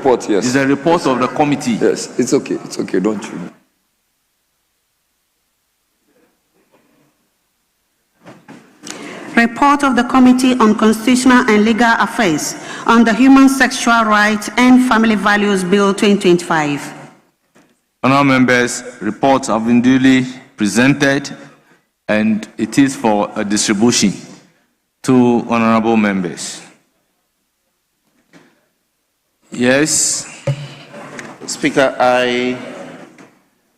report, yes. It's a report of the committee. Yes, it's okay, don't you? Report of the Committee on Constitutional and Legal Affairs on the Human Sexual Rights and Family Values Bill 2025. Honourable members, reports have been duly presented and it is for a distribution to honourable members. Yes. Speaker,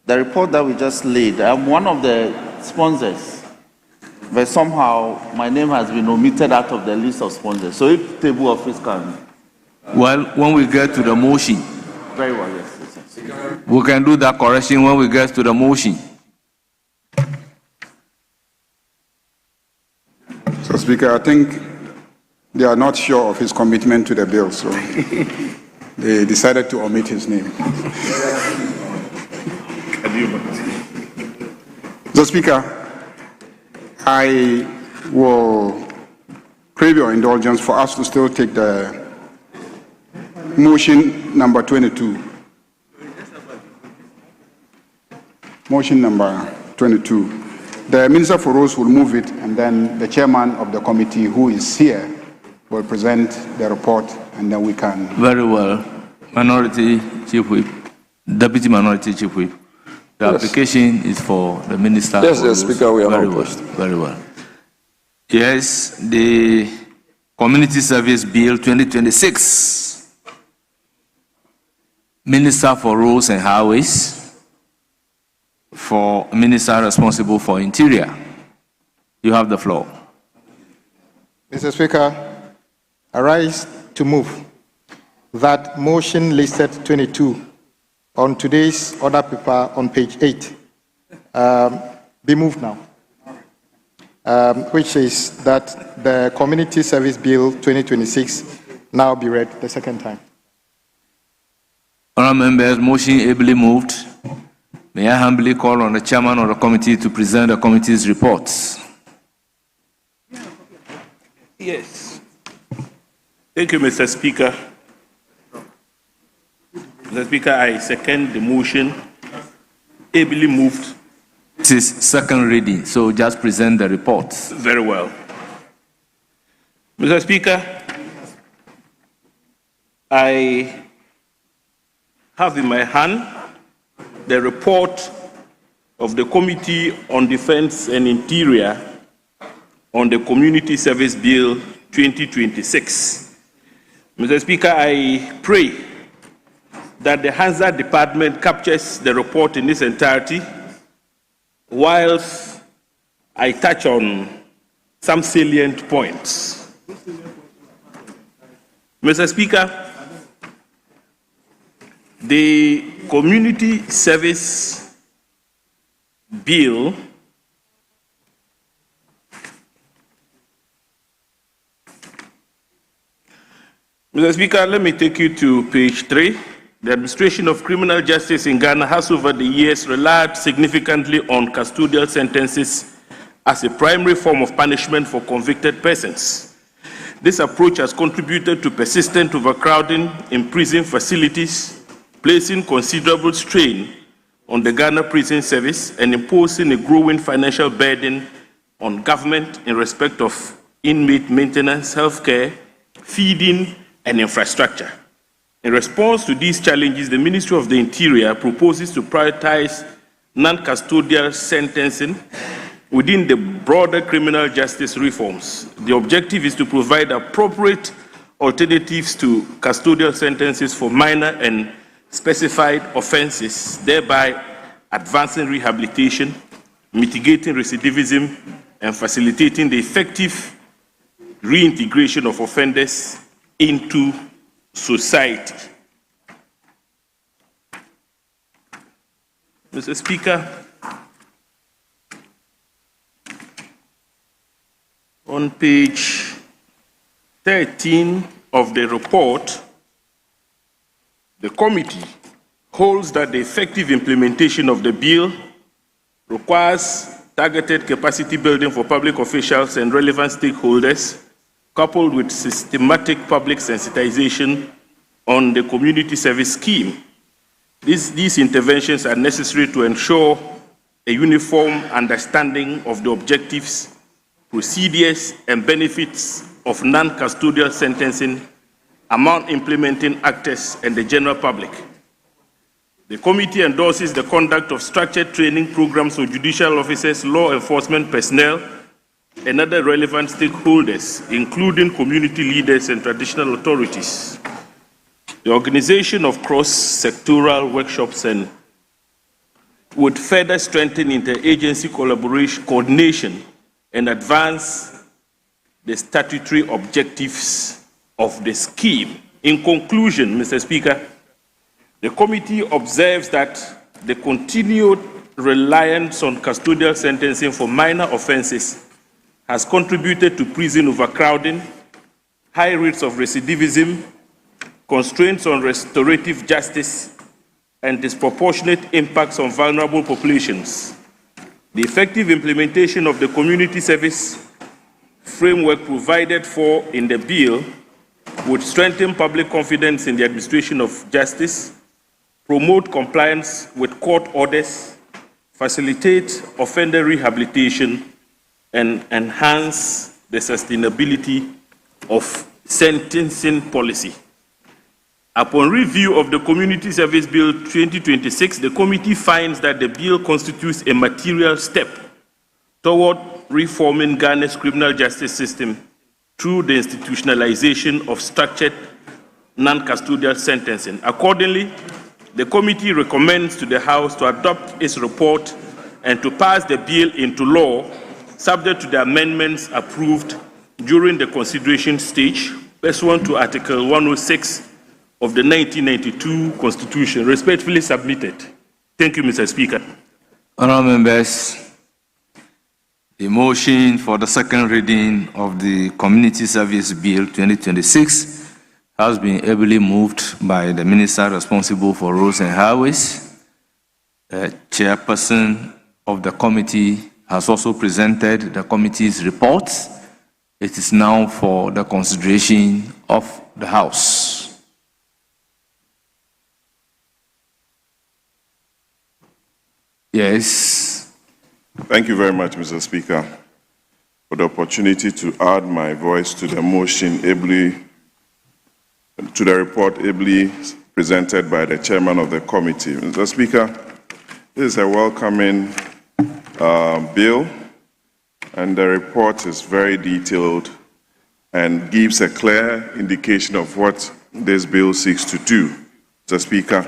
the report that we just laid, I'm one of the sponsors, but somehow my name has been omitted out of the list of sponsors. So if table office can... Well, when we get to the motion. Very well, yes. We can do that correction when we get to the motion. So, Speaker, I think they are not sure of his commitment to the bill, so they decided to omit his name. So, Speaker, I will crave your indulgence for us to still take the motion number 22. Motion number 22. The Minister for Roads will move it, and then the chairman of the committee, who is here, will present the report, and then we can... Very well. Minority Chief Whip, Deputy Minority Chief Whip. The application is for the Minister. Yes, Speaker, we are very well. Very well. Yes, the Community Service Bill 2026. Minister for Roads and Highways, for Minister responsible for Interior. You have the floor. Mr. Speaker, I rise to move that motion listed 22 on today's order paper on page 8 be moved now, which is that the Community Service Bill 2026 now be read the second time. Honourable members, motion ably moved. May I humbly call on the chairman of the committee to present the committee's reports. Yes. Thank you, Mr. Speaker. Mr. Speaker, I second the motion ably moved. This is second reading, so just present the reports. Very well. Mr. Speaker, I have in my hand the report of the Committee on Defence and Interior on the Community Service Bill 2026. Mr. Speaker, I pray that the Hazard Department captures the report in its entirety, whilst I touch on some salient points. Mr. Speaker, the Community Service Bill Mr. Speaker, let me take you to page 3. The administration of criminal justice in Ghana has over the years relied significantly on custodial sentences as a primary form of punishment for convicted persons. This approach has contributed to persistent overcrowding in prison facilities, placing considerable strain on the Ghana prison service and imposing a growing financial burden on government in respect of inmate maintenance, healthcare, feeding, and infrastructure. In response to these challenges, the Ministry of the Interior proposes to prioritize non-custodial sentencing within the broader criminal justice reforms. The objective is to provide appropriate alternatives to custodial sentences for minor and specified offenses, thereby advancing rehabilitation, mitigating recidivism, and facilitating the effective reintegration of offenders into society. Mr. Speaker, on page 13 of the report, the committee holds that the effective implementation of the bill requires targeted capacity building for public officials and relevant stakeholders, coupled with systematic public sensitization on the community service scheme. These interventions are necessary to ensure a uniform understanding of the objectives, procedures, and benefits of non-custodial sentencing among implementing actors and the general public. The committee endorses the conduct of structured training programs for judicial officers, law enforcement personnel, and other relevant stakeholders, including community leaders and traditional authorities. The organization of cross-sectoral workshops would further strengthen interagency coordination and advance the statutory objectives of the scheme. In conclusion, Mr. Speaker, the committee observes that the continued reliance on custodial sentencing for minor offenses has contributed to prison overcrowding, high rates of recidivism, constraints on restorative justice, and disproportionate impacts on vulnerable populations. The effective implementation of the community service framework provided for in the bill would strengthen public confidence in the administration of justice, promote compliance with court orders, facilitate offender rehabilitation, and enhance the sustainability of sentencing policy. Upon review of the Community Service Bill 2026, the committee finds that the bill constitutes a material step toward reforming Ghana's criminal justice system through the institutionalization of structured non-custodial sentencing. Accordingly, the committee recommends to the House to adopt its report and to pass the bill into law, subject to the amendments approved during the consideration stage, pursuant to Article 106 of the 1992 Constitution. Respectfully submitted. Thank you, Mr. Speaker. Honourable members, the motion for the second reading of the Community Service Bill 2026 has been ably moved by the Minister responsible for roads and highways. The chairperson of the committee has also presented the committee's report. It is now for the consideration of the House. Yes. Thank you very much, Mr. Speaker, for the opportunity to add my voice to the motion to the report ably presented by the chairman of the committee. Mr. Speaker, this is a welcoming bill, and the report is very detailed and gives a clear indication of what this bill seeks to do. Mr. Speaker,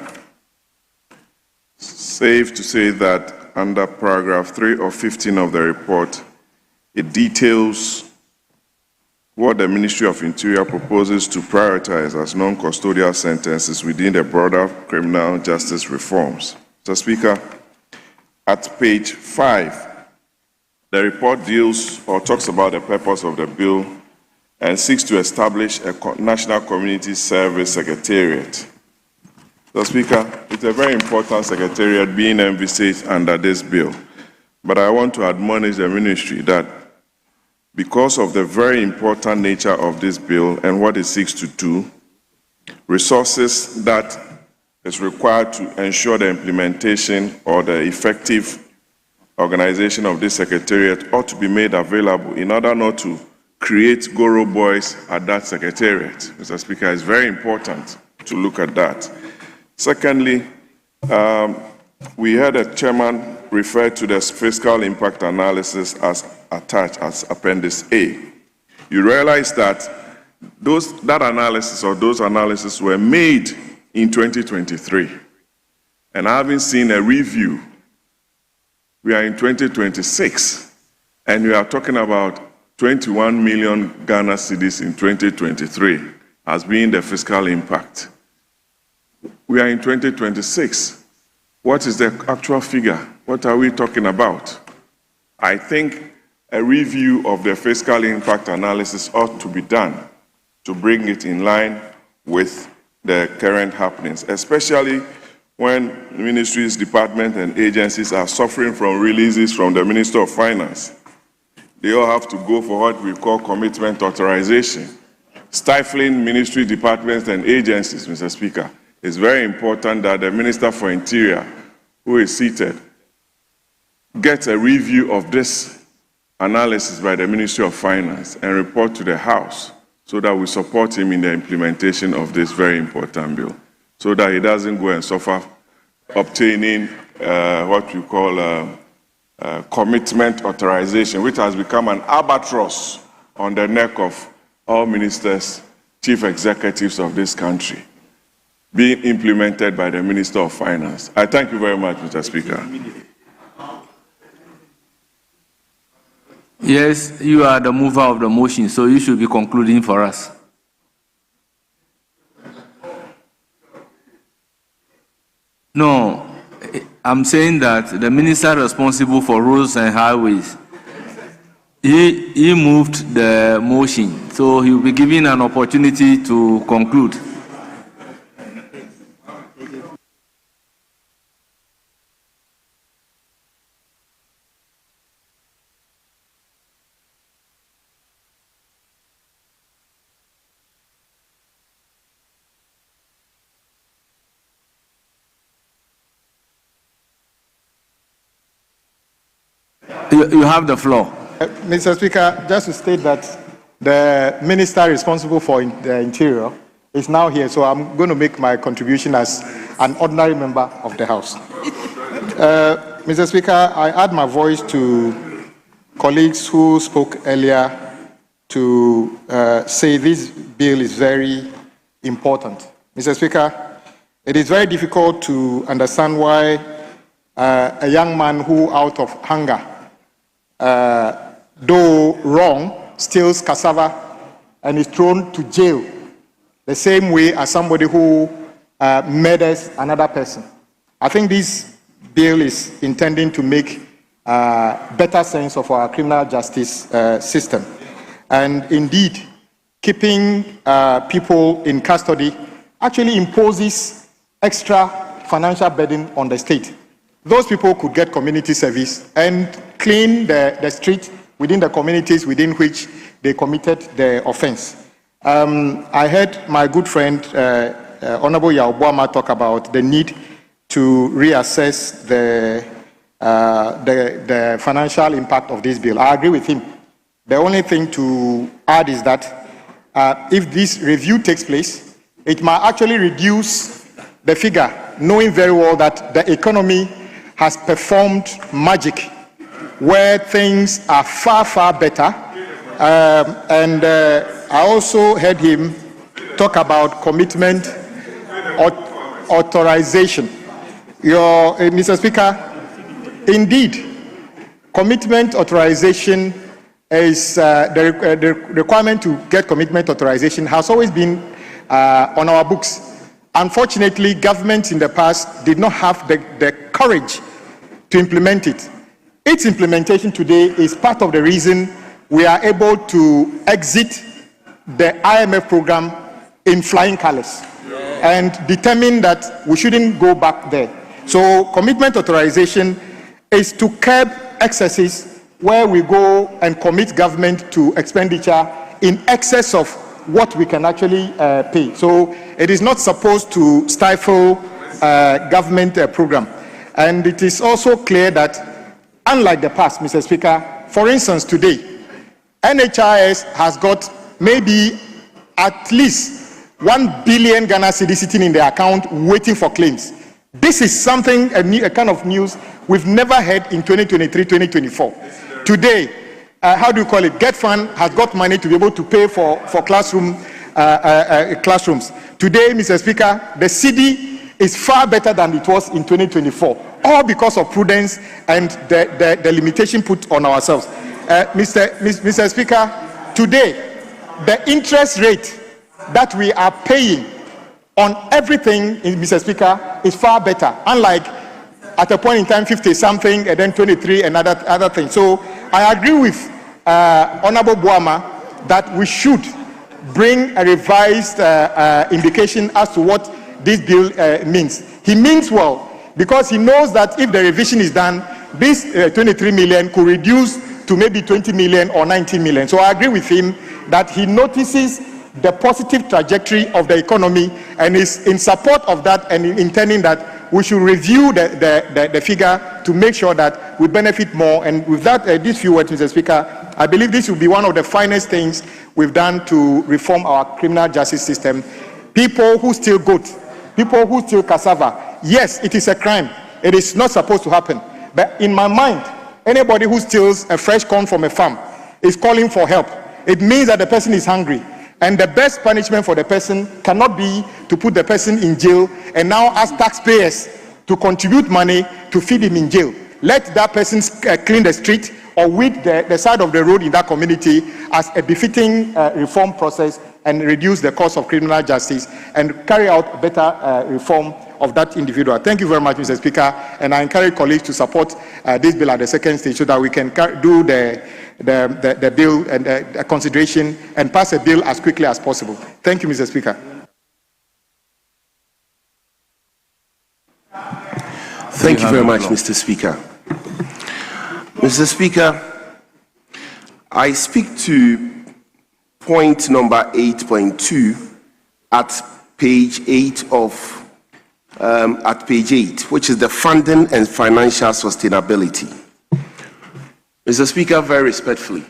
safe to say that under paragraph 3 of 15 of the report, it details what the Ministry of Interior proposes to prioritize as non-custodial sentences within the broader criminal justice reforms. Mr. Speaker, at page 5, the report deals or talks about the purpose of the bill and seeks to establish a National Community Service Secretariat. Mr. Speaker, it's a very important secretariat being envisaged under this bill. But I want to admonish the ministry that because of the very important nature of this bill and what it seeks to do, resources that is required to ensure the implementation or the effective organization of this secretariat ought to be made available in order not to create Goro boys at that secretariat. Mr. Speaker, it's very important to look at that. Secondly, we had a chairman refer to the fiscal impact analysis as attached as Appendix A. You realize that that analysis or those analyses were made in 2023. And having seen a review, we are in 2026, and we are talking about 21 million Ghana cedis in 2023 as being the fiscal impact. We are in 2026. What is the actual figure? What are we talking about? I think a review of the fiscal impact analysis ought to be done to bring it in line with the current happenings, especially when ministries, departments, and agencies are suffering from releases from the Minister of Finance. They all have to go for what we call commitment authorization. stifling ministry departments and agencies, Mr. Speaker, it's very important that the Minister for Interior, who is seated, gets a review of this analysis by the Ministry of Finance and report to the House so that we support him in the implementation of this very important bill, so that he doesn't go and suffer obtaining what we call commitment authorization, which has become an albatross on the neck of all ministers, chief executives of this country, being implemented by the Minister of Finance. I thank you very much, Mr. Speaker. Yes, you are the mover of the motion, so you should be concluding for us. No, I'm saying that the minister responsible for roads and highways, he moved the motion, so he will be given an opportunity to conclude. You have the floor. Mr. Speaker, just to state that the minister responsible for the Interior is now here, so I'm going to make my contribution as an ordinary member of the House. Mr. Speaker, I add my voice to colleagues who spoke earlier to say this bill is very important. Mr. Speaker, it is very difficult to understand why a young man who, out of hunger, though wrong, steals cassava and is thrown to jail the same way as somebody who murders another person. I think this bill is intending to make better sense of our criminal justice system. And indeed, keeping people in custody actually imposes extra financial burden on the state. Those people could get community service and clean the street within the communities within which they committed the offense. I heard my good friend, Honorable Yaobuama, talk about the need to reassess the financial impact of this bill. I agree with him. The only thing to add is that if this review takes place, it might actually reduce the figure, knowing very well that the economy has performed magic where things are far, far better. I also heard him talk about commitment authorization. Mr. Speaker, indeed, commitment authorization is the requirement to get commitment authorization has always been on our books. Unfortunately, governments in the past did not have the courage to implement it. Its implementation today is part of the reason we are able to exit the IMF program in flying colors and determine that we shouldn't go back there. So commitment authorization is to curb excesses where we go and commit government to expenditure in excess of what we can actually pay. So it is not supposed to stifle government program. And it is also clear that, unlike the past, Mr. Speaker, for instance, today, NHIS has got maybe at least 1 billion Ghana cedis sitting in their account waiting for claims. This is something, a kind of news we've never had in 2023-2024. Today, how do you call it? Get Fund has got money to be able to pay for classrooms. Today, Mr. Speaker, the CD is far better than it was in 2024, all because of prudence and the limitation put on ourselves. Mr. Speaker, today, the interest rate that we are paying on everything, Mr. Speaker, is far better, unlike at a point in time 50-something and then 23 and other things. So I agree with Honorable Buama that we should bring a revised indication as to what this bill means. He means well, because he knows that if the revision is done, this 23 million could reduce to maybe 20 million or 19 million. So I agree with him that he notices the positive trajectory of the economy, and is in support of that and intending that we should review the figure to make sure that we benefit more. And with that, these few words, Mr. Speaker, I believe this will be one of the finest things we've done to reform our criminal justice system. People who steal goat, people who steal cassava, yes, it is a crime. It is not supposed to happen. But in my mind, anybody who steals a fresh corn from a farm is calling for help. It means that the person is hungry. And the best punishment for the person cannot be to put the person in jail and now ask taxpayers to contribute money to feed him in jail. Let that person clean the street or weed the side of the road in that community as a befitting reform process, and reduce the cost of criminal justice and carry out better reform of that individual. Thank you very much, Mr. Speaker, and I encourage colleagues to support this bill at the second stage so that we can do the bill and the consideration and pass a bill as quickly as possible. Thank you, Mr. Speaker. Thank you very much, Mr. Speaker. Mr. Speaker, I speak to point number 8.2 at page 8 which is the funding and financial sustainability. Mr. Speaker, very respectfully,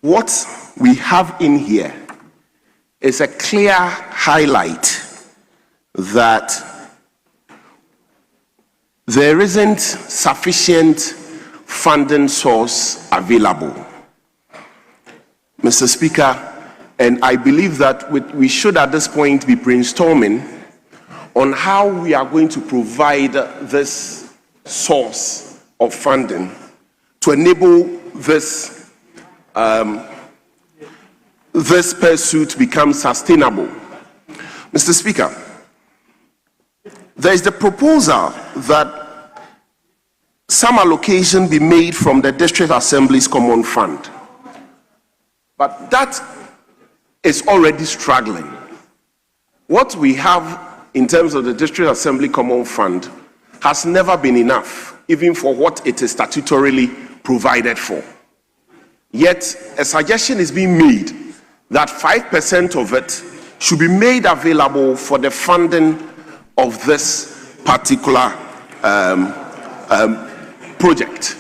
what we have in here is a clear highlight that there isn't sufficient funding source available. Mr. Speaker, and I believe that we should at this point be brainstorming on how we are going to provide this source of funding to enable this pursuit to become sustainable. Mr. Speaker, there is the proposal that some allocation be made from the District Assembly's Common Fund. But that is already struggling. What we have in terms of the District Assembly Common Fund has never been enough, even for what it is statutorily provided for. Yet, a suggestion is being made that 5% of it should be made available for the funding of this particular project.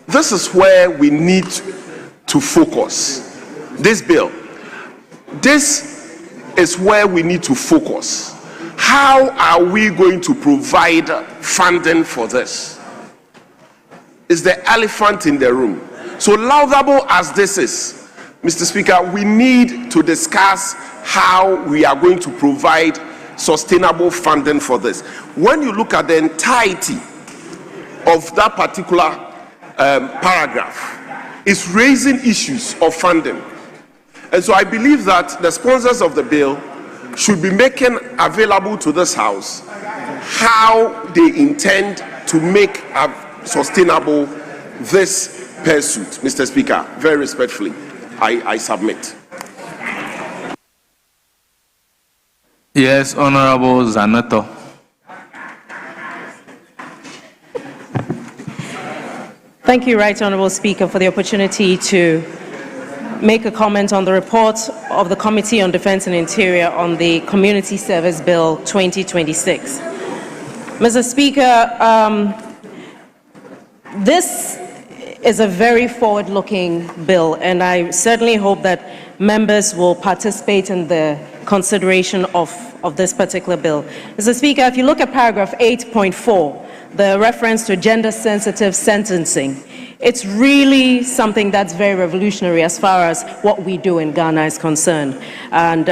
This is where we need to focus. This bill, this is where we need to focus. How are we going to provide funding for this? It's the elephant in the room. So laudable as this is, Mr. Speaker, we need to discuss how we are going to provide sustainable funding for this. When you look at the entirety of that particular paragraph, it's raising issues of funding. And so I believe that the sponsors of the bill should be making available to this House how they intend to make sustainable this pursuit. Mr. Speaker, very respectfully, I submit. Yes, Honorable Zanato. Thank you, Right Honourable Speaker, for the opportunity to make a comment on the report of the Committee on Defence and Interior on the Community Service Bill 2026. Mr. Speaker, this is a very forward-looking bill, and I certainly hope that members will participate in the consideration of this particular bill. Mr. Speaker, if you look at paragraph 8.4, the reference to gender-sensitive sentencing, it's really something that's very revolutionary as far as what we do in Ghana is concerned. And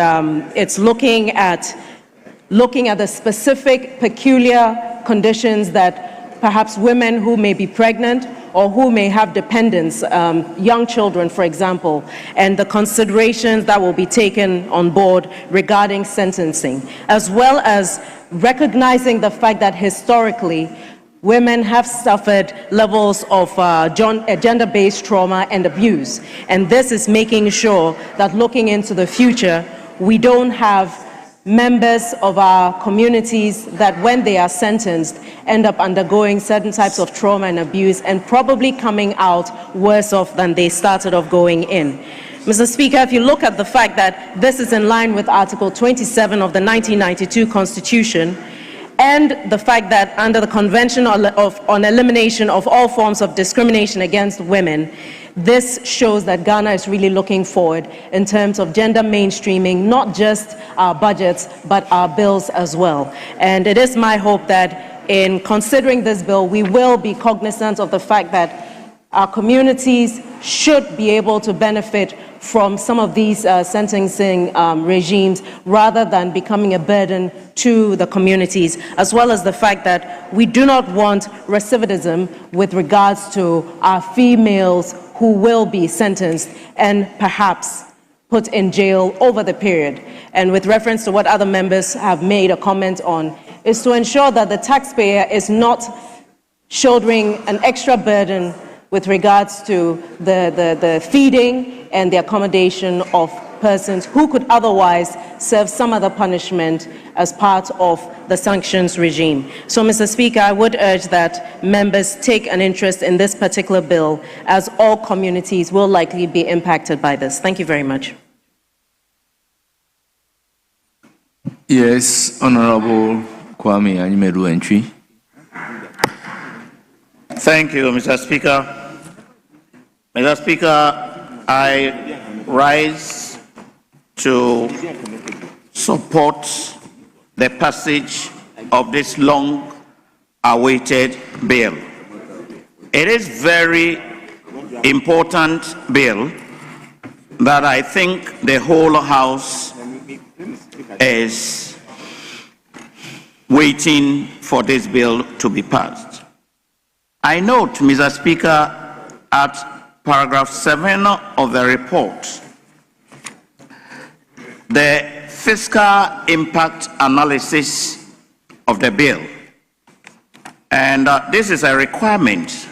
it's looking at the specific peculiar conditions that perhaps women who may be pregnant or who may have dependents, young children, for example, and the considerations that will be taken on board regarding sentencing, as well as recognizing the fact that historically, women have suffered levels of gender-based trauma and abuse. And this is making sure that looking into the future, we don't have members of our communities that when they are sentenced end up undergoing certain types of trauma and abuse and probably coming out worse off than they started off going in. Mr. Speaker, if you look at the fact that this is in line with Article 27 of the 1992 Constitution, and the fact that under the Convention on Elimination of All Forms of Discrimination Against Women, this shows that Ghana is really looking forward in terms of gender mainstreaming, not just our budgets, but our bills as well. And it is my hope that in considering this bill, we will be cognizant of the fact that our communities should be able to benefit from some of these sentencing regimes rather than becoming a burden to the communities, as well as the fact that we do not want recidivism with regards to our females who will be sentenced and perhaps put in jail over the period. And with reference to what other members have made a comment on, is to ensure that the taxpayer is not shouldering an extra burden with regards to the feeding and the accommodation of persons who could otherwise serve some other punishment as part of the sanctions regime. So, Mr. Speaker, I would urge that members take an interest in this particular bill, as all communities will likely be impacted by this. Thank you very much. Yes, Honorable Kwame Anyimadu-Antwi. Thank you, Mr. Speaker. Mr. Speaker, I rise to support the passage of this long-awaited bill. It is very important bill that I think the whole House is waiting for this bill to be passed. I note, Mr. Speaker, at paragraph 7 of the report, the fiscal impact analysis of the bill. And this is a requirement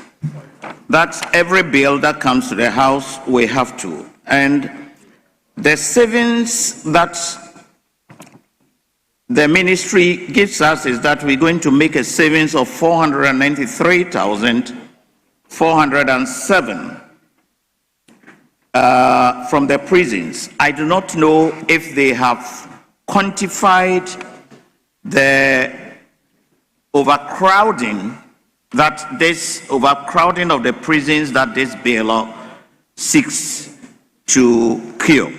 that every bill that comes to the House, we have to. And the savings that the ministry gives us is that we're going to make a savings of 493,407 from the prisons. I do not know if they have quantified the overcrowding of the prisons that this bill seeks to cure.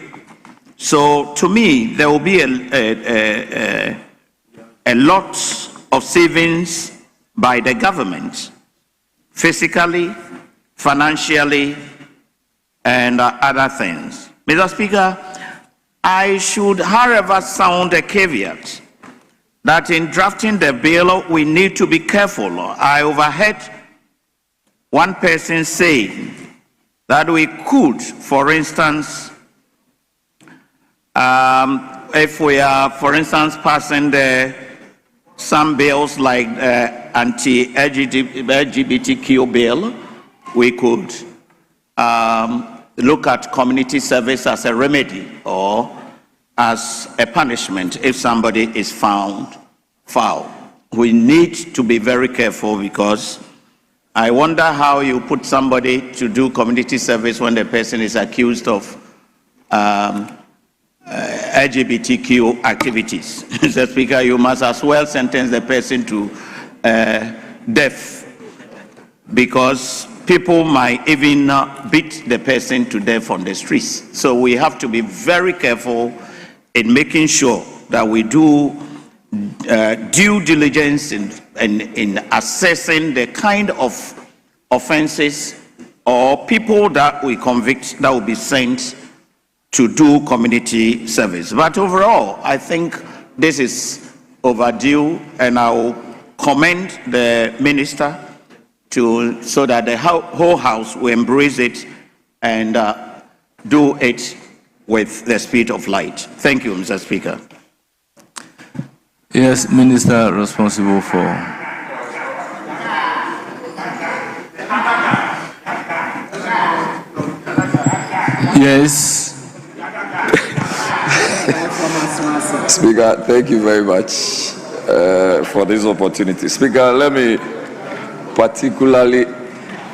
So to me, there will be a lot of savings by the government, physically, financially, and other things. Mr. Speaker, I should, however, sound a caveat that in drafting the bill, we need to be careful. I overheard one person saying that we could, for instance, if we are, for instance, passing some bills like anti-LGBTQ bill, we could look at community service as a remedy or as a punishment if somebody is found foul. We need to be very careful, because I wonder how you put somebody to do community service when the person is accused of LGBTQ activities. Mr. Speaker, you must as well sentence the person to death, because people might even beat the person to death on the streets. So we have to be very careful in making sure that we do due diligence in assessing the kind of offenses or people that we convict that will be sent to do community service. But overall, I think this is overdue, and I will commend the minister so that the whole House will embrace it and do it with the speed of light. Thank you, Mr. Speaker. Yes, Minister responsible for. Yes. Speaker, thank you very much for this opportunity. Speaker, let me particularly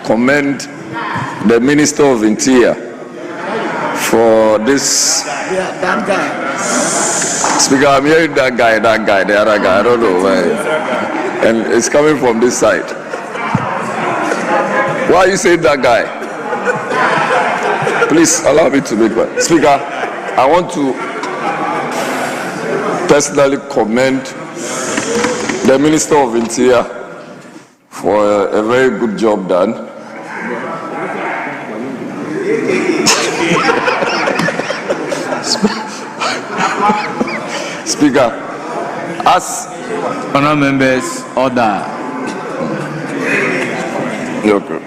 commend the Minister of Interior for this. Yeah, that guy. Speaker, I'm hearing that guy, the other guy, I don't know why. And it's coming from this side. Why are you saying that guy? Please allow me to make one. Speaker, I want to personally commend the Minister of Interior for a very good job done. Speaker, as honourable members, order. Okay.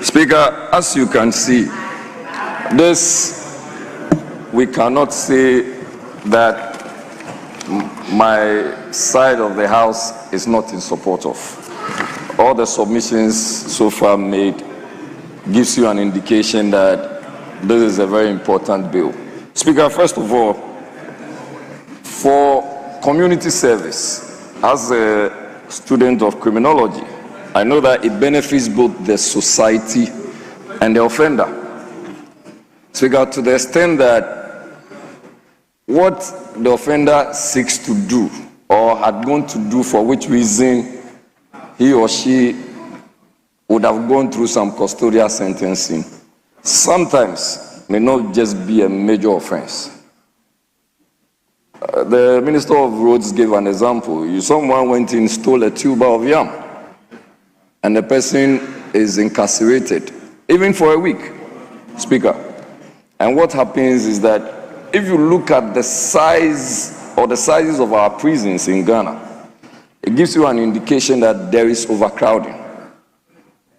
Speaker, as you can see, this we cannot say that my side of the house is not in support of. All the submissions so far made gives you an indication that this is a very important bill. Speaker, first of all, for community service, as a student of criminology, I know that it benefits both the society and the offender. Speaker, to the extent that what the offender seeks to do or had gone to do, for which reason he or she would have gone through some custodial sentencing, sometimes may not just be a major offense. The Minister of Roads gave an example. Someone went in, stole a tuber of yam, and the person is incarcerated, even for a week, Speaker. And what happens is that if you look at the size or the sizes of our prisons in Ghana, it gives you an indication that there is overcrowding.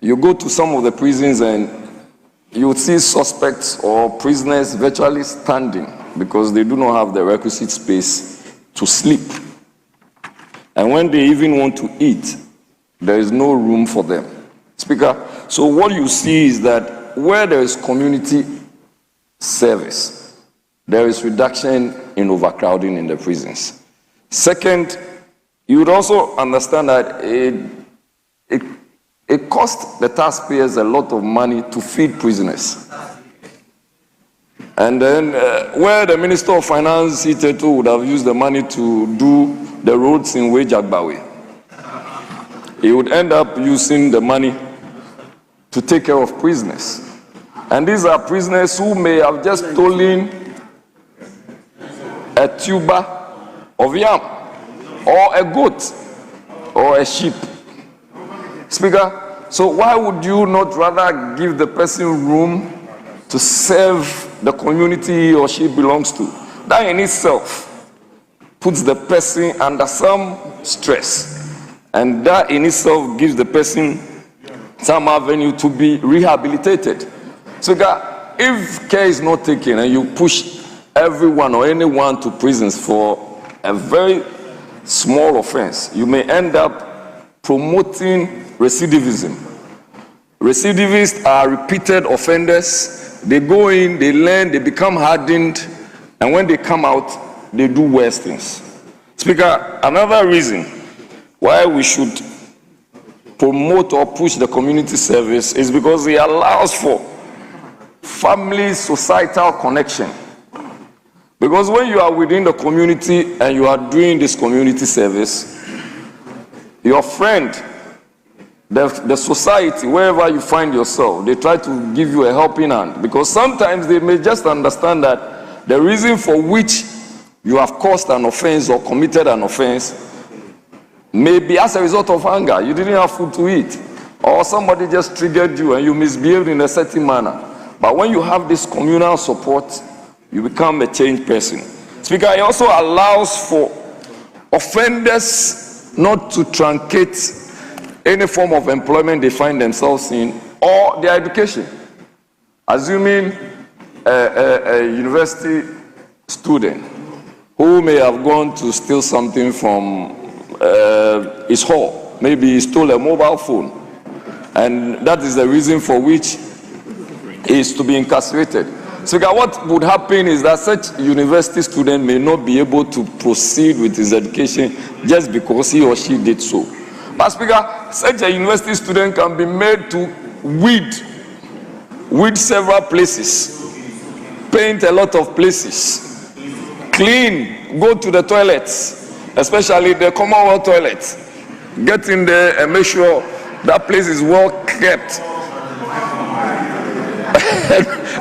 You go to some of the prisons and you would see suspects or prisoners virtually standing because they do not have the requisite space to sleep. And when they even want to eat, there is no room for them. Speaker, so what you see is that where there is community service, there is reduction in overcrowding in the prisons. Second, you would also understand that it costs the taxpayers a lot of money to feed prisoners. And then where the Minister of Finance, E-levy, would have used the money to do the roads in Wejagbawe, he would end up using the money to take care of prisoners. And these are prisoners who may have just stolen a tuber of yam, or a goat, or a sheep. Speaker, so why would you not rather give the person room to serve the community he or she belongs to? That in itself puts the person under some stress, and that in itself gives the person some avenue to be rehabilitated. Speaker, if care is not taken and you push everyone or anyone to prisons for a very small offense, you may end up promoting recidivism. Recidivists are repeated offenders. They go in, they learn, they become hardened, and when they come out, they do worse things. Speaker, another reason why we should promote or push the community service is because it allows for family societal connection. Because when you are within the community and you are doing this community service, your friend, the society, wherever you find yourself, they try to give you a helping hand. Because sometimes they may just understand that the reason for which you have caused an offense or committed an offense may be as a result of hunger. You didn't have food to eat. Or somebody just triggered you and you misbehaved in a certain manner. But when you have this communal support, you become a changed person. Speaker, it also allows for offenders not to truncate any form of employment they find themselves in or their education. Assuming a university student who may have gone to steal something from his hall, maybe he stole a mobile phone, and that is the reason for which he is to be incarcerated. So what would happen is that such university student may not be able to proceed with his education just because he or she did so. But Speaker, such a university student can be made to weed several places paint a lot of places, clean, go to the toilets, especially the Commonwealth toilets. Get in there and make sure that place is well kept.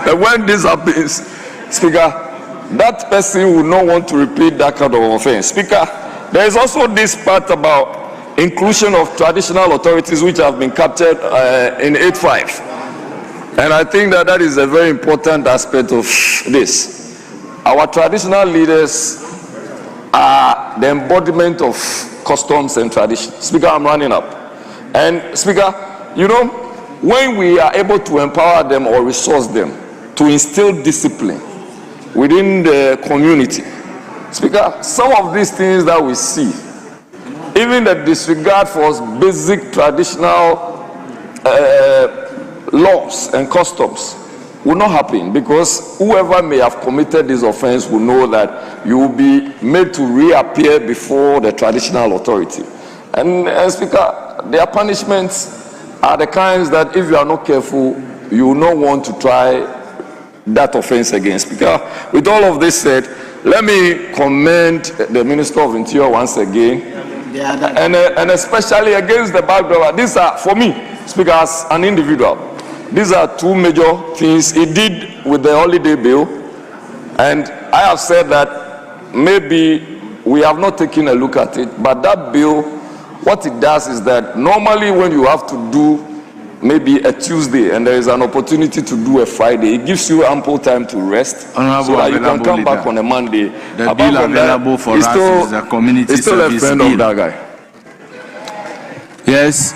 And when this happens, Speaker, that person will not want to repeat that kind of offense. Speaker, there is also this part about inclusion of traditional authorities which have been captured in 8.5. And I think that that is a very important aspect of this. Our traditional leaders are the embodiment of customs and tradition. Speaker, I'm running up. And Speaker, you know, when we are able to empower them or resource them to instill discipline within the community, Speaker, some of these things that we see, even the disregard for basic traditional laws and customs, will not happen, because whoever may have committed this offense will know that you will be made to reappear before the traditional authority. And Speaker, their punishments are the kinds that if you are not careful, you will not want to try that offense again. Speaker, with all of this said, let me commend the Minister of Interior once again, and especially against the backdrop. These are, for me, Speaker, as an individual, these are two major things he did with the holiday bill, and I have said that maybe we have not taken a look at it, but that bill, what it does is that normally when you have to do maybe a Tuesday and there is an opportunity to do a Friday, it gives you ample time to rest so that you can come back on a Monday. The bill available for us is a community service bill. He's still a friend of that guy. Yes.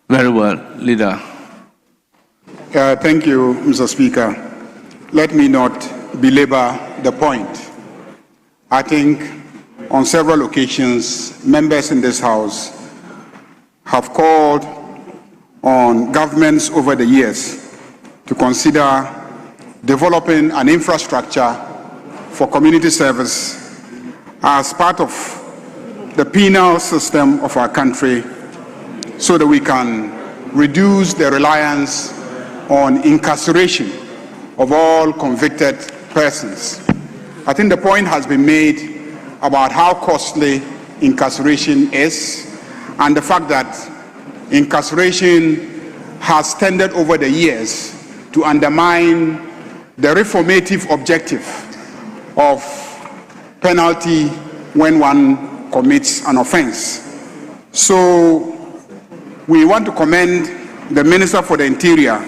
Very well, Leader. Thank you, Mr. Speaker. Let me not belabor the point. I think on several occasions, members in this House have called on governments over the years to consider developing an infrastructure for community service as part of the penal system of our country, so that we can reduce the reliance on incarceration of all convicted persons. I think the point has been made about how costly incarceration is, and the fact that incarceration has tended over the years to undermine the reformative objective of penalty when one commits an offense. So we want to commend the Minister for the Interior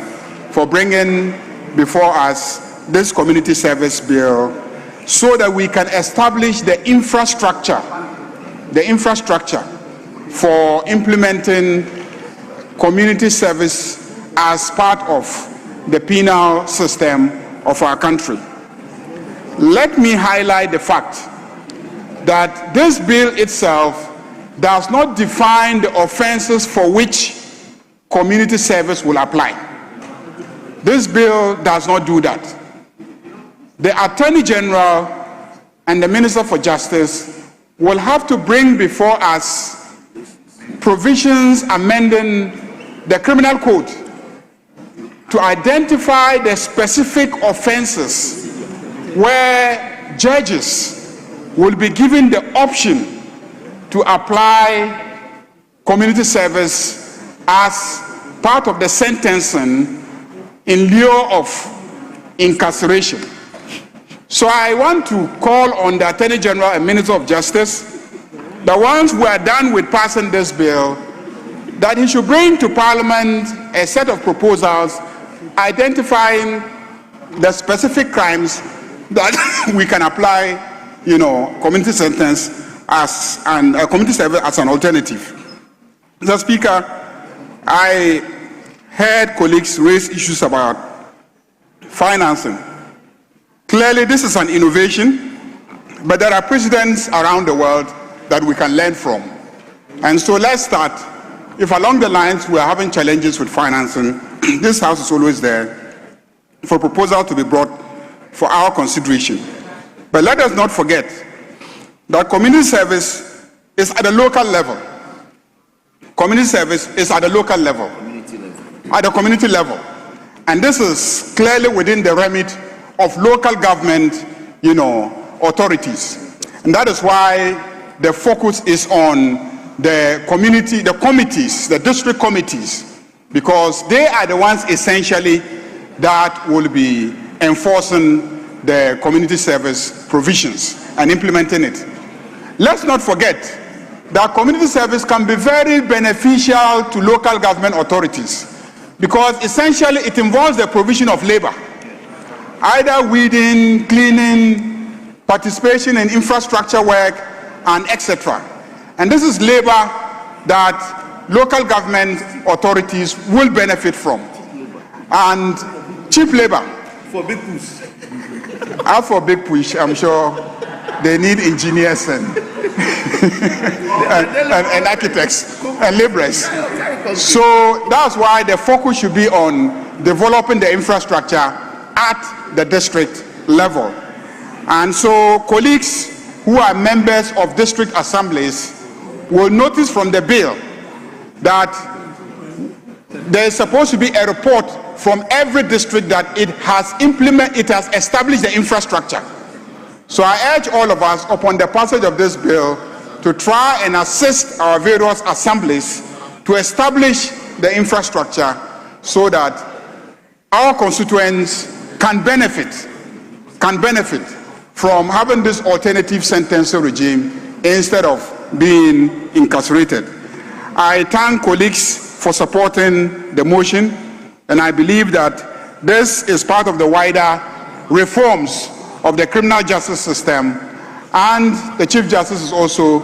for bringing before us this community service bill so that we can establish the infrastructure for implementing community service as part of the penal system of our country. Let me highlight the fact that this bill itself does not define the offenses for which community service will apply. This bill does not do that. The Attorney General and the Minister for Justice will have to bring before us provisions amending the criminal code to identify the specific offenses where judges will be given the option to apply community service as part of the sentencing in lieu of incarceration. So I want to call on the Attorney General and Minister of Justice that once we are done with passing this bill, that he should bring to Parliament a set of proposals identifying the specific crimes that we can apply, community sentence as community service as an alternative. Mr. Speaker, I heard colleagues raise issues about financing. Clearly, this is an innovation, but there are precedents around the world that we can learn from. And so let's start. If along the lines we are having challenges with financing, this House is always there for proposal to be brought for our consideration. But let us not forget that community service is at the local level. Community service is at the local level, at the community level. And this is clearly within the remit of local government, authorities. And that is why the focus is on the community, the committees, the district committees, because they are the ones essentially that will be enforcing the community service provisions and implementing it. Let's not forget that community service can be very beneficial to local government authorities because essentially it involves the provision of labor, either weeding, cleaning, participation in infrastructure work, and etc. And this is labor that local government authorities will benefit from. And cheap labor. For big push. As for big push, I'm sure they need engineers and, and architects and laborers. So that's why the focus should be on developing the infrastructure at the district level. And so colleagues who are members of district assemblies will notice from the bill that there is supposed to be a report from every district that it has established the infrastructure. So I urge all of us upon the passage of this bill to try and assist our various assemblies to establish the infrastructure so that our constituents can benefit from having this alternative sentencing regime instead of being incarcerated. I thank colleagues for supporting the motion, and I believe that this is part of the wider reforms of the criminal justice system, and the Chief Justice is also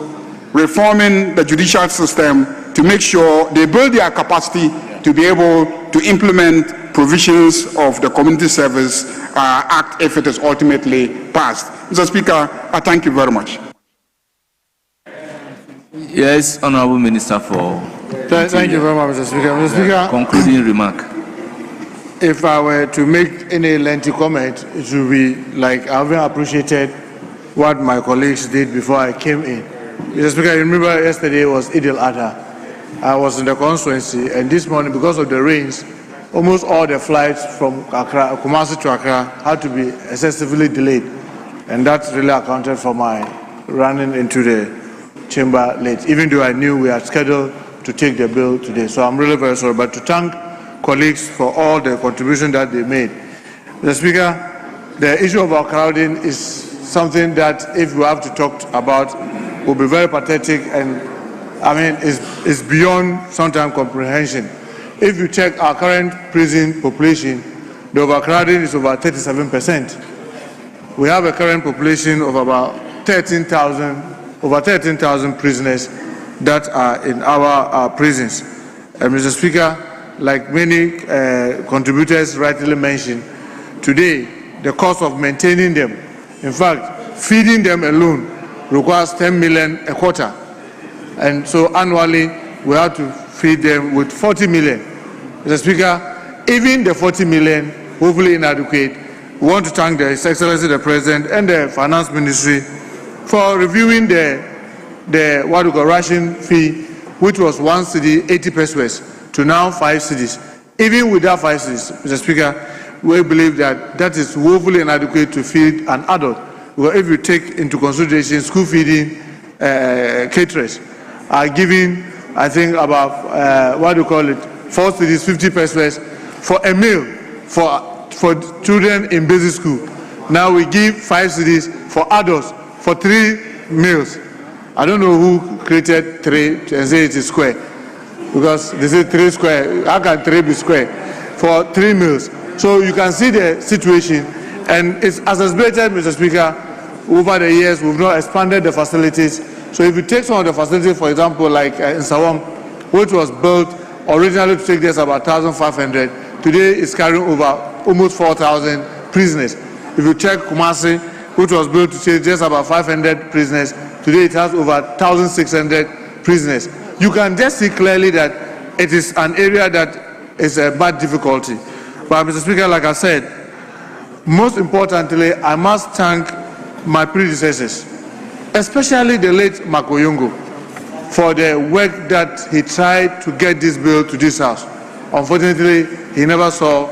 reforming the judicial system to make sure they build their capacity to be able to implement provisions of the Community Service Act if it is ultimately passed. Mr. Speaker, I thank you very much. Yes, Honorable Minister for... Thank you very much, Mr. Speaker. Mr. Speaker, concluding remark. If I were to make any lengthy comment, it would be like I haven't appreciated what my colleagues did before I came in. Mr. Speaker, you remember yesterday was Eid-al-Adha. I was in the constituency, and this morning, because of the rains, almost all the flights from Accra, Kumasi to Accra had to be excessively delayed. And that really accounted for my running into the chamber late, even though I knew we had scheduled to take the bill today. So I'm really very sorry. But to thank colleagues for all the contribution that they made. Mr. Speaker, the issue of overcrowding is something that if we have to talk about will be very pathetic and is beyond sometimes comprehension. If you check our current prison population, the overcrowding is over 37%. We have a current population of about 13,000 prisoners that are in our prisons. And Mr. Speaker, like many contributors rightly mentioned, today the cost of maintaining them, in fact, feeding them alone requires 10 million a quarter. And so annually we have to feed them with 40 million. Mr. Speaker, even the 40 million, hopefully inadequate, we want to thank His Excellency the President and the Finance Ministry for reviewing the what we call ration fee, which was 1 cedi 80 pesos to now 5 cedis. Even without 5 cedis, Mr. Speaker, we believe that that is woefully inadequate to feed an adult. Well, if you take into consideration school feeding, caterers are giving, I think, about 4 cedis 50 pesos for a meal for children in basic school. Now we give 5 cedis for adults for 3 meals. I don't know who created 3 and say it is square, because they say 3 square. How can 3 be square for 3 meals? So you can see the situation, and it's exacerbated, Mr. Speaker. Over the years, we've not expanded the facilities. So if you take some of the facilities, for example, like in Sawam, which was built originally to take this about 1,500, today is carrying over almost 4,000 prisoners. If you check Kumasi, which was built to take just about 500 prisoners, today it has over 1,600 prisoners. You can just see clearly that it is an area that is a bad difficulty. But Mr. Speaker, like I said, most importantly, I must thank my predecessors, especially the late Makoyongo, for the work that he tried to get this bill to this House. Unfortunately, he never saw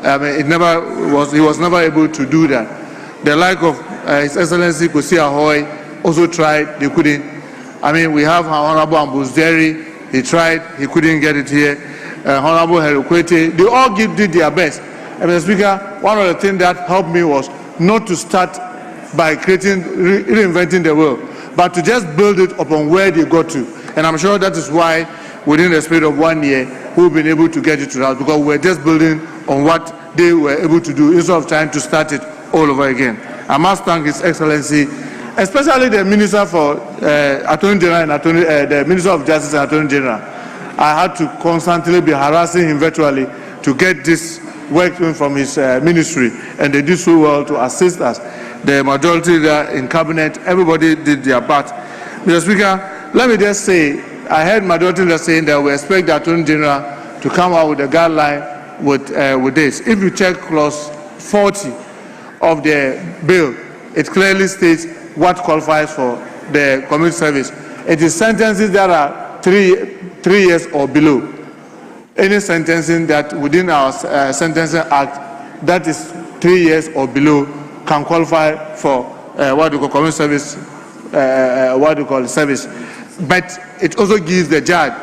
I mean, he was never able to do that. The like of His Excellency Kosi Ahoy also tried, they couldn't. I mean, we have Honorable Ambusderi, he tried, he couldn't get it here. Honorable Herukwete, they all did their best. And Mr. Speaker, one of the things that helped me was not to start by reinventing the wheel, but to just build it upon where they got to. And I'm sure that is why, within the space of 1 year, we've been able to get it to us, because we're just building on what they were able to do instead of trying to start it all over again. I must thank His Excellency, especially the Minister for Attorney General and the Minister of Justice and Attorney General. I had to constantly be harassing him virtually to get this work from his ministry, and they did so well to assist us. The majority there in cabinet, everybody did their part. Mr. Speaker, let me just say, I heard majority there saying that we expect the Attorney General to come out with a guideline with this. If you check clause 40 of the bill, it clearly states what qualifies for the community service. It is sentences that are 3 years or below. Any sentencing that within our sentencing act that is 3 years or below can qualify for what we call community service, service. But it also gives the judge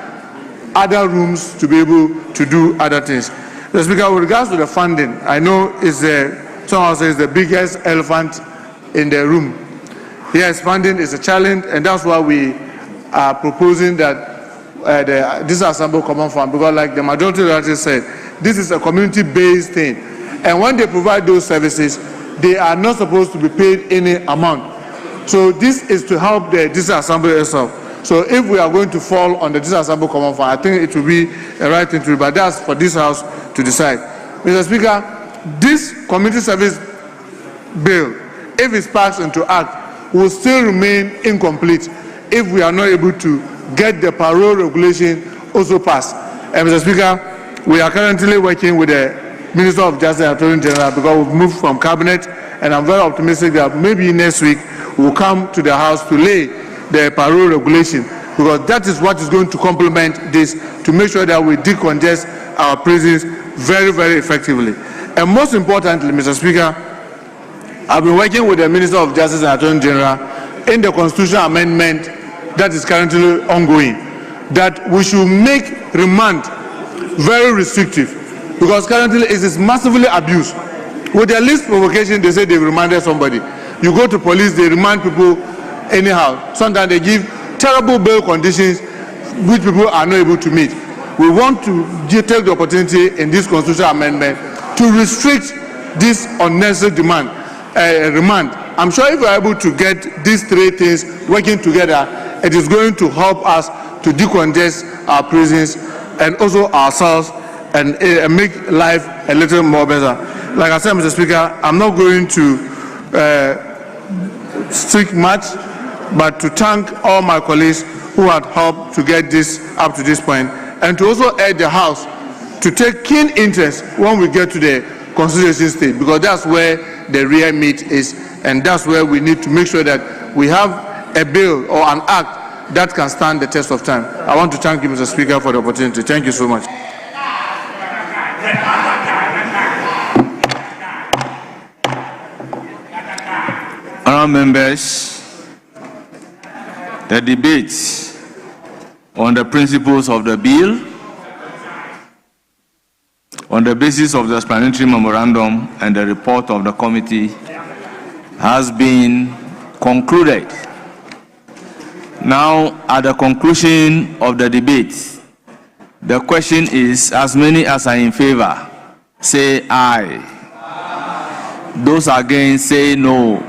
other rooms to be able to do other things. Mr. Speaker, with regards to the funding, I know it's someone says the biggest elephant in the room. Yes, funding is a challenge, and that's why we are proposing that this Assembly Common Fund, because like the majority leader said, this is a community-based thing. And when they provide those services, they are not supposed to be paid any amount. So this is to help the disassembly itself. So if we are going to fall on the disassembly common fund, I think it will be a right thing to do, but that's for this House to decide. Mr. Speaker, this community service bill, if it passed into act, will still remain incomplete if we are not able to get the parole regulation also passed. And Mr. Speaker, we are currently working with the Minister of Justice and Attorney General, because we've moved from cabinet, and I'm very optimistic that maybe next week we'll come to the House to lay the parole regulation, because that is what is going to complement this, to make sure that we decongest our prisons very, very effectively. And most importantly, Mr. Speaker, I've been working with the Minister of Justice and Attorney General in the constitutional amendment that is currently ongoing, that we should make remand very restrictive, because currently it is massively abused. With the least provocation, they say they remanded somebody. You go to police, they remand people anyhow. Sometimes they give terrible bail conditions which people are not able to meet. We want to take the opportunity in this constitutional amendment to restrict this unnecessary remand. I'm sure if we are able to get these three things working together, it is going to help us to decongest our prisons and also ourselves, and make life a little more better. Like I said, Mr. Speaker, I'm not going to speak much, but to thank all my colleagues who had helped to get this up to this point, and to also urge the House to take keen interest when we get to the constitution stage, because that's where the real meat is, and that's where we need to make sure that we have a bill or an act that can stand the test of time. I want to thank you, Mr. Speaker, for the opportunity. Thank you so much. Honourable members, the debate on the principles of the bill, on the basis of the explanatory memorandum and the report of the committee, has been concluded. Now, at the conclusion of the debate, the question is, as many as are in favor, say aye. Those against, say no.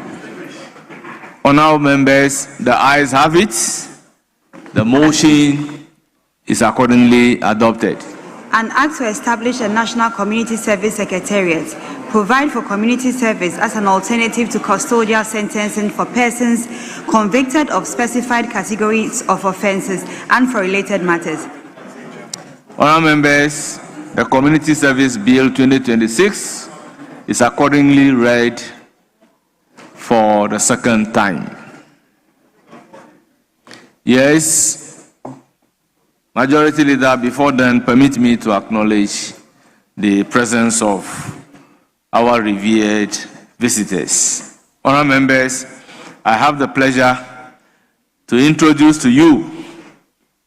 Honourable members, the ayes have it. The motion is accordingly adopted. An act to establish a National Community Service Secretariat, provide for community service as an alternative to custodial sentencing for persons convicted of specified categories of offences and for related matters. Honourable members, the Community Service Bill 2026 is accordingly read for the second time. Yes, Majority Leader, before then, permit me to acknowledge the presence of our revered visitors. Honourable members, I have the pleasure to introduce to you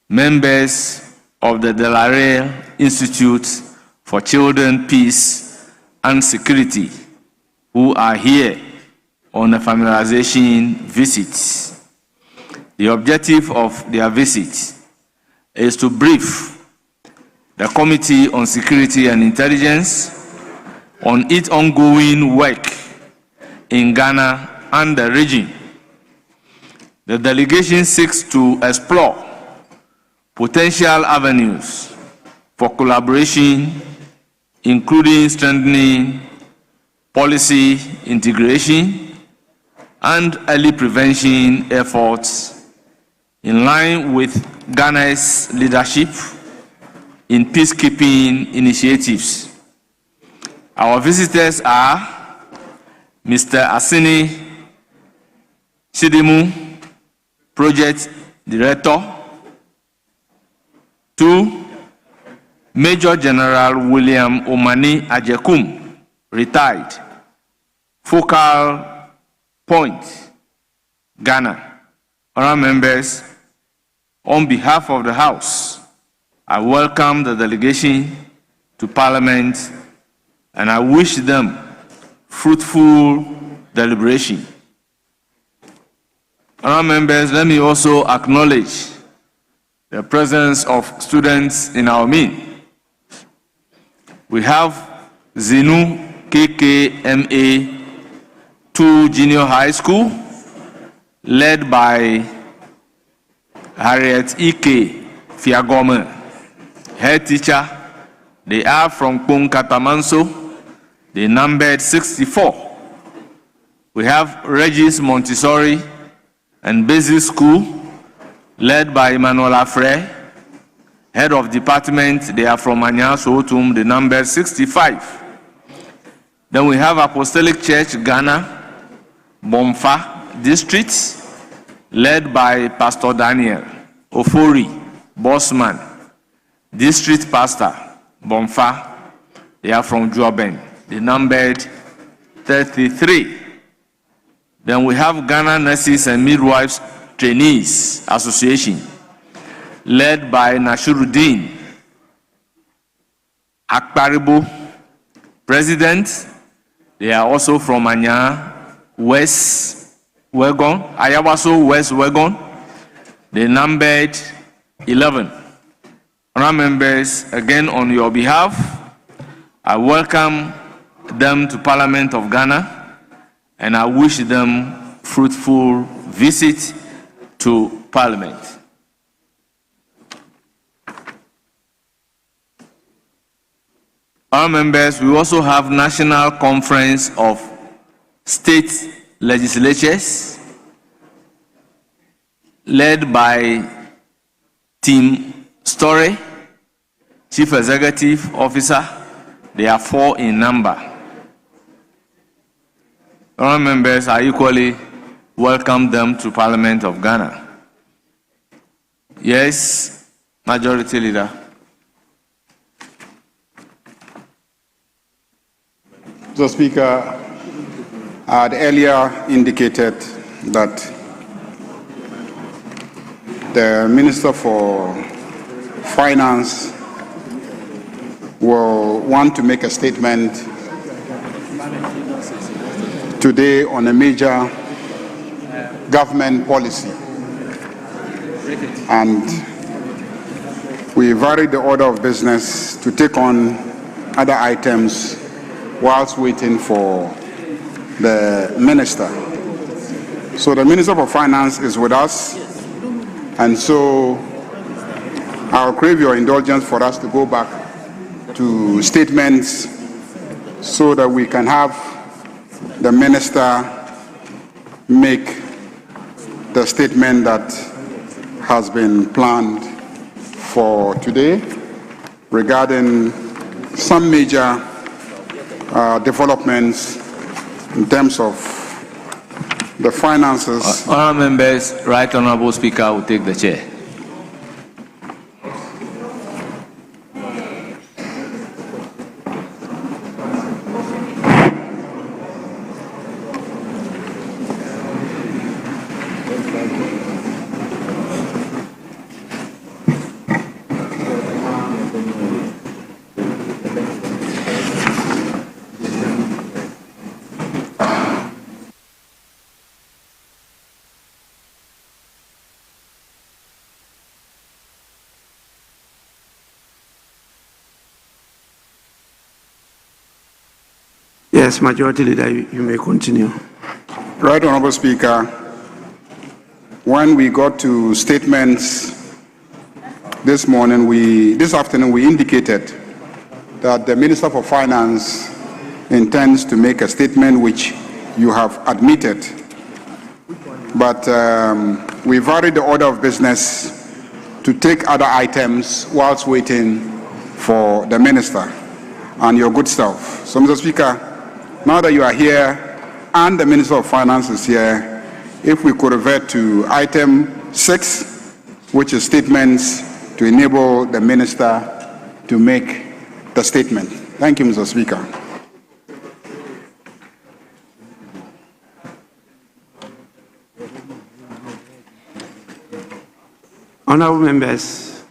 members of the Delaware Institute for Children, Peace and Security who are here on a familiarization visit. The objective of their visit is to brief the Committee on Security and Intelligence on its ongoing work in Ghana and the region. The delegation seeks to explore potential avenues for collaboration, including strengthening policy integration and early prevention efforts in line with Ghana's leadership in peacekeeping initiatives. Our visitors are Mr. Asini Chidimu, Project Director. 2, Major General William Omani Ajekum, retired, Focal Point, Ghana. Honourable members, on behalf of the House, I welcome the delegation to Parliament and I wish them fruitful deliberation. Honourable members, let me also acknowledge the presence of students in our midst. We have Zinu KKMA 2 Junior High School, led by Harriet E.K. Fiagome, head teacher. They are from Katamanso. They numbered 64. We have Regis Montessori and Basic School, led by Emmanuel Afre, head of department. They are from Anyaso Otum, the number 65. Then we have Apostolic Church Ghana, Bomfa District, led by Pastor Daniel Ofori, Bossman, District Pastor, Bomfa. They are from Juaben. They numbered 33. Then we have Ghana Nurses and Midwives Trainees Association, led by Nashuruddin Akparibo, President. They are also from Anya West Wagon, Ayawaso West Wagon. They numbered 11. Honourable members, again on your behalf, I welcome them to Parliament of Ghana and I wish them fruitful visit to Parliament. Our members, we also have National Conference of State Legislatures, led by Tim Story, Chief Executive Officer. They are 4 in number. Our members, I equally welcome them to Parliament of Ghana. Yes, Majority Leader. Mr. Speaker, I had earlier indicated that the Minister for Finance will want to make a statement today on a major government policy. And we varied the order of business to take on other items whilst waiting for the Minister. So the Minister for Finance is with us, and so I'll crave your indulgence for us to go back to statements so that we can have the Minister make the statement that has been planned for today regarding some major developments in terms of the finances. Honourable members, Right Honourable Speaker will take the chair. Yes, Majority Leader, you may continue. Right, Honorable Speaker. When we got to statements this afternoon, we indicated that the Minister for Finance intends to make a statement which you have admitted. But we varied the order of business to take other items whilst waiting for the Minister and your good self. So, Mr. Speaker, now that you are here and the Minister of Finance is here, if we could revert to item 6, which is statements to enable the Minister to make the statement. Thank you, Mr. Speaker. Honorable members,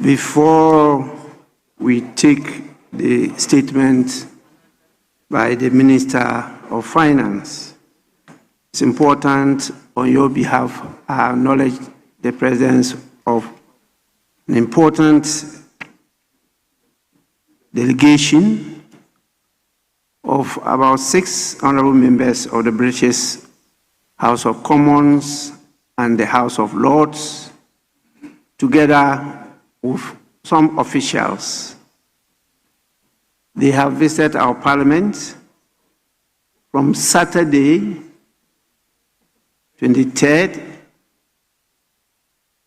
before we take the statement by the Minister of Finance, it's important on your behalf I acknowledge the presence of an important delegation of about 6 honorable members of the British House of Commons and the House of Lords, together with some officials. They have visited our Parliament from Saturday, 23rd,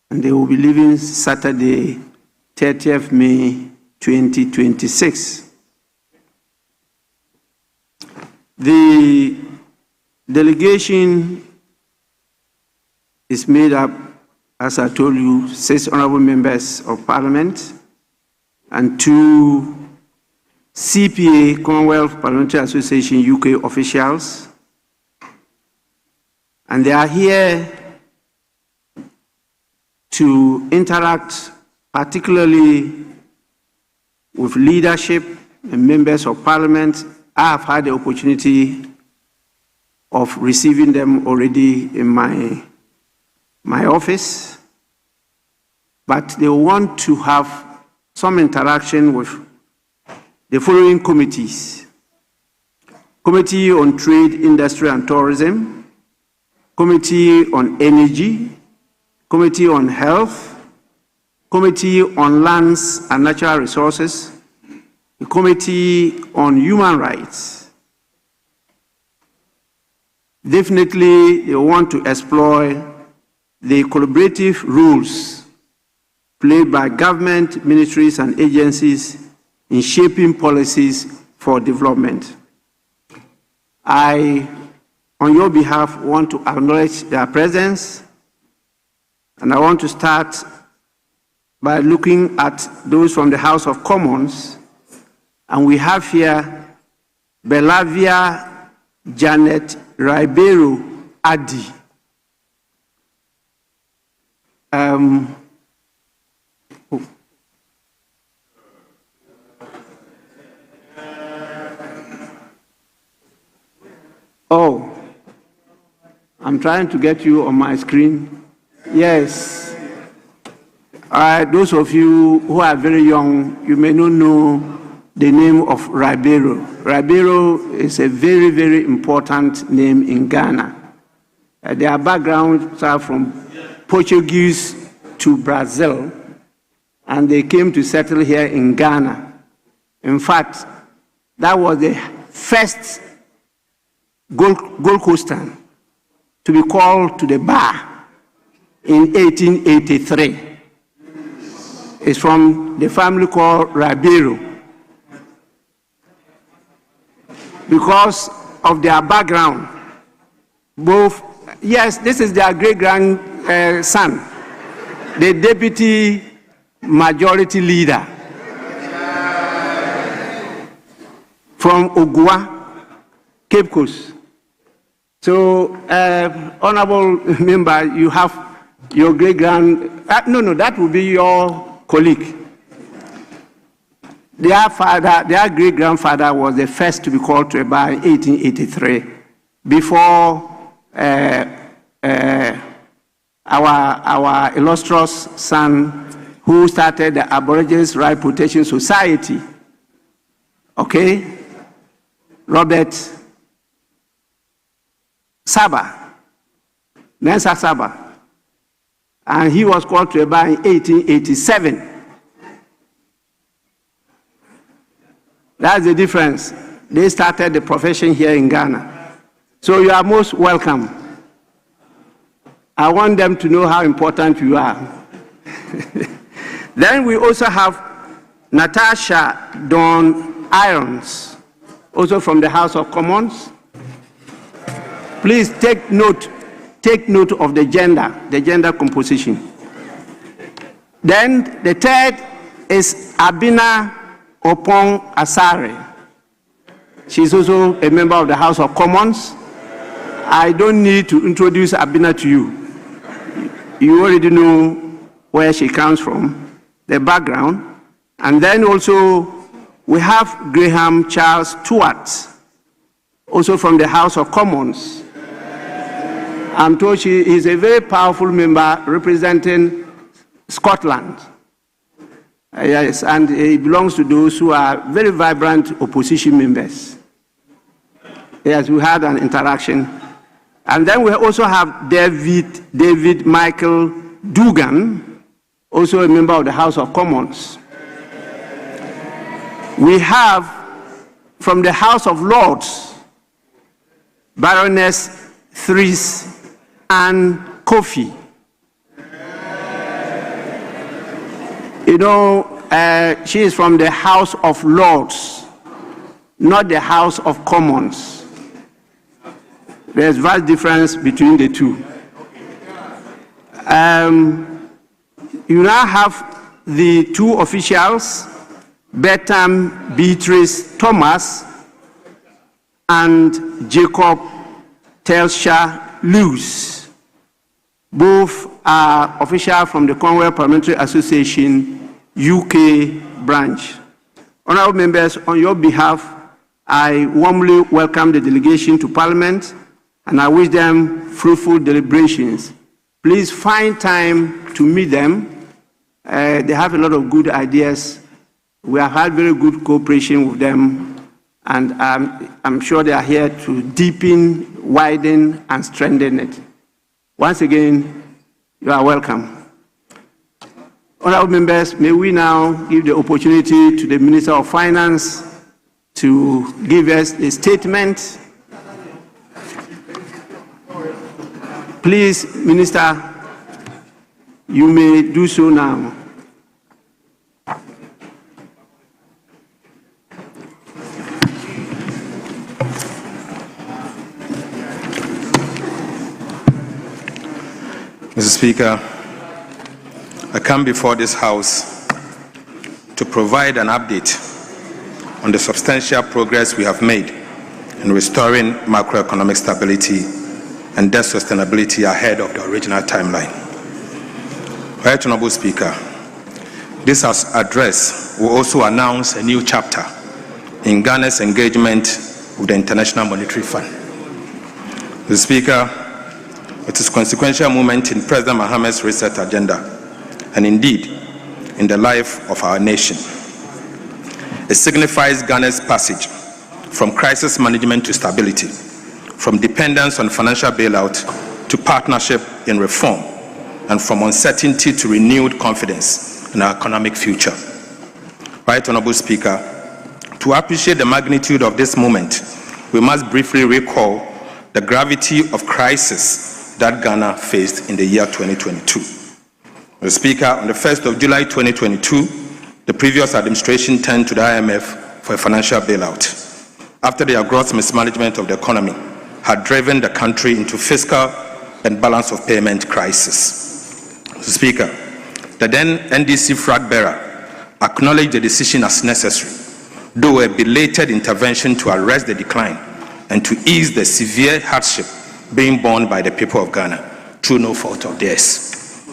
and they will be leaving Saturday, 30th May 2026. The delegation is made up, as I told you, 6 honorable members of Parliament and 2 CPA, Commonwealth Parliamentary Association UK officials. And they are here to interact particularly with leadership and members of Parliament. I have had the opportunity of receiving them already in my office, but they want to have some interaction with the following committees: Committee on Trade, Industry and Tourism, Committee on Energy, Committee on Health, Committee on Lands and Natural Resources, the Committee on Human Rights. Definitely, they want to explore the collaborative roles played by government, ministries, and agencies in shaping policies for development. I, on your behalf, want to acknowledge their presence, and I want to start by looking at those from the House of Commons, and we have here Belavia Janet Ribeiro Adi. Oh, I'm trying to get you on my screen. Yes. Those of you who are very young, you may not know the name of Ribeiro. Ribeiro is a very, very important name in Ghana. Their backgrounds are from Portuguese to Brazil, and they came to settle here in Ghana. In fact, that was the first Gold Coaster to be called to the bar in 1883. It's from the family called Ribeiro. Because of their background, both, yes, this is their great-grandson, the deputy majority leader from Ogua, Cape Coast. So, honorable member, you have your no, that will be your colleague. Their great-grandfather was the first to be called to a bar in 1883, before our illustrious son, who started the Aborigines Right Protection Society. Okay? Robert Saba, Mensa Saba, and he was called to a bar in 1887. That's the difference. They started the profession here in Ghana. So you are most welcome. I want them to know how important you are. Then we also have Natasha Dawn Irons, also from the House of Commons. Please take note of the gender composition. Then the third is Abina Opong Asare. She's also a member of the House of Commons. I don't need to introduce Abina to you. You already know where she comes from, the background. And then also we have Graham Charles Stewart, also from the House of Commons. I'm told she is a very powerful member representing Scotland. Yes, and he belongs to those who are very vibrant opposition members. Yes, we had an interaction. And then we also have David Michael Dugan, also a member of the House of Commons. We have from the House of Lords, Baroness Thris Ann Kofi. You know, she is from the House of Lords, not the House of Commons. There's vast difference between the two. You now have the two officials, Betham Beatrice Thomas and Jacob Telsha Lewis. Both are officials from the Commonwealth Parliamentary Association UK branch. Honorable members, on your behalf, I warmly welcome the delegation to Parliament and I wish them fruitful deliberations. Please find time to meet them. They have a lot of good ideas. We have had very good cooperation with them, and I'm sure they are here to deepen, widen, and strengthen it. Once again, you are welcome. Honorable members, may we now give the opportunity to the Minister of Finance to give us a statement. Please, Minister, you may do so now. Mr. Speaker, I come before this House to provide an update on the substantial progress we have made in restoring macroeconomic stability and debt sustainability ahead of the original timeline. Right Honorable Speaker, this address will also announce a new chapter in Ghana's engagement with the International Monetary Fund. Mr. Speaker, it is a consequential moment in President Mohammed's reset agenda and indeed in the life of our nation. It signifies Ghana's passage from crisis management to stability, from dependence on financial bailout to partnership in reform, and from uncertainty to renewed confidence in our economic future. Right Honorable Speaker, to appreciate the magnitude of this moment, we must briefly recall the gravity of crisis that Ghana faced in the year 2022. Mr. Speaker, on the 1st of July 2022, the previous administration turned to the IMF for a financial bailout after their gross mismanagement of the economy had driven the country into fiscal and balance of payment crisis. Mr. Speaker, the then NDC flag bearer acknowledged the decision as necessary, though a belated intervention to arrest the decline and to ease the severe hardship being borne by the people of Ghana through no fault of theirs.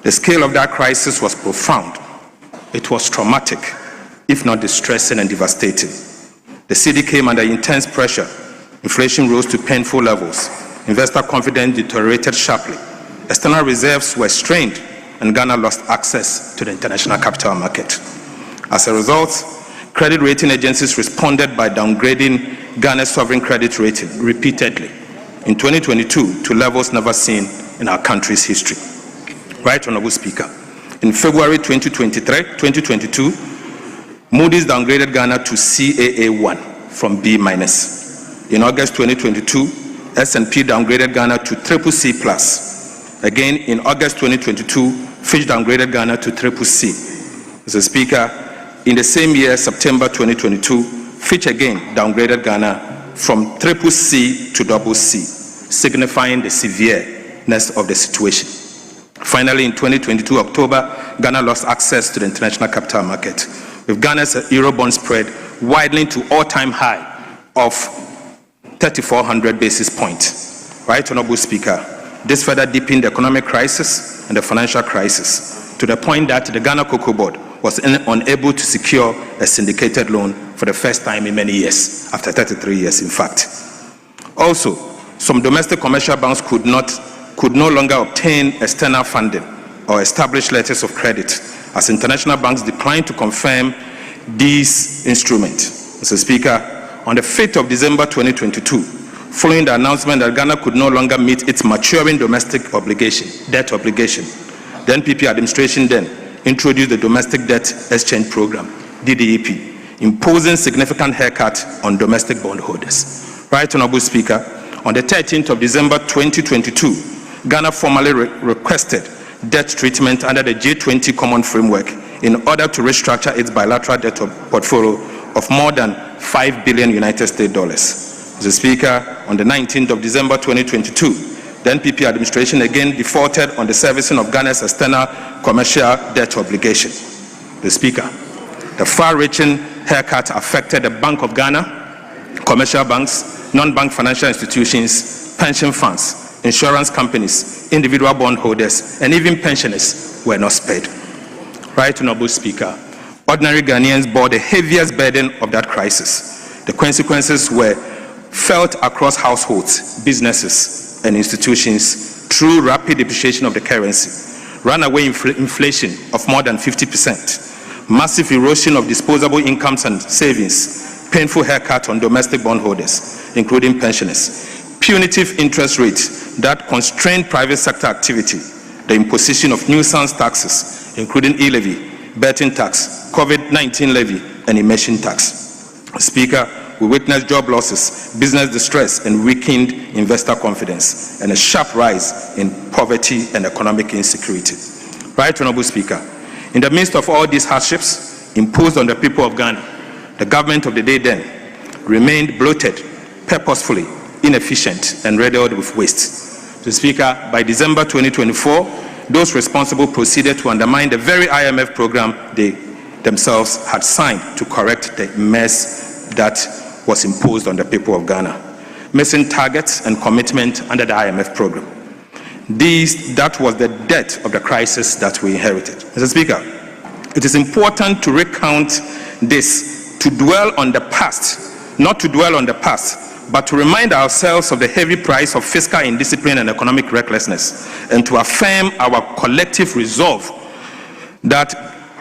The scale of that crisis was profound. It was traumatic, if not distressing and devastating. The city came under intense pressure. Inflation rose to painful levels. Investor confidence deteriorated sharply. External reserves were strained, and Ghana lost access to the international capital market. As a result, credit rating agencies responded by downgrading Ghana's sovereign credit rating repeatedly in 2022 to levels never seen in our country's history. Right Honorable Speaker, in February 2022, Moody's downgraded Ghana to CAA1 from B-. In August 2022, S&P downgraded Ghana to CCC+. Again, in August 2022, Fitch downgraded Ghana to CCC. Mr. Speaker, in the same year, September 2022, Fitch again downgraded Ghana from CCC to CC, signifying the severeness of the situation. Finally, in 2022 October, Ghana lost access to the international capital market, with Ghana's Eurobond spread widening to all-time high of 3,400 basis points. Right Honorable Speaker, this further deepened the economic crisis and the financial crisis, to the point that the Ghana Cocoa Board was unable to secure a syndicated loan for the first time in many years, after 33 years in fact. Also, some domestic commercial banks could no longer obtain external funding or establish letters of credit, as international banks declined to confirm these instruments. Mr. Speaker, on the 5th of December 2022, following the announcement that Ghana could no longer meet its maturing domestic debt obligation, the NPP administration then introduced the Domestic Debt Exchange Program, DDEP, imposing significant haircut on domestic bondholders. Right Honorable Speaker, on the 13th of December 2022, Ghana formally requested debt treatment under the G20 Common Framework in order to restructure its bilateral debt portfolio of more than $5 billion United States dollars. Mr. Speaker, on the 19th of December 2022, the NPP administration again defaulted on the servicing of Ghana's external commercial debt obligation. The Speaker, the far-reaching haircut affected the Bank of Ghana, commercial banks, non-bank financial institutions, pension funds, insurance companies, individual bondholders, and even pensioners were not spared. Right Honorable Speaker, ordinary Ghanaians bore the heaviest burden of that crisis. The consequences were felt across households, businesses, and institutions through rapid depreciation of the currency, runaway inflation of more than 50%, massive erosion of disposable incomes and savings, painful haircut on domestic bondholders, including pensioners, punitive interest rates that constrained private sector activity, the imposition of nuisance taxes, including E-levy, betting tax, COVID-19 levy, and emission tax. Speaker, we witnessed job losses, business distress, and weakened investor confidence, and a sharp rise in poverty and economic insecurity. Right Honorable Speaker, in the midst of all these hardships imposed on the people of Ghana, the government of the day then remained bloated, purposefully inefficient, and riddled with waste. Mr. Speaker, by December 2024, those responsible proceeded to undermine the very IMF program they themselves had signed to correct the mess that was imposed on the people of Ghana, missing targets and commitment under the IMF program. That was the depth of the crisis that we inherited. Mr. Speaker, it is important to recount this, to dwell on the past, not to dwell on the past, but to remind ourselves of the heavy price of fiscal indiscipline and economic recklessness, and to affirm our collective resolve that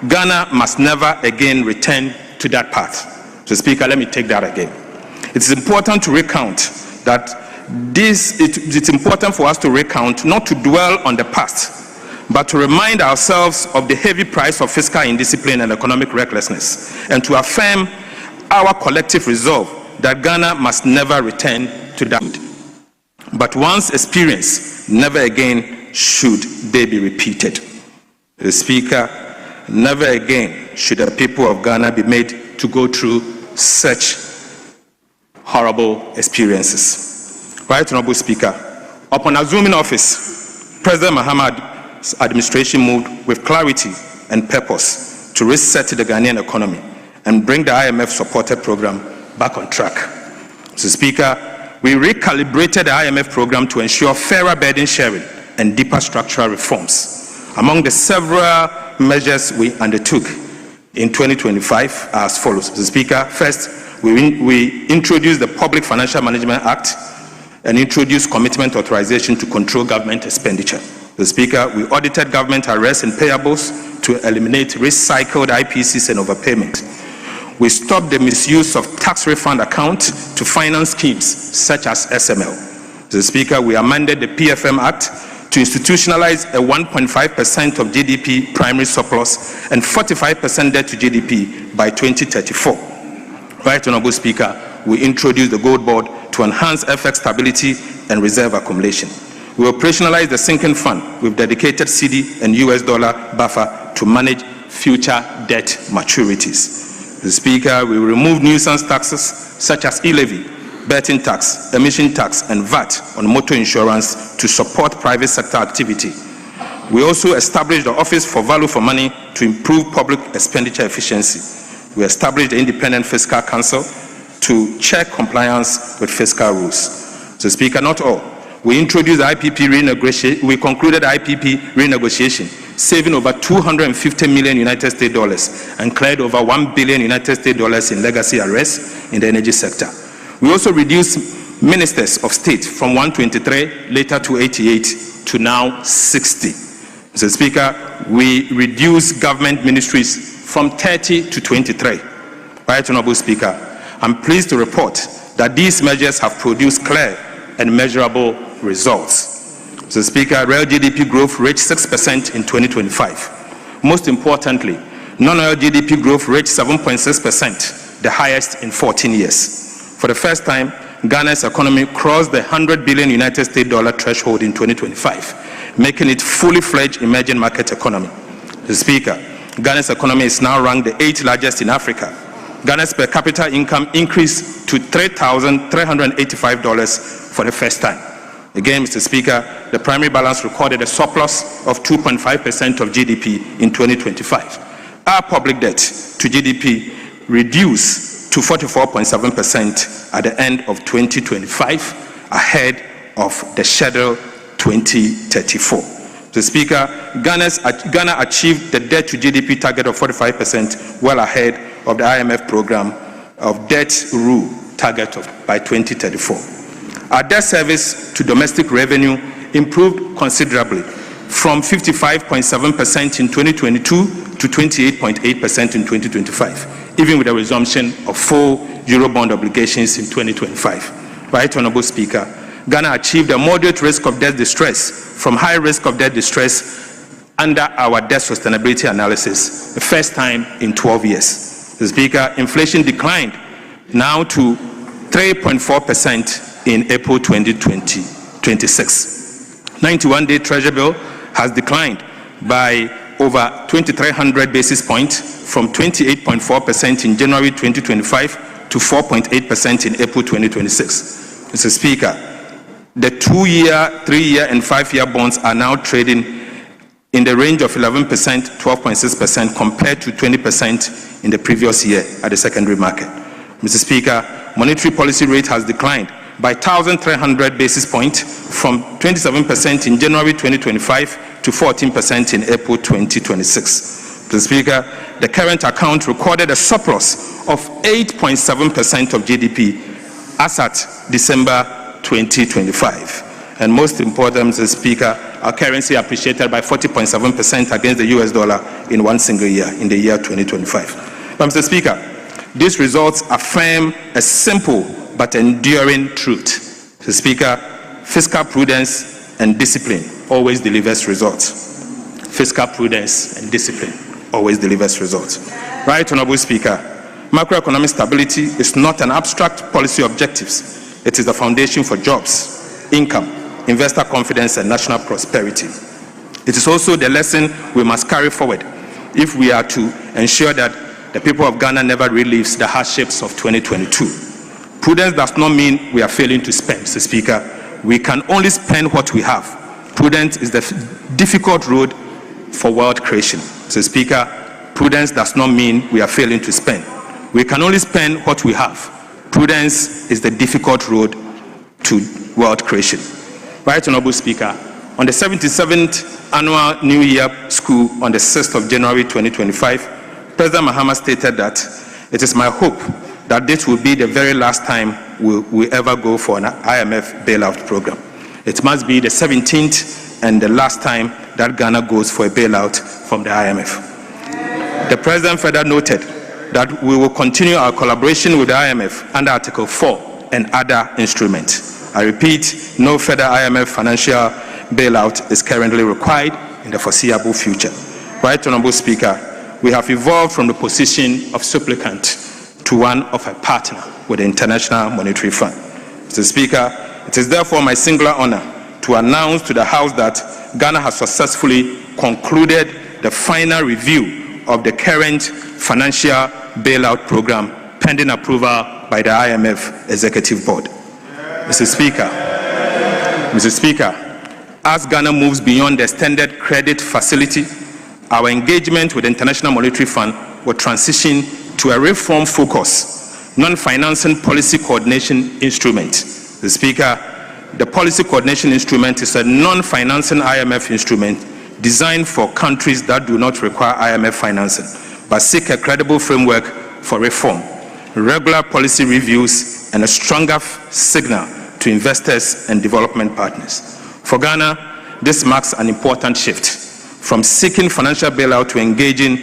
Ghana must never again return to that path. So, Speaker, let me take that again. It's important to recount that it's important for us to recount, not to dwell on the past, but to remind ourselves of the heavy price of fiscal indiscipline and economic recklessness, and to affirm our collective resolve that Ghana must never return to that. But once experienced, never again should they be repeated. The Speaker, never again should the people of Ghana be made to go through such horrible experiences. Right Honorable Speaker, upon assuming office, President Mahama's administration moved with clarity and purpose to reset the Ghanaian economy and bring the IMF-supported program back on track. Mr. Speaker, we recalibrated the IMF program to ensure fairer burden sharing and deeper structural reforms. Among the several measures we undertook in 2025 are as follows. Mr. Speaker, first, we introduced the Public Financial Management Act and introduced commitment authorization to control government expenditure. Mr. Speaker, we audited government arrests and payables to eliminate recycled IPCs and overpayment. We stopped the misuse of tax refund account to finance schemes such as SML. Mr. Speaker, we amended the PFM Act to institutionalize a 1.5% of GDP primary surplus and 45% debt to GDP by 2034. Right, Honorable Speaker, we introduced the Gold Board to enhance FX stability and reserve accumulation. We operationalized the sinking fund with dedicated CD and US dollar buffer to manage future debt maturities. Mr. Speaker, we removed nuisance taxes such as E-levy, betting tax, emission tax, and VAT on motor insurance to support private sector activity. We also established the Office for Value for Money to improve public expenditure efficiency. We established the Independent Fiscal Council to check compliance with fiscal rules. Mr. Speaker, not all. We introduced IPP renegotiation. We concluded IPP renegotiation, saving over 250 million United States dollars and cleared over 1 billion United States dollars in legacy arrests in the energy sector. We also reduced ministers of state from 123 later to 88 to now 60. Mr. Speaker, we reduced government ministries from 30 to 23. Right, Honorable Speaker, I'm pleased to report that these measures have produced clear and measurable results. Mr. Speaker, real GDP growth reached 6% in 2025. Most importantly, non-real GDP growth reached 7.6%, the highest in 14 years. For the first time, Ghana's economy crossed the 100 billion United States dollar threshold in 2025, making it fully fledged emerging market economy. Mr. Speaker, Ghana's economy is now ranked the 8th largest in Africa. Ghana's per capita income increased to $3,385 for the first time. Again, Mr. Speaker, the primary balance recorded a surplus of 2.5% of GDP in 2025. Our public debt to GDP reduced to 44.7% at the end of 2025, ahead of the schedule 2034. Mr. Speaker, Ghana achieved the debt to GDP target of 45%, well ahead of the IMF program of debt rule target by 2034. Our debt service to domestic revenue improved considerably from 55.7% in 2022 to 28.8% in 2025, even with the resumption of full Eurobond obligations in 2025. Right, Honorable Speaker, Ghana achieved a moderate risk of debt distress from high risk of debt distress under our debt sustainability analysis, the first time in 12 years. Mr. Speaker, inflation declined now to 3.4% in April 2026. 91-day Treasury bill has declined by over 2,300 basis points from 28.4% in January 2025 to 4.8% in April 2026. Mr. Speaker, the 2-year, 3-year, and 5-year bonds are now trading in the range of 11%, 12.6% compared to 20% in the previous year at the secondary market. Mr. Speaker, monetary policy rate has declined by 1,300 basis points from 27% in January 2025 to 14% in April 2026. Mr. Speaker, the current account recorded a surplus of 8.7% of GDP as at December 2025. And most important, Mr. Speaker, our currency appreciated by 40.7% against the US dollar in one single year, in the year 2025. But Mr. Speaker, these results affirm a simple but enduring truth. Mr. Speaker, fiscal prudence and discipline always delivers results. Fiscal prudence and discipline always delivers results. Right, Honorable Speaker, macroeconomic stability is not an abstract policy objective. It is the foundation for jobs, income, investor confidence, and national prosperity. It is also the lesson we must carry forward if we are to ensure that the people of Ghana never relives the hardships of 2022. Prudence does not mean we are failing to spend, Mr. Speaker. We can only spend what we have. Prudence is the difficult road for wealth creation. Mr. Speaker, prudence does not mean we are failing to spend. We can only spend what we have. Prudence is the difficult road to wealth creation. Right, Honorable Speaker, on the 77th Annual New Year School on the 6th of January 2025, President Mahama stated that it is my hope that this will be the very last time we ever go for an IMF bailout program. It must be the 17th and the last time that Ghana goes for a bailout from the IMF. The President further noted that we will continue our collaboration with the IMF under Article 4 and other instruments. I repeat, no further IMF financial bailout is currently required in the foreseeable future. Right Honourable Speaker, we have evolved from the position of supplicant to one of a partner with the International Monetary Fund. Mr. Speaker, it is therefore my singular honor to announce to the House that Ghana has successfully concluded the final review of the current financial bailout program pending approval by the IMF Executive Board. Mr. Speaker, as Ghana moves beyond the extended credit facility, our engagement with the International Monetary Fund will transition to a reform-focused, non-financing policy coordination instrument. Mr. Speaker, the policy coordination instrument is a non-financing IMF instrument designed for countries that do not require IMF financing, but seek a credible framework for reform, regular policy reviews, and a stronger signal to investors and development partners. For Ghana, this marks an important shift from seeking financial bailout to engaging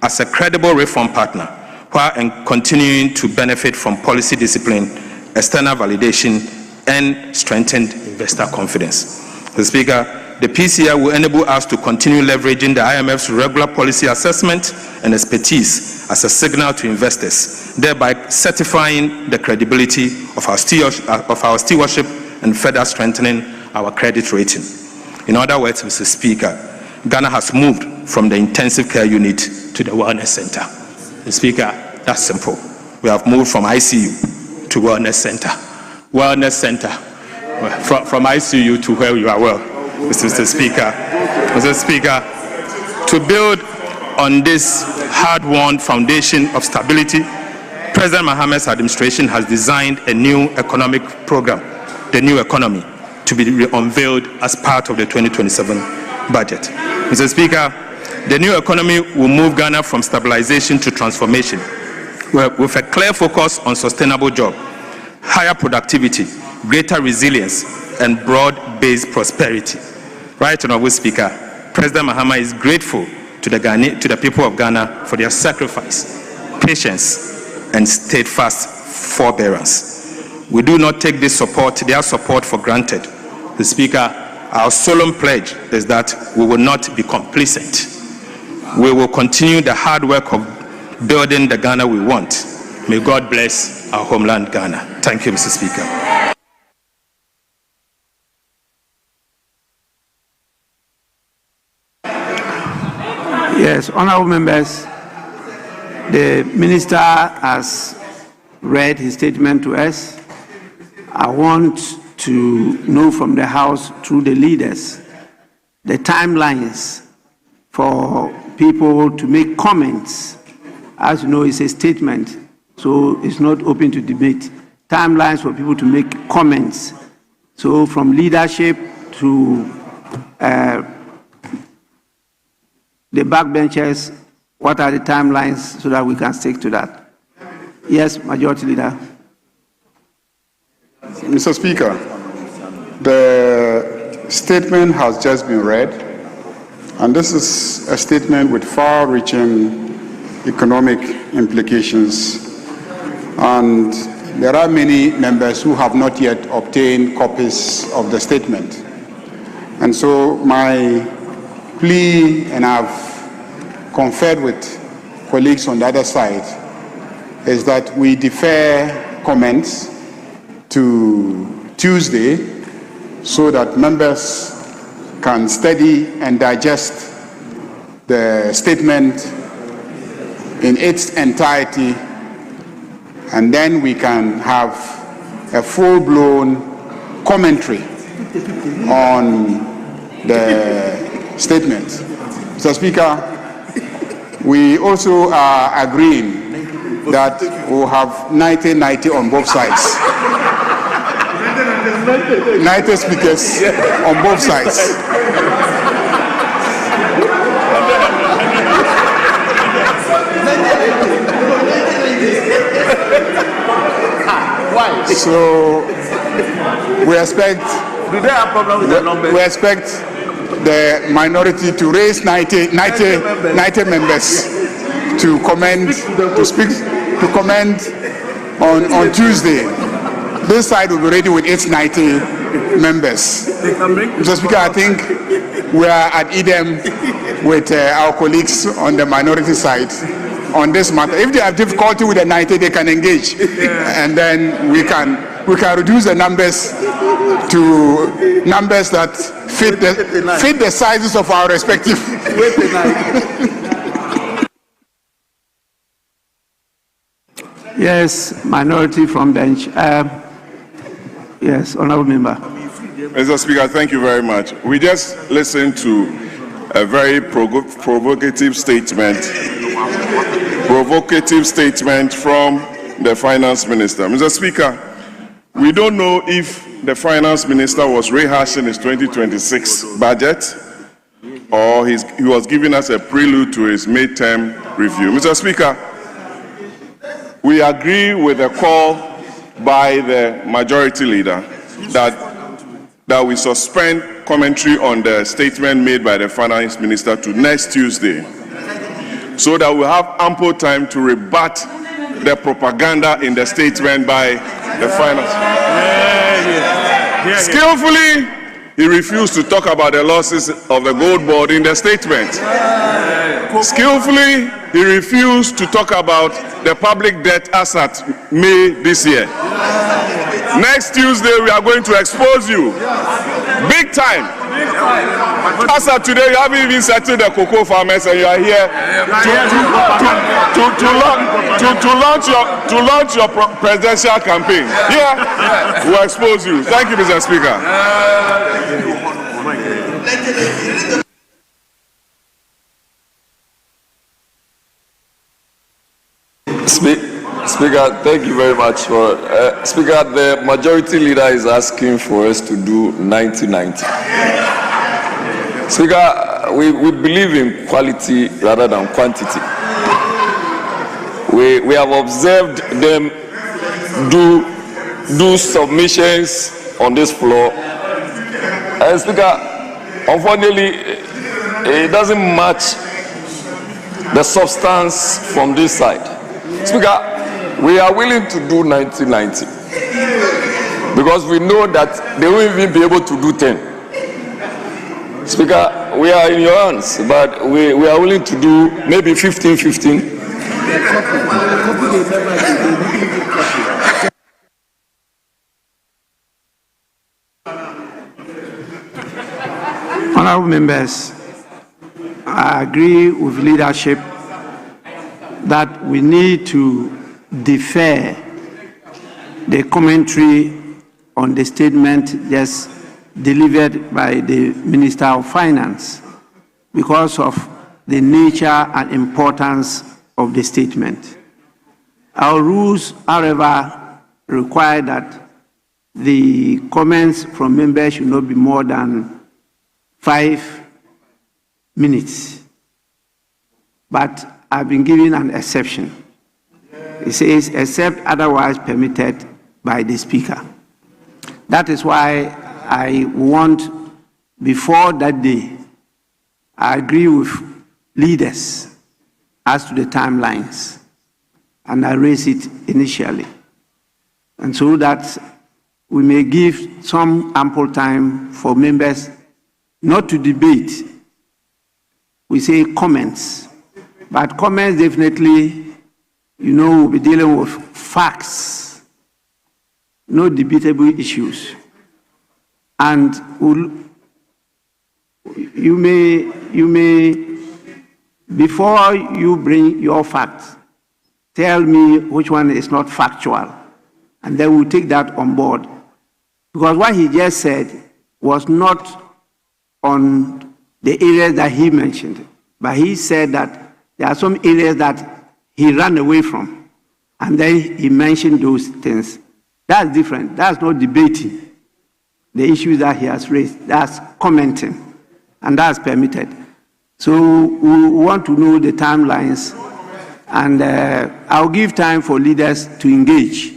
as a credible reform partner, while continuing to benefit from policy discipline, external validation, and strengthened investor confidence. Mr. Speaker, the PCI will enable us to continue leveraging the IMF's regular policy assessment and expertise as a signal to investors, thereby certifying the credibility of our stewardship and further strengthening our credit rating. In other words, Mr. Speaker, Ghana has moved from the intensive care unit to the wellness center. Mr. Speaker, that's simple. We have moved from ICU to wellness center. Wellness center, from ICU to where you are well, Mr. Speaker. Mr. Speaker, to build on this hard-won foundation of stability, President Mahama's administration has designed a new economic program, the New Economy, to be unveiled as part of the 2027 budget. Mr. Speaker, the New Economy will move Ghana from stabilization to transformation, with a clear focus on sustainable jobs, higher productivity, greater resilience, and broad-based prosperity. Right Honourable Speaker, President Mahama is grateful to the people of Ghana for their sacrifice, patience, and steadfast forbearance. We do not take their support for granted. The Speaker, our solemn pledge is that we will not be complacent. We will continue the hard work of building the Ghana we want. May God bless our homeland, Ghana. Thank you, Mr. Speaker. Yes, honorable members, the minister has read his statement to us. I want to know from the House through the leaders the timelines for people to make comments. As you know, it's a statement, so it's not open to debate. Timelines for people to make comments. So from leadership to the backbenchers, what are the timelines so that we can stick to that? Yes, Majority Leader. Mr. Speaker, the statement has just been read, and this is a statement with far-reaching economic implications, and there are many members who have not yet obtained copies of the statement. And so my plea, and I've conferred with colleagues on the other side, is that we defer comments to Tuesday so that members can study and digest the statement in its entirety, and then we can have a full-blown commentary on the statement. Mr. Speaker, we also are agreeing that we'll have 90-90 on both sides. 90 speakers on both sides. Why? So we expect. Do they have problem with the numbers? We expect the minority to raise 90 members to comment, to speak, to comment on Tuesday. This side will be ready with its 90 members. Mr. Speaker, I think we are at Edem with our colleagues on the minority side on this matter. If they have difficulty with the 90, they can engage, and then we can reduce the numbers to numbers that fit the sizes of our respective. Yes, minority from bench. Yes, honourable member. Mr. Speaker, thank you very much. We just listened to a very provocative statement from the finance minister. Mr. Speaker, we don't know if the finance minister was rehashing his 2026 budget or he was giving us a prelude to his midterm review. Mr. Speaker, we agree with the call by the majority leader that we suspend commentary on the statement made by the finance minister to next Tuesday, so that we have ample time to rebut the propaganda in the statement by the finance. Skillfully, he refused to talk about the losses of the gold board in the statement. Skillfully, he refused to talk about the public debt as at May this year. Next Tuesday, we are going to expose you big time. As of today, you haven't even settled the cocoa farmers, and you are here to launch your presidential campaign. Yeah, we'll expose you. Thank you, Mr. Speaker. Speaker, thank you very much for Speaker. The majority leader is asking for us to do 90-90. Speaker, we believe in quality rather than quantity. We have observed them do submissions on this floor. And Speaker, unfortunately, it doesn't match the substance from this side. Speaker, we are willing to do 90-90 because we know that they won't even be able to do 10. Speaker, we are in your hands, but we are willing to do maybe 15-15. Honourable members, I agree with leadership that we need to defer the commentary on the statement just delivered by the Minister of Finance because of the nature and importance of the statement. Our rules, however, require that the comments from members should not be more than 5 minutes. But I've been given an exception. It says, except otherwise permitted by the Speaker. That is why I want, before that day, I agree with leaders as to the timelines, and I raise it initially. And so that we may give some ample time for members not to debate. We say comments. But comments definitely, we'll be dealing with facts, no debatable issues. And you may, before you bring your facts, tell me which one is not factual, and then we'll take that on board. Because what he just said was not on the areas that he mentioned, but he said that there are some areas that he ran away from, and then he mentioned those things. That's different. That's not debating the issues that he has raised. That's commenting, and that's permitted. So we want to know the timelines, and I'll give time for leaders to engage,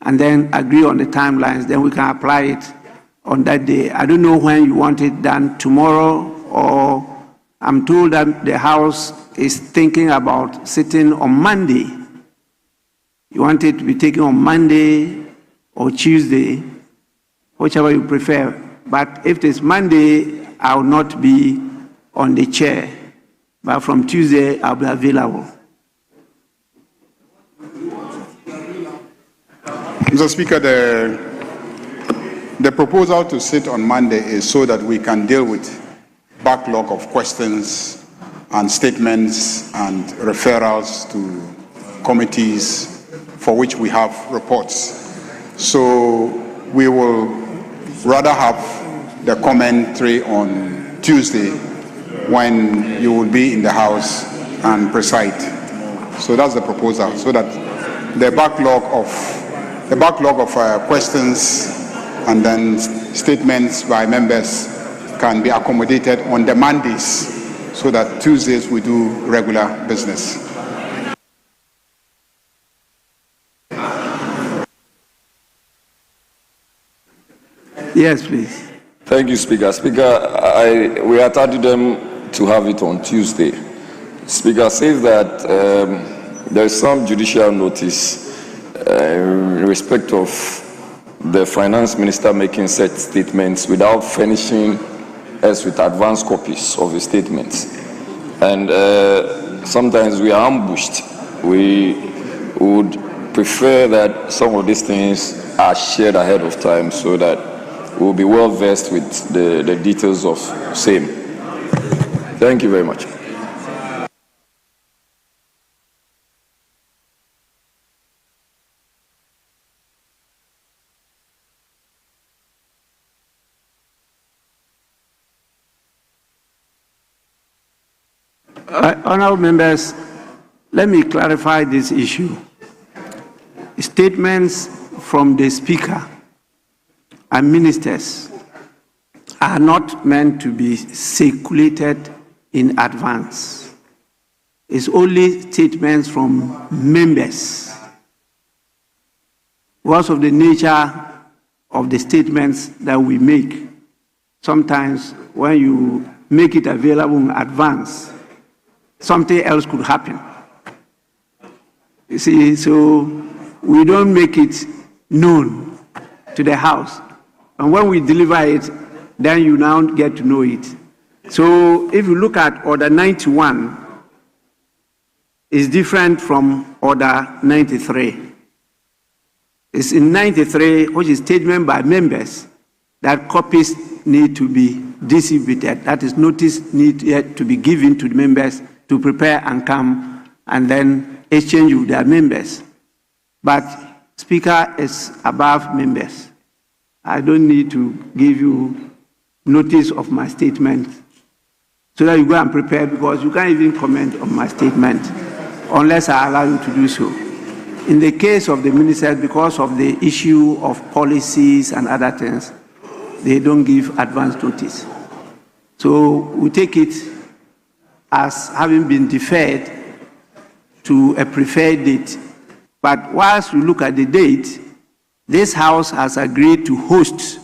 and then agree on the timelines. Then we can apply it on that day. I don't know when you want it done, tomorrow, or I'm I'm told that the House is thinking about sitting on Monday. You want it to be taken on Monday or Tuesday, whichever you prefer. But if it's Monday, I will not be on the chair. But from Tuesday, I'll be available. Mr. Speaker, the proposal to sit on Monday is so that we can deal with backlog of questions and statements and referrals to committees for which we have reports. So we will rather have the commentary on Tuesday when you will be in the House and preside. So that's the proposal, so that the backlog of questions and then statements by members can be accommodated on the Mondays, so that Tuesdays we do regular business. Yes, please. Thank you, Speaker. Speaker, we are targeting them to have it on Tuesday. Speaker says that there is some judicial notice in respect of the finance minister making such statements without furnishing us with advance copies of the statements. And sometimes we are ambushed. We would prefer that some of these things are shared ahead of time so that we'll be well versed with the details of same. Thank you very much. Honourable members, let me clarify this issue. Statements from the Speaker and ministers are not meant to be circulated in advance. It's only statements from members. Because of the nature of the statements that we make, sometimes when you make it available in advance, something else could happen. You see, so we don't make it known to the House. And when we deliver it, then you now get to know it. So if you look at Order 91, it's different from Order 93. It's in 93, which is statement by members, that copies need to be distributed. That is, notice needed to be given to the members to prepare and come and then exchange with their members. But Speaker is above members. I don't need to give you notice of my statement so that you go and prepare, because you can't even comment on my statement unless I allow you to do so. In the case of the ministers, because of the issue of policies and other things, they don't give advance notice. So we take it as having been deferred to a preferred date. But whilst we look at the date, this House has agreed to host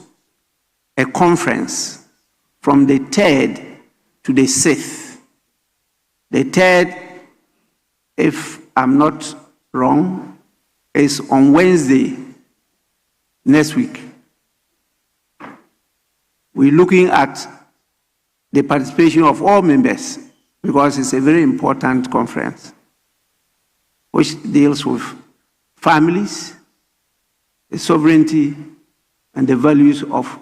a conference from the 3rd to the 6th. The 3rd, if I'm not wrong, is on Wednesday next week. We're looking at the participation of all members, because it's a very important conference which deals with families, the sovereignty, and the values of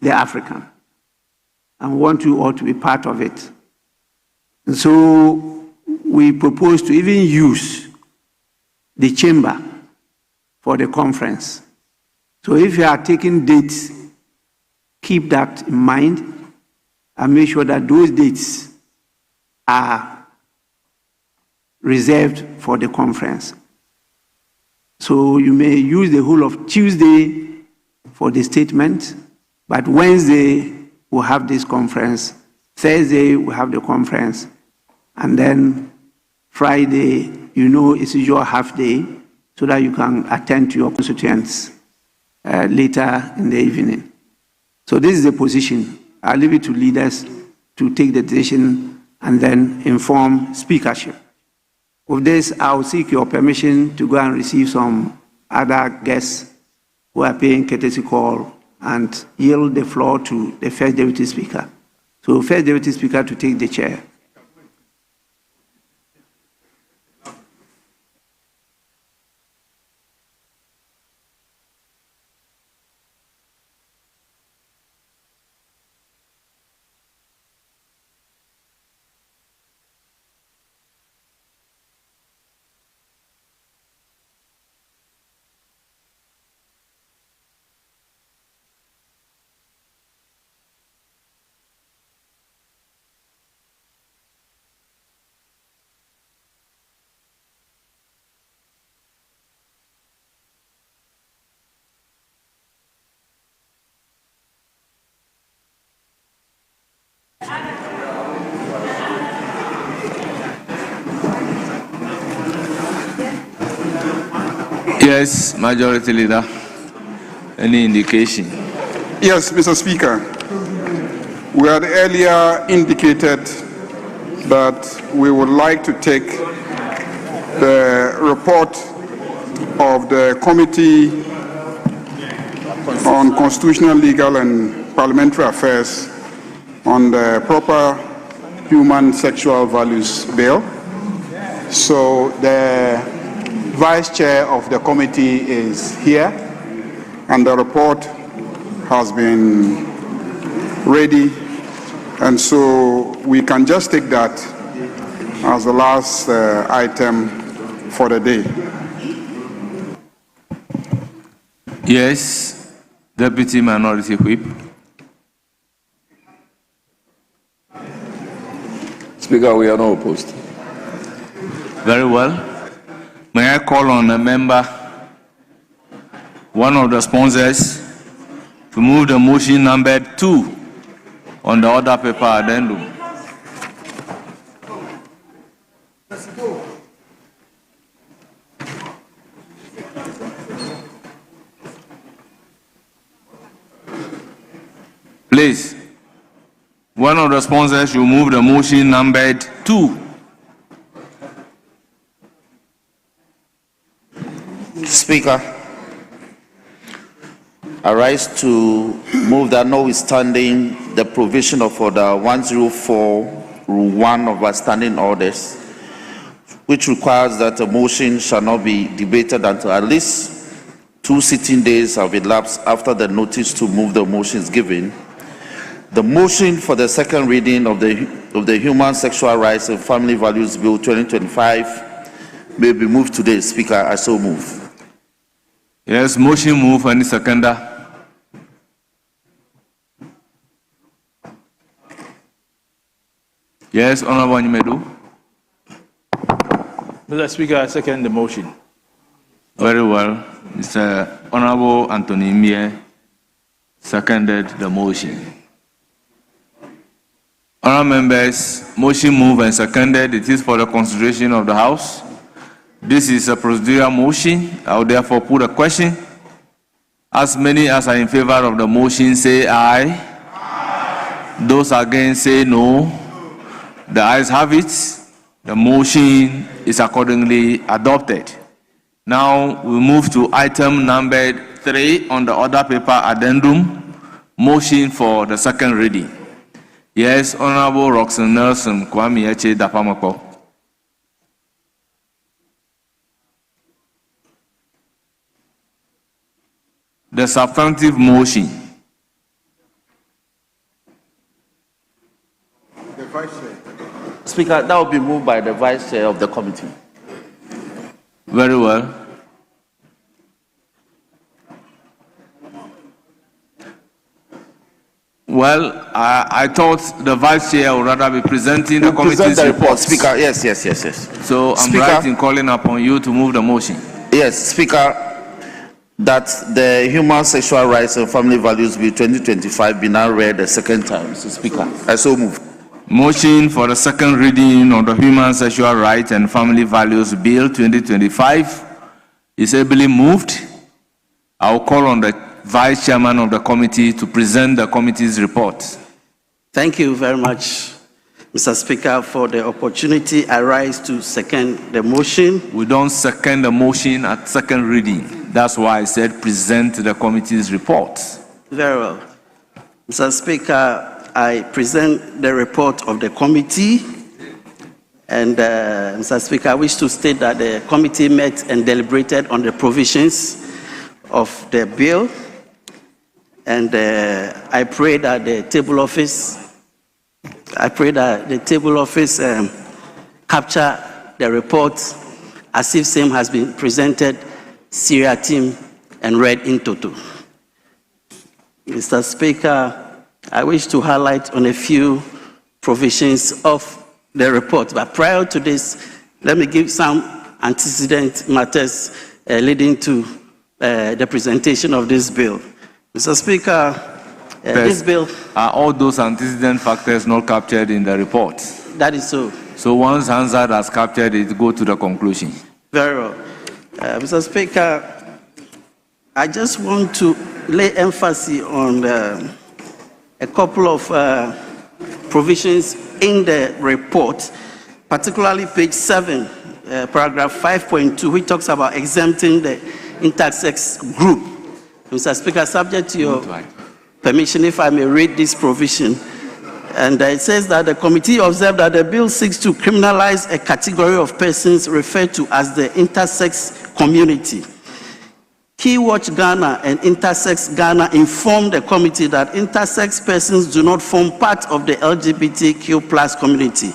the African. And we want you all to be part of it. And so we propose to even use the chamber for the conference. So if you are taking dates, keep that in mind and make sure that those dates are reserved for the conference. So you may use the whole of Tuesday for the statement, but Wednesday we'll have this conference, Thursday we'll have the conference, and then Friday, you know, it's your half day so that you can attend to your constituents later in the evening. So this is the position. I'll leave it to leaders to take the decision and then inform speakership. With this, I will seek your permission to go and receive some other guests who are paying courtesy call and yield the floor to the First Deputy Speaker. So, First Deputy Speaker to take the chair. Yes, Majority Leader. Any indication? Yes, Mr. Speaker. We had earlier indicated that we would like to take the report of the Committee on Constitutional, Legal and Parliamentary Affairs on the proper human sexual values bill. So the Vice Chair of the committee is here, and the report has been ready, and so we can just take that as the last item for the day. Yes, Deputy Minority Whip. Speaker, we are not opposed. Very well. May I call on a member, one of the sponsors, to move the motion numbered 2 on the order paper addendum. Please, one of the sponsors should move the motion numbered 2. Speaker, I rise to move that notwithstanding the provision of Order 104, Rule 1 of our standing orders, which requires that a motion shall not be debated until at least 2 sitting days have elapsed after the notice to move the motion is given. The motion for the second reading of the Human Sexual Rights and Family Values Bill 2025 may be moved today. Speaker, I so move. Yes, motion move. Any seconder? Yes, Honorable Nyimedu. Mr. Speaker, I second the motion. Very well. Mr. Honorable Anthony Mie seconded the motion. Honorable members, motion moved and seconded. It is for the consideration of the House. This is a procedural motion. I will therefore put a question. As many as are in favor of the motion say aye. Aye. Those against say no. The ayes have it. The motion is accordingly adopted. Now we move to item number 3 on the order paper addendum, motion for the second reading. Yes, Honorable Roxanne Nelson Kwame Eche Dapamako. The substantive motion. The Vice Chair. Speaker, that will be moved by the Vice Chair of the committee. Very well. Well, I thought the Vice Chair would rather be presenting the committee's report. Speaker, yes. So I'm Speaker, right in calling upon you to move the motion. Yes, Speaker, that the Human Sexual Rights and Family Values Bill 2025 be now read a second time. So, Speaker, I so move. Motion for the second reading of the Human Sexual Rights and Family Values Bill 2025 is ably moved. I will call on the Vice Chairman of the committee to present the committee's report. Thank you very much, Mr. Speaker, for the opportunity. I rise to second the motion. We don't second the motion at second reading. That's why I said present the committee's report. Very well. Mr. Speaker, I present the report of the committee. And Mr. Speaker, I wish to state that the committee met and deliberated on the provisions of the bill. And I pray that the table office capture the report as if same has been presented seriatim and read in toto. Mr. Speaker, I wish to highlight on a few provisions of the report. But prior to this, let me give some antecedent matters leading to the presentation of this bill. Mr. Speaker, this bill... Are all those antecedent factors not captured in the report? That is so. So once Hansard has captured it, go to the conclusion. Very well. Mr. Speaker, I just want to lay emphasis on a couple of provisions in the report, particularly page 7, paragraph 5.2, which talks about exempting the intersex group. Mr. Speaker, subject to your permission, if I may read this provision. And it says that the committee observed that the bill seeks to criminalize a category of persons referred to as the intersex community. Key Watch Ghana and Intersex Ghana informed the committee that intersex persons do not form part of the LGBTQ plus community.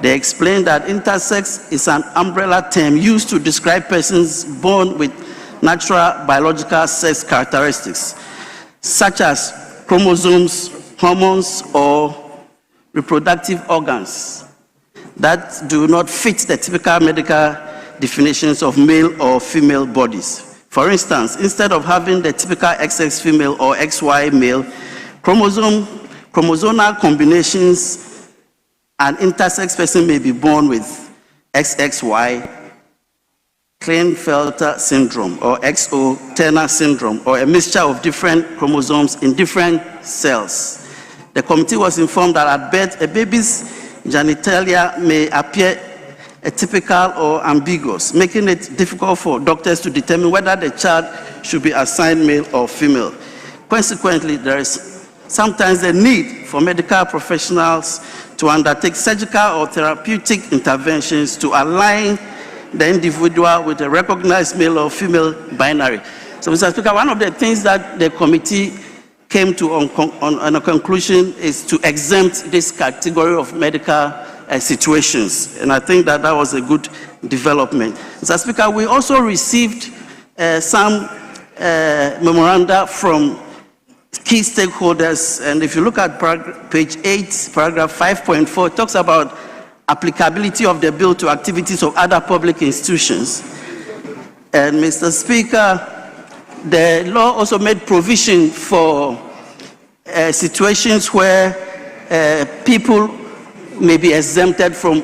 They explained that intersex is an umbrella term used to describe persons born with natural biological sex characteristics, such as chromosomes, hormones, or reproductive organs that do not fit the typical medical definitions of male or female bodies. For instance, instead of having the typical XX female or XY male, chromosomal combinations, an intersex person may be born with XXY, Klinefelter syndrome, or XO Turner syndrome, or a mixture of different chromosomes in different cells. The committee was informed that at birth, a baby's genitalia may appear atypical or ambiguous, making it difficult for doctors to determine whether the child should be assigned male or female. Consequently, there is sometimes a need for medical professionals to undertake surgical or therapeutic interventions to align the individual with a recognized male or female binary. So, Mr. Speaker, one of the things that the committee came to on a conclusion is to exempt this category of medical situations. And I think that that was a good development. Mr. Speaker, we also received some memoranda from key stakeholders. And if you look at page 8, paragraph 5.4, it talks about applicability of the bill to activities of other public institutions. And Mr. Speaker, the law also made provision for situations where people may be exempted from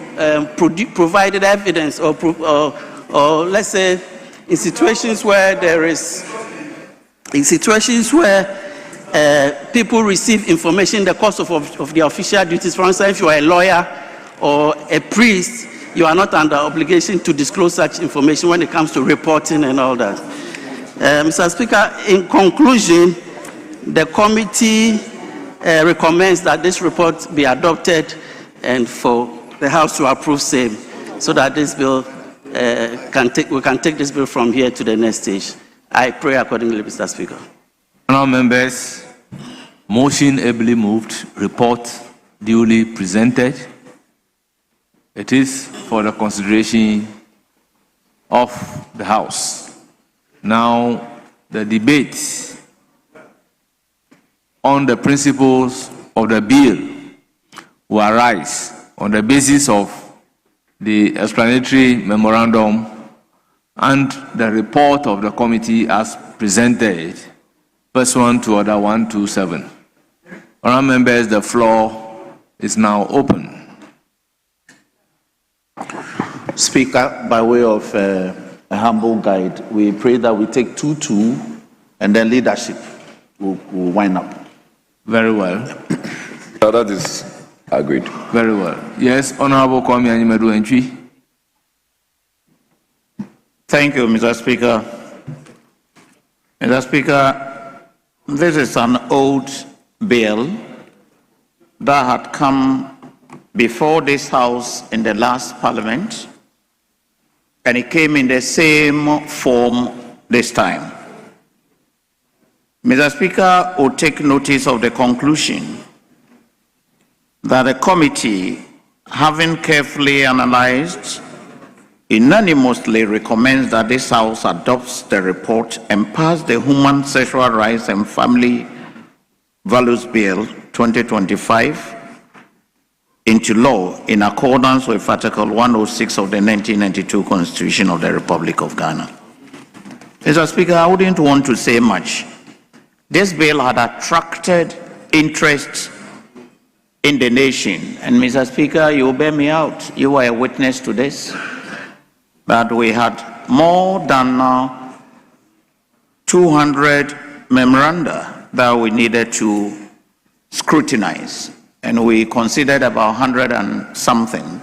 provided evidence, or let's say in situations where people receive information in the course of their official duties. For instance, if you are a lawyer or a priest, you are not under obligation to disclose such information when it comes to reporting and all that. Mr. Speaker, in conclusion, the committee recommends that this report be adopted and for the House to approve same, so that this bill we can take this bill from here to the next stage. I pray accordingly, Mr. Speaker. Honourable members, motion ably moved, report duly presented. It is for the consideration of the House. Now, the debate on the principles of the bill will arise on the basis of the explanatory memorandum and the report of the committee as presented, pursuant to Order 127. Honourable members, the floor is now open. Speaker, by way of a humble guide, we pray that we take 2-2 and then leadership will wind up. Very well. That is Agreed. Very well. Yes, Honorable Kwame Anyimadu-Antwi. Thank you, Mr. Speaker. Mr. Speaker, this is an old bill that had come before this House in the last Parliament, and it came in the same form this time. Mr. Speaker, will take notice of the conclusion that the committee, having carefully analyzed, unanimously recommends that this House adopts the report and pass the Human Sexual Rights and Family Values Bill 2025 into law in accordance with Article 106 of the 1992 Constitution of the Republic of Ghana. Mr. Speaker, I wouldn't want to say much. This bill had attracted interest in the nation. And Mr. Speaker, you bear me out. You were a witness to this. That we had more than 200 memoranda that we needed to scrutinize. And we considered about 100 and something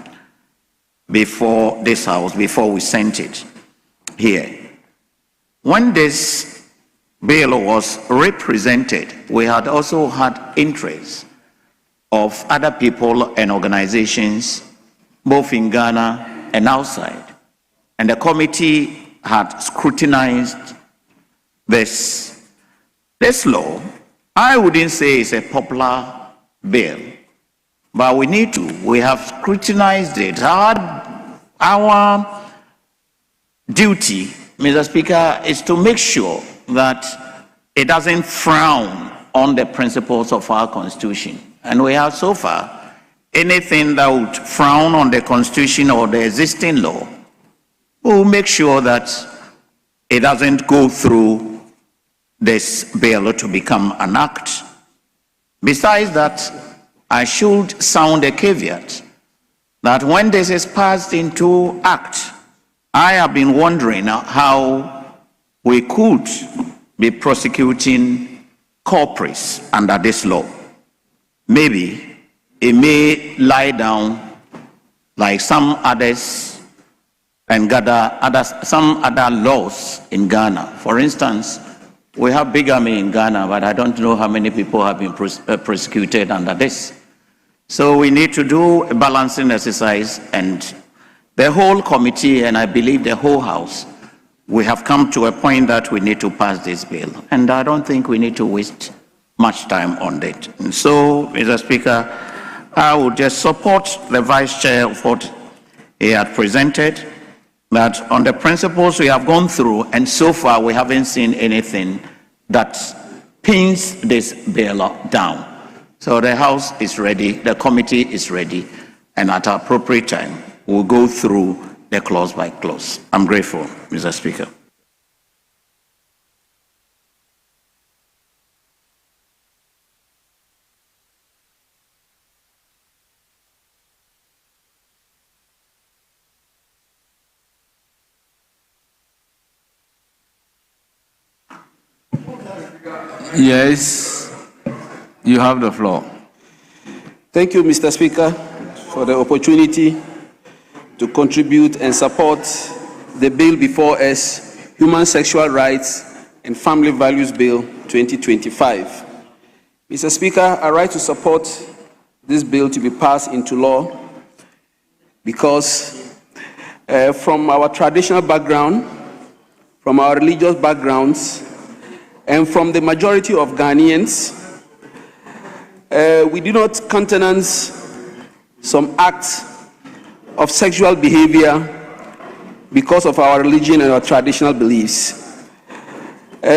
before this House, before we sent it here. When this bill was represented, we had also had interest of other people and organizations, both in Ghana and outside. And the committee had scrutinized this law. I wouldn't say it's a popular bill, but we have scrutinized it. Our duty, Mr. Speaker, is to make sure that it doesn't frown on the principles of our Constitution. And we have so far, anything that would frown on the Constitution or the existing law, we'll make sure that it doesn't go through this bill to become an act. Besides that, I should sound a caveat that when this is passed into act, I have been wondering how we could be prosecuting culprits under this law. Maybe it may lie down like some others and some other laws in Ghana. For instance, we have bigamy in Ghana, but I don't know how many people have been prosecuted under this. So we need to do a balancing exercise, and the whole committee, and I believe the whole House, we have come to a point that we need to pass this bill. And I don't think we need to waste much time on it. And so, Mr. Speaker, I would just support the Vice Chair of what he had presented, that on the principles we have gone through, and so far we haven't seen anything that pins this bill down. So the House is ready, the committee is ready, and at an appropriate time, we'll go through the clause by clause. I'm grateful, Mr. Speaker. Yes, you have the floor. Thank you, Mr. Speaker, for the opportunity to contribute and support the bill before us, Human Sexual Rights and Family Values Bill 2025. Mr. Speaker, I rise to support this bill to be passed into law because from our traditional background, from our religious backgrounds, and from the majority of Ghanaians, we do not countenance some acts of sexual behavior because of our religion and our traditional beliefs.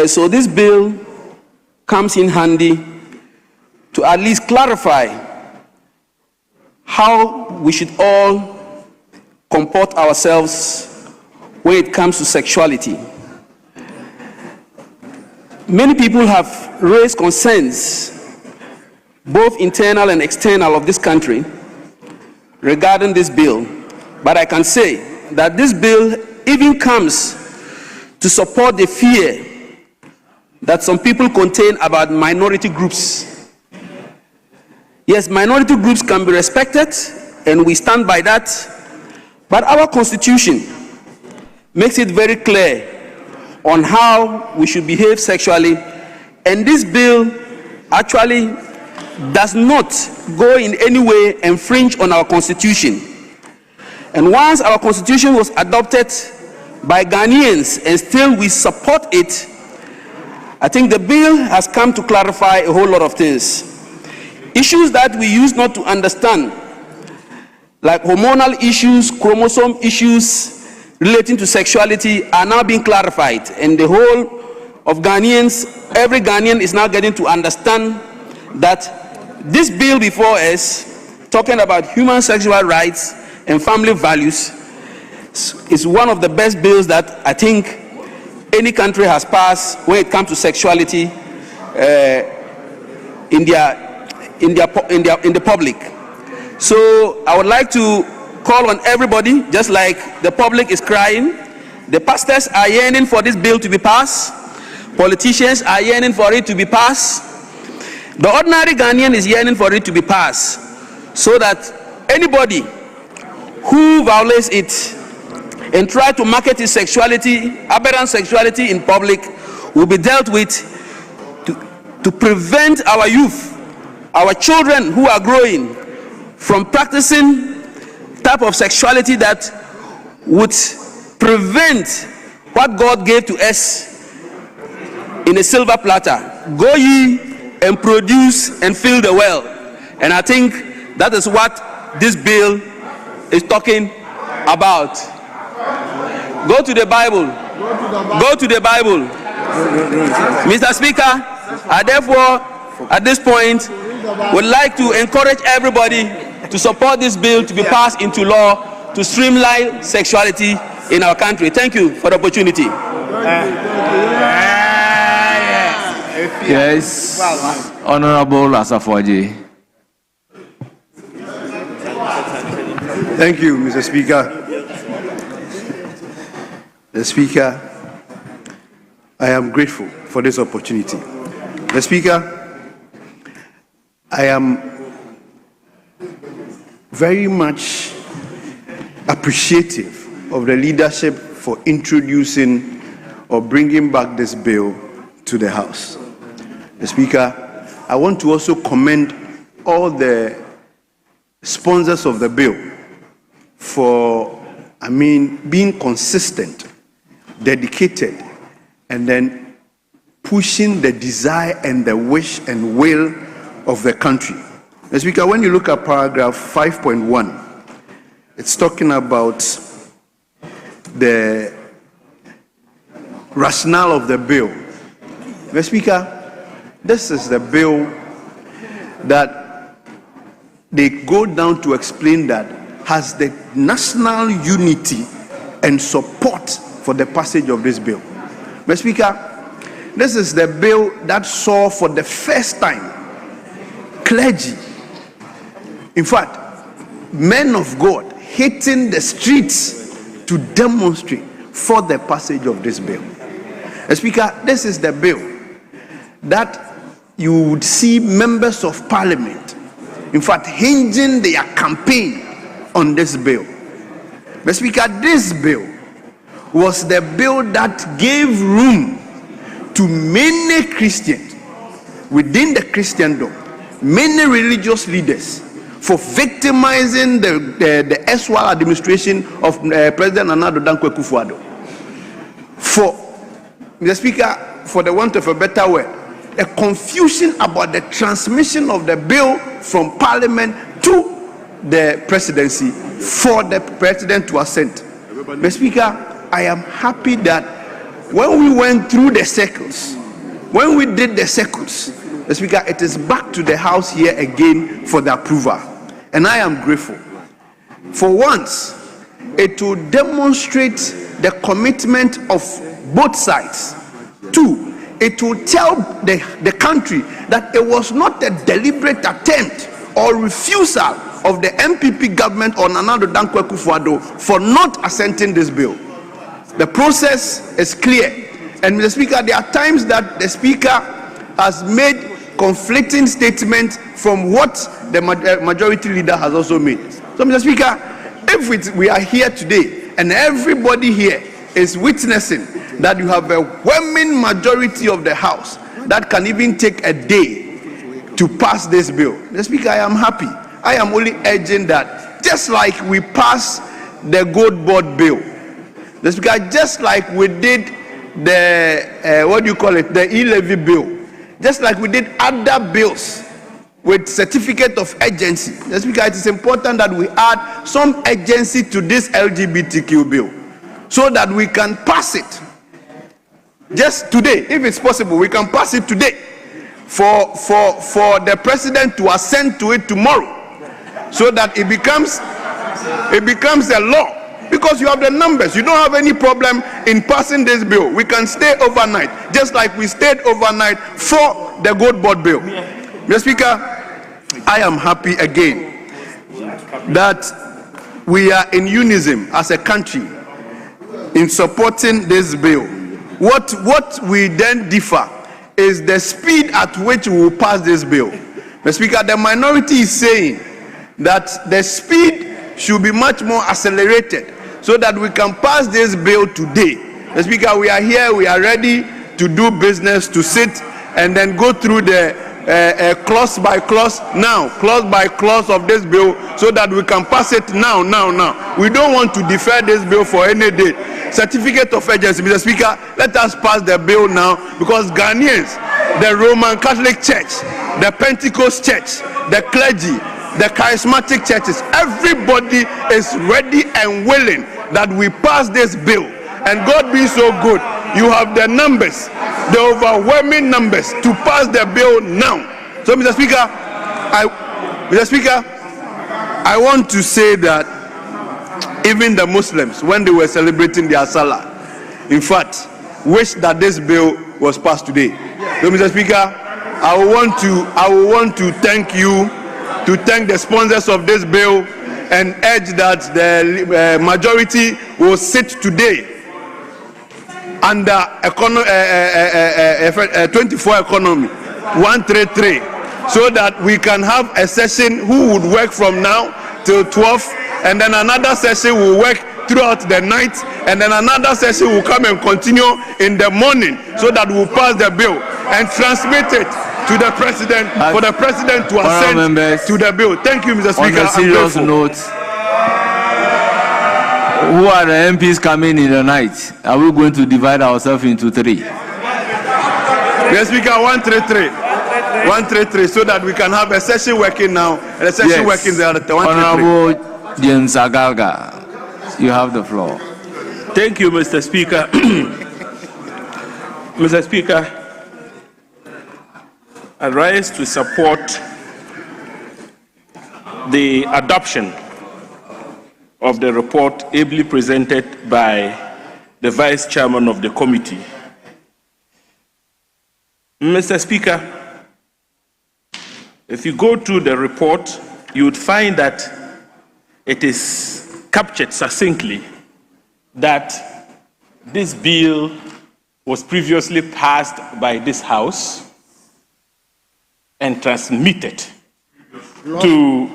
So this bill comes in handy to at least clarify how we should all comport ourselves when it comes to sexuality. Many people have raised concerns, both internal and external, of this country regarding this bill. But I can say that this bill even comes to support the fear that some people contain about minority groups. Yes, minority groups can be respected, and we stand by that. But our constitution makes it very clear on how we should behave sexually, and this bill actually does not go in any way infringe on our constitution. And once our constitution was adopted by Ghanaians and still we support it, I think the bill has come to clarify a whole lot of things. Issues that we used not to understand, like hormonal issues, chromosome issues relating to sexuality, are now being clarified. And the whole of Ghanaians, every Ghanaian is now getting to understand that this bill before us, talking about human sexual rights and family values, is one of the best bills that I think any country has passed when it comes to sexuality in the public. So I would like to call on everybody, just like the public is crying, the pastors are yearning for this bill to be passed, politicians are yearning for it to be passed, the ordinary Ghanaian is yearning for it to be passed, so that anybody who violates it and try to market his sexuality, aberrant sexuality in public, will be dealt with to prevent our youth, our children who are growing, from practicing type of sexuality that would prevent what God gave to us in a silver platter. Go ye and produce and fill the world. And I think that is what this bill is talking about. Go to the Bible. Go to the Bible. Mr. Speaker, I therefore, at this point, would like to encourage everybody to support this bill to be passed into law to streamline sexuality in our country. Thank you for the opportunity. Yes, Honorable Asafoaje. Thank you, Mr. Speaker. The Speaker, I am grateful for this opportunity. The Speaker, I am very much appreciative of the leadership for introducing or bringing back this bill to the House. The Speaker, I want to also commend all the sponsors of the bill for, being consistent, dedicated, and then pushing the desire and the wish and will of the country. Mr. Speaker, when you look at paragraph 5.1, it's talking about the rationale of the bill. Mr. Speaker, this is the bill that they go down to explain that has the national unity and support for the passage of this bill. Mr. Speaker, this is the bill that saw for the first time clergy, in fact, men of God, hitting the streets to demonstrate for the passage of this bill. Mr. Speaker, this is the bill that you would see members of parliament, in fact, hinging their campaign on this bill. Mr. Speaker, this bill was the bill that gave room to many Christians within the Christendom, many religious leaders, for victimizing the erstwhile administration of President NDC. For, Mr. Speaker, for the want of a better word, a confusion about the transmission of the bill from Parliament to the presidency for the president to assent. Mr. Speaker, I am happy that when we went through the circles, when we did the circles, Mr. Speaker, it is back to the House here again for the approval. And I am grateful. For once, it will demonstrate the commitment of both sides. Two, it will tell the country that it was not a deliberate attempt or refusal of the MPP government or Nana Addo Dankwa Akufo-Addo for not assenting this bill. The process is clear. And Mr. Speaker, there are times that the Speaker has made conflicting statements from what the majority leader has also made. So, Mr. Speaker, if we are here today and everybody here is witnessing that you have a overwhelming majority of the House that can even take a day to pass this bill, Mr. Speaker, I am happy. I am only urging that just like we passed the gold board bill, Mr. Speaker, just like we did the E-levy bill, just like we did other bills with certificate of urgency, Mr. Speaker, it is important that we add some urgency to this LGBTQ bill so that we can pass it just today. If it's possible, we can pass it today for the president to assent to it tomorrow so that it becomes a law. Because you have the numbers, you don't have any problem in passing this bill. We can stay overnight, just like we stayed overnight for the gold board bill. Mr. Speaker, I am happy again that we are in unison as a country in supporting this bill. What we then differ is the speed at which we will pass this bill. Mr. Speaker, the minority is saying that the speed should be much more accelerated so that we can pass this bill today. Mr. Speaker, we are here, we are ready to do business, to sit and then go through the clause by clause of this bill so that we can pass it now. We don't want to defer this bill for any date. Certificate of urgency, Mr. Speaker, let us pass the bill now, because Ghanaians, the Roman Catholic Church, the Pentecost Church, the clergy, the charismatic churches, everybody is ready and willing that we pass this bill. And God be so good, you have the numbers, the overwhelming numbers to pass the bill now. So, Mr. Speaker, I want to say that even the Muslims, when they were celebrating their Salah, in fact, wish that this bill was passed today. So, Mr. Speaker, I will want to thank you, to thank the sponsors of this bill, and urge that the majority will sit today under 24 economy 133, so that we can have a session who would work from now till 12, and then another session will work throughout the night, and then another session will come and continue in the morning, so that we'll pass the bill and transmit it to the president, for the president to assent to the bill. Thank you, Mr. Speaker. On a serious note, who are the MPs coming in the night? Are we going to divide ourselves into three? Mr. Speaker, 133, so that we can have a session working now and a session working the other. Honorable James Agalga, you have the floor. Thank you, Mr. Speaker. Mr. Speaker, I rise to support the adoption of the report ably presented by the Vice Chairman of the committee. Mr. Speaker, if you go through the report, you would find that it is captured succinctly that this bill was previously passed by this House and transmitted to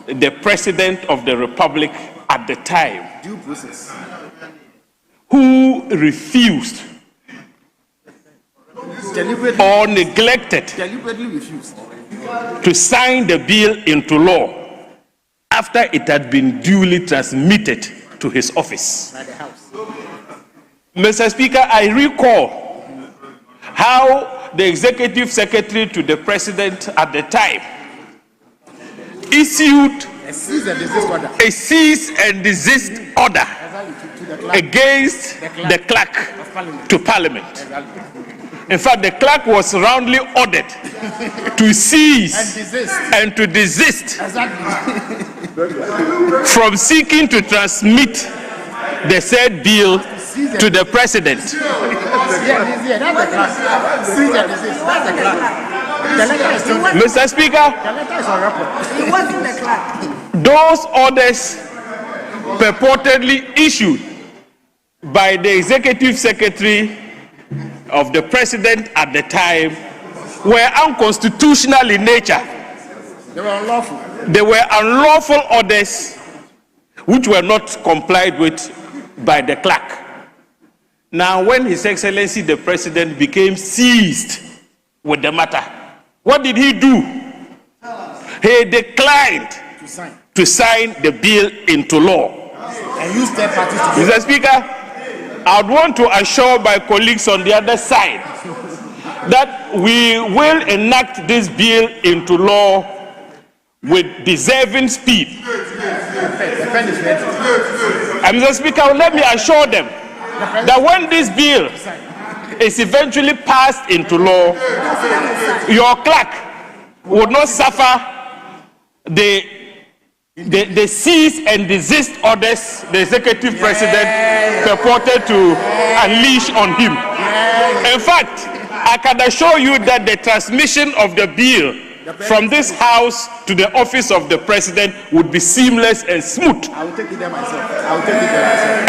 the President of the Republic at the time, who refused or neglected to sign the bill into law after it had been duly transmitted to his office. Mr. Speaker, I recall how the Executive Secretary to the President at the time issued a cease and desist order against the clerk to Parliament. In fact, the clerk was roundly ordered to cease and to desist from seeking to transmit the said bill to the President. Mr. Speaker, those orders purportedly issued by the Executive Secretary of the President at the time were unconstitutional in nature. They were unlawful. They were unlawful orders which were not complied with by the clerk. Now, when His Excellency the President became seized with the matter, what did he do? He declined to sign the bill into law. And use third parties to Mr. Speaker, I would want to assure my colleagues on the other side that we will enact this bill into law with deserving speed. And Mr. Speaker, let me assure them that when this bill is eventually passed into law, your clerk would not suffer the cease and desist orders the executive president purported to unleash on him. In fact, I can assure you that the transmission of the bill from this house to the office of the president would be seamless and smooth. I will take it there myself.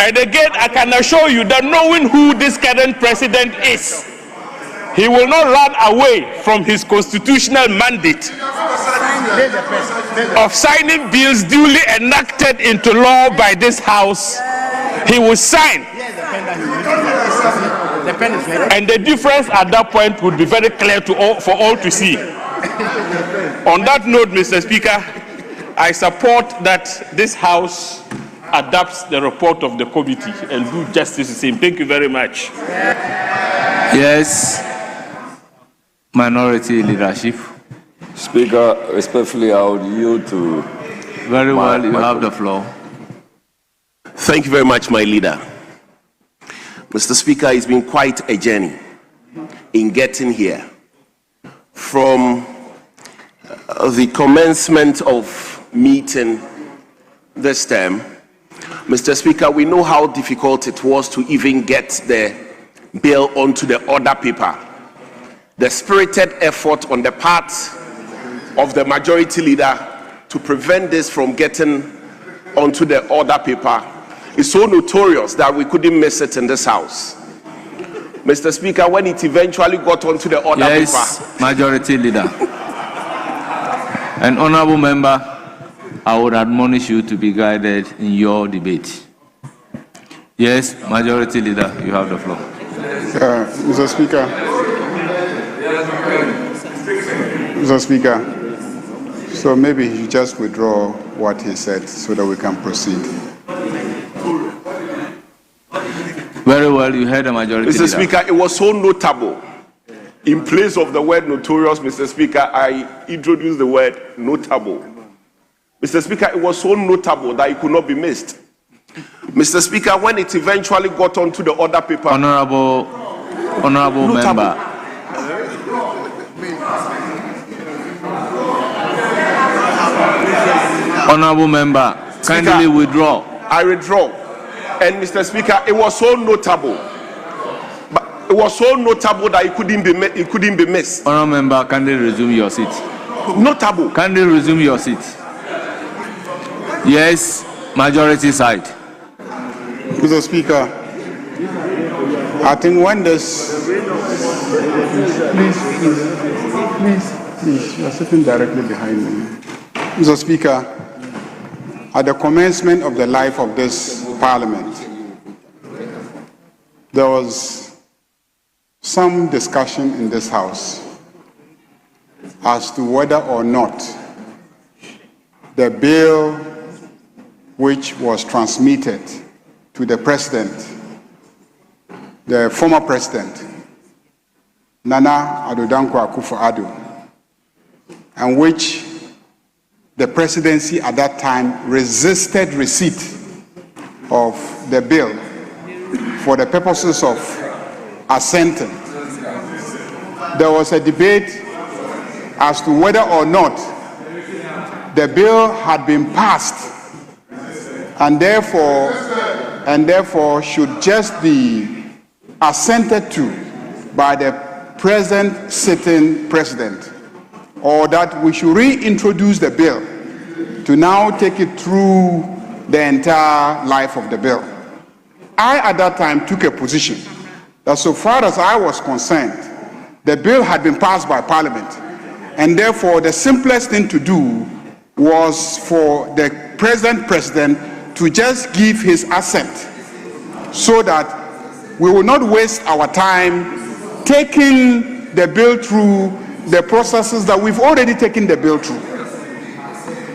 And again, I can assure you that knowing who this current president is, he will not run away from his constitutional mandate of signing bills duly enacted into law by this house. He will sign. And the difference at that point would be very clear to all, for all to see. On that note, Mr. Speaker, I support that this House adopts the report of the committee and do justice to the same. Thank you very much. Yes. Minority leadership. Speaker, respectfully, I would yield to... Very well, you have the floor. Thank you very much, my leader. Mr. Speaker, it's been quite a journey in getting here. From the commencement of meeting this term, Mr. Speaker, we know how difficult it was to even get the bill onto the order paper. The spirited effort on the part of the majority leader to prevent this from getting onto the order paper is so notorious that we couldn't miss it in this house. Mr. Speaker, when it eventually got onto the order paper... Majority leader. An honorable member, I would admonish you to be guided in your debate. Yes, majority leader, you have the floor. Mr. Speaker, so maybe you just withdraw what he said so that we can proceed. Very well, you heard the majority Mr. leader. Speaker, it was so notable. In place of the word notorious, Mr. Speaker, I introduced the word notable. Mr. Speaker, it was so notable that it could not be missed. Mr. Speaker, when it eventually got onto the order paper... Honorable member. Honorable member, kindly withdraw. I withdraw. And Mr. Speaker, it was so notable. But it was so notable that it couldn't be missed. Honorable member, kindly resume your seat. Notable. Kindly resume your seat. Yes, majority side. Mr. Speaker, I think when this... Please, you are sitting directly behind me. Mr. Speaker, at the commencement of the life of this Parliament, there was some discussion in this House as to whether or not the bill which was transmitted to the President, the former President, Nana Addo Dankwa Akufo-Addo, and which the presidency at that time resisted receipt of the bill for the purposes of assenting. There was a debate as to whether or not the bill had been passed and therefore should just be assented to by the present sitting president, or that we should reintroduce the bill to now take it through the entire life of the bill. I, at that time, took a position that so far as I was concerned, the bill had been passed by Parliament, and therefore the simplest thing to do was for the present president to just give his assent, so that we will not waste our time taking the bill through the processes that we've already taken the bill through.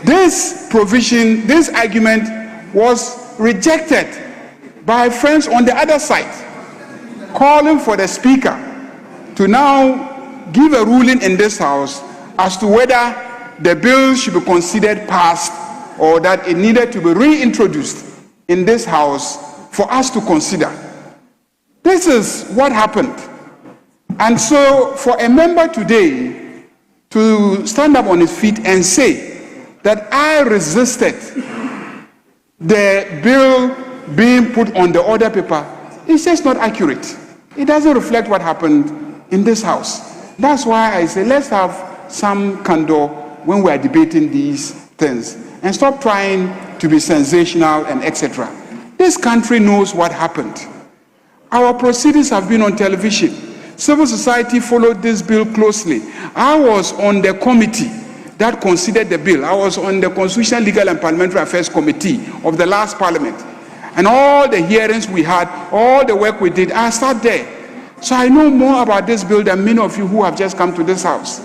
This provision, this argument was rejected by friends on the other side, calling for the Speaker to now give a ruling in this House as to whether the bill should be considered passed or that it needed to be reintroduced in this House for us to consider. This is what happened. And so for a member today to stand up on his feet and say that I resisted the bill being put on the order paper, it's just not accurate. It doesn't reflect what happened in this House. That's why I say let's have some candor when we are debating these things and stop trying to be sensational and etc. This country knows what happened. Our proceedings have been on television. Civil society followed this bill closely. I was on the committee that considered the bill. I was on the Constitutional, Legal and Parliamentary Affairs Committee of the last Parliament. And all the hearings we had, all the work we did, I sat there. So I know more about this bill than many of you who have just come to this House.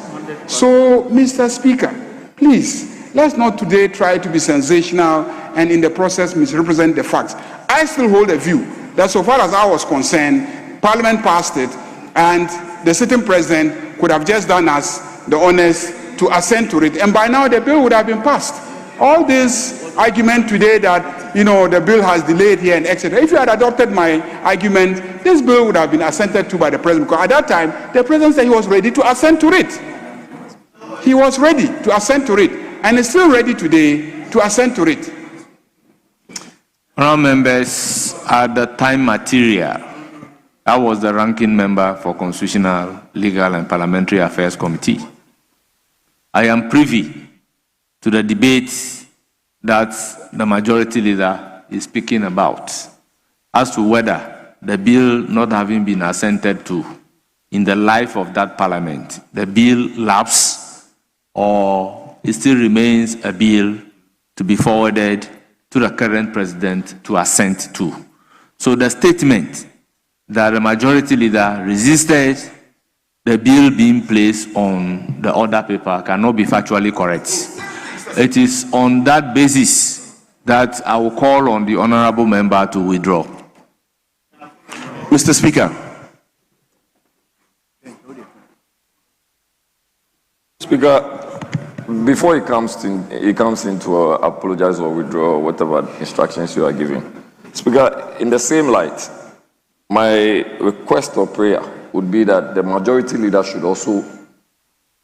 So, Mr. Speaker, please, let's not today try to be sensational and in the process misrepresent the facts. I still hold a view that so far as I was concerned, Parliament passed it, and the sitting president could have just done us the honors to assent to it, and by now the bill would have been passed. All this argument today that, the bill has delayed here and etc. If you had adopted my argument, this bill would have been assented to by the president, because at that time, the president said he was ready to assent to it. He was ready to assent to it, and is still ready today to assent to it. Honourable members, at the time material, I was the ranking member for Constitutional, Legal and Parliamentary Affairs Committee. I am privy to the debates that the majority leader is speaking about as to whether the bill not having been assented to in the life of that parliament, the bill lapses or it still remains a bill to be forwarded to the current president to assent to. So the statement that the majority leader resisted the bill being placed on the order paper cannot be factually correct. It is on that basis that I will call on the honorable member to withdraw. Mr. Speaker. Speaker, before he comes in to apologize or withdraw whatever instructions you are giving. Speaker, in the same light, my request or prayer would be that the majority leader should also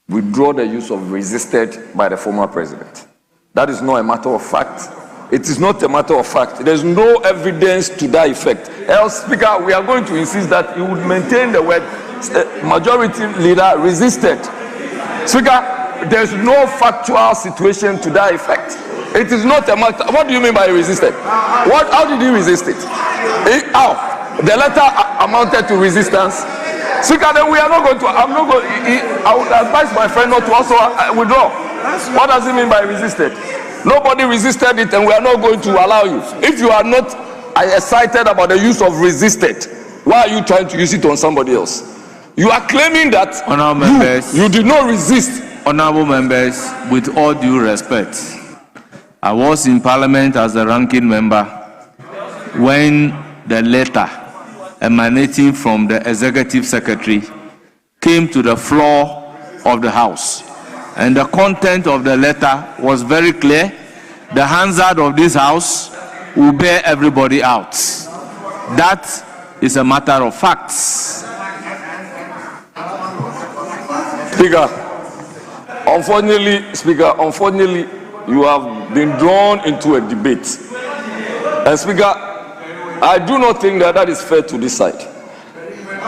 withdraw the use of resisted by the former president. That is not a matter of fact. It is not a matter of fact. There is no evidence to that effect. Else, Speaker, we are going to insist that you would maintain the word majority leader resisted. Speaker, there is no factual situation to that effect. It is not a matter. What do you mean by resisted? How did he resist it? How? The letter amounted to resistance. Speaker, then we are not going to. I would advise my friend not to also withdraw. What does it mean by resisted? Nobody resisted it, and we are not going to allow you. If you are not excited about the use of resisted, why are you trying to use it on somebody else? You are claiming that you did not resist. Honorable members, with all due respect, I was in Parliament as the ranking member when the letter emanating from the Executive Secretary came to the floor of the House. And the content of the letter was very clear. The Hansard of this House will bear everybody out. That is a matter of facts. Speaker, unfortunately, you have been drawn into a debate. And Speaker, I do not think that is fair to this side.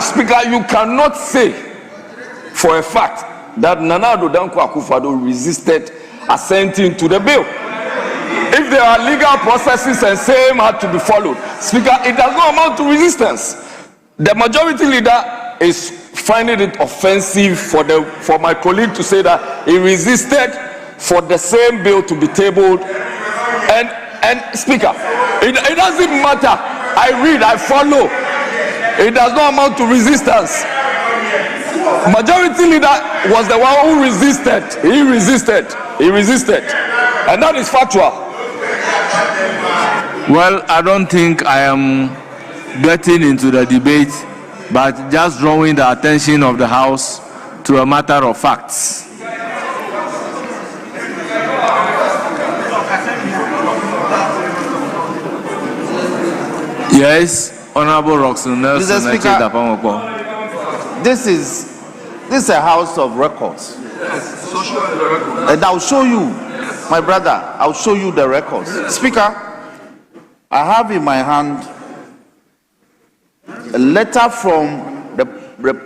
Speaker, you cannot say for a fact that Nana Addo Dankwa Akufo-Addo resisted assenting to the bill. If there are legal processes and same had to be followed, Speaker, it does not amount to resistance. The majority leader is finding it offensive for my colleague to say that he resisted for the same bill to be tabled. And Speaker, it doesn't matter. I read, I follow. It does not amount to resistance. Majority leader was the one who resisted. He resisted. And that is factual. Well, I don't think I am getting into the debate, but just drawing the attention of the House to a matter of facts. Yes, Honorable Roxanne Nelson. Mr. Speaker, this is a house of records. And I'll show you, my brother, I'll show you the records. Speaker, I have in my hand a letter from the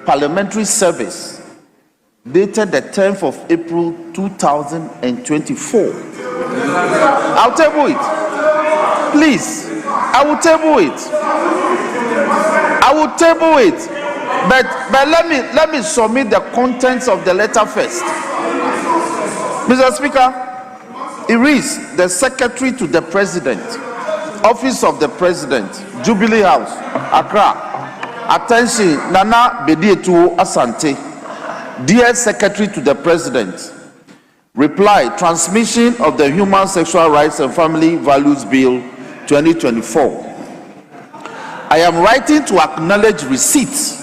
Parliamentary Service dated the 10th of April 2024. I'll table it. Please, I will table it. But let me submit the contents of the letter first. Mr. Speaker, it reads, the Secretary to the President, Office of the President, Jubilee House, Accra. Attention, Nana E-levy Ashanti. Dear Secretary to the President, reply, transmission of the Human Sexual Rights and Family Values Bill 2024. I am writing to acknowledge receipt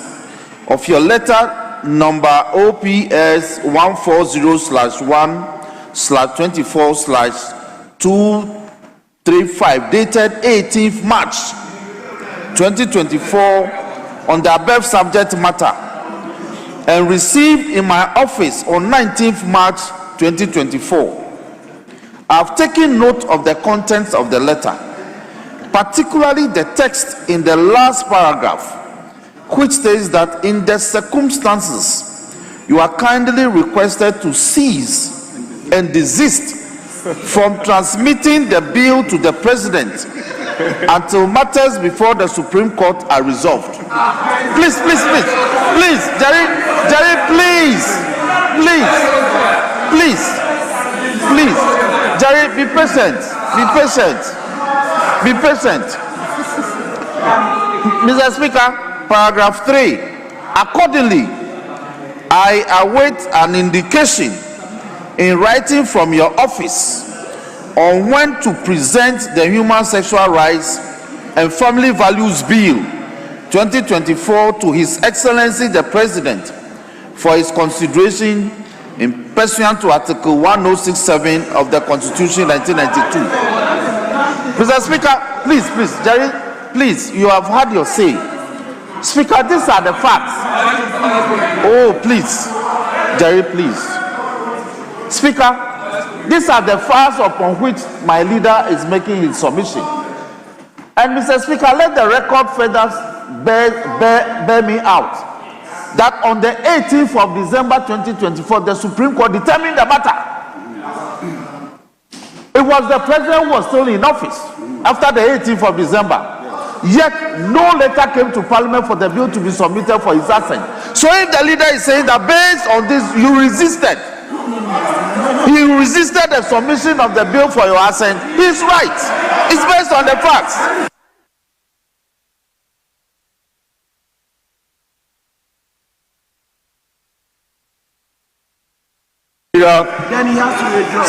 of your letter number OPS 140/1/24/235 dated 18th March 2024 on the above subject matter and received in my office on 19th March 2024. I have taken note of the contents of the letter, particularly the text in the last paragraph, which states that in the circumstances you are kindly requested to cease and desist from transmitting the bill to the President until matters before the Supreme Court are resolved. Please, Jerry, please, Jerry, be patient. Mr. Speaker, paragraph 3. Accordingly, I await an indication in writing from your office on when to present the Human Sexual Rights and Family Values Bill 2024 to His Excellency the President for his consideration in pursuant to Article 1067 of the Constitution 1992. Mr. Speaker, please, Jerry, please, you have had your say. Speaker, these are the facts. Oh, please, Jerry, please. Speaker, these are the facts upon which my leader is making his submission. And Mr. Speaker, let the record further bear me out that on the 18th of December 2024, the Supreme Court determined the matter. It was the President who was still in office after the 18th of December. Yet no letter came to Parliament for the bill to be submitted for his assent. So if the leader is saying that based on this you resisted, he resisted the submission of the bill for your assent, he's right. It's based on the facts.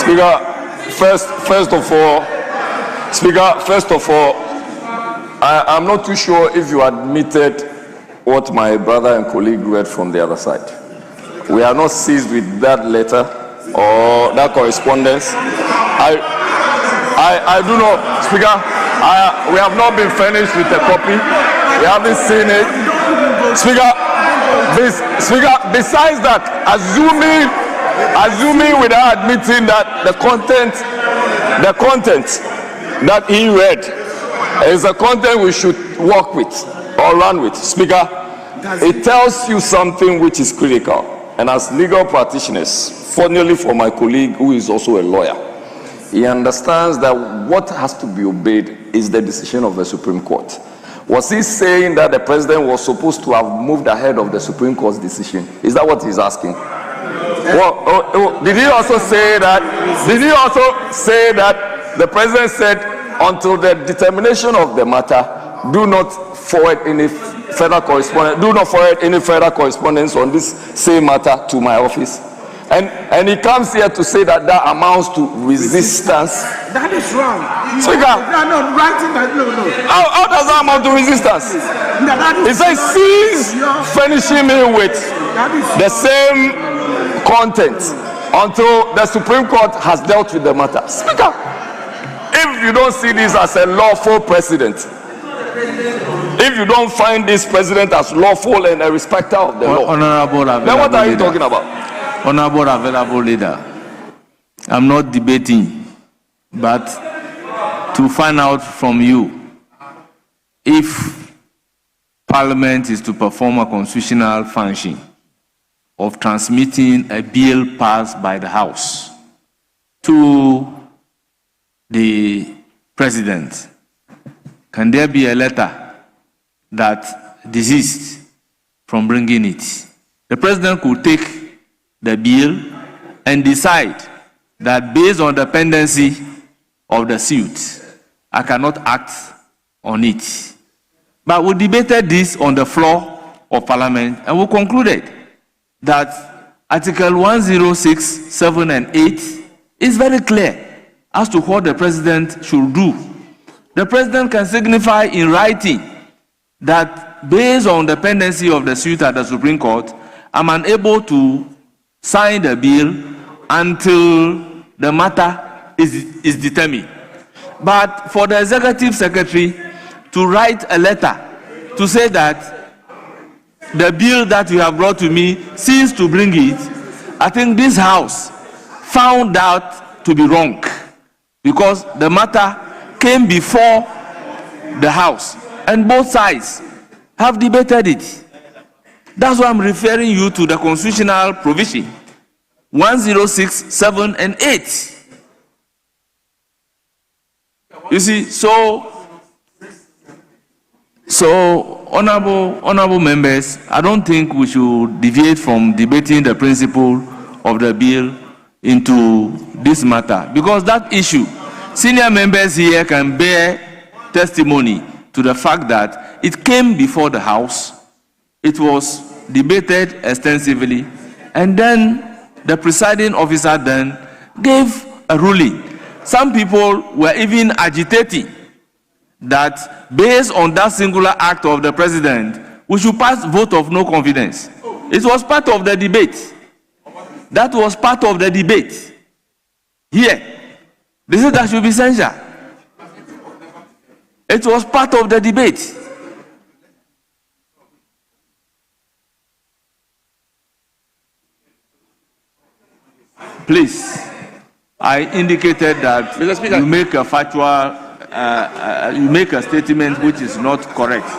Speaker, first of all, I'm not too sure if you admitted what my brother and colleague read from the other side. We are not seized with that letter or that correspondence. I do not, Speaker. We have not been furnished with a copy. We haven't seen it, Speaker. Besides that, assuming without admitting that the content that he read is a content we should work with or run with, Speaker, it tells you something which is critical. And as legal practitioners, fortunately for my colleague who is also a lawyer, he understands that what has to be obeyed is the decision of the Supreme Court. Was he saying that the president was supposed to have moved ahead of the Supreme Court's decision? Is that what he's asking? Did he also say that? Did he also say that the president said, until the determination of the matter, do not forward any further correspondence. Do not forward any further correspondence on this same matter to my office. And he comes here to say that that amounts to resistance. That is wrong. Speaker, No, writing that, no. How does that amount to resistance? He says, cease furnishing me with the same content until the Supreme Court has dealt with the matter. Speaker, if you don't see this as a lawful precedent, if you don't find this president as lawful and a respecter of the law, then what are you talking about? Honorable available leader, I'm not debating, but to find out from you if Parliament is to perform a constitutional function of transmitting a bill passed by the House to the President, can there be a letter that desists from bringing it? The President could take the bill and decide that based on the pendency of the suit, I cannot act on it. But we debated this on the floor of Parliament and we concluded that Article 106, 7 and 8 is very clear as to what the President should do. The President can signify in writing that based on the pendency of the suit at the Supreme Court, I'm unable to sign the bill until the matter is determined. But for the Executive Secretary to write a letter to say that the bill that you have brought to me, cease to bring it, I think this House found out to be wrong because the matter came before the House and both sides have debated it. That's why I'm referring you to the constitutional provision 106, 7 and 8. You see, so honorable members, I don't think we should deviate from debating the principle of the bill into this matter because that issue, senior members here can bear testimony to the fact that it came before the House. It was debated extensively, and then the presiding officer then gave a ruling. Some people were even agitating that based on that singular act of the president, we should pass vote of no confidence. It was part of the debate. That was part of the debate. Here, they said that should be censured. It was part of the debate. Please, I indicated that you make a factual, you make a statement which is not correct.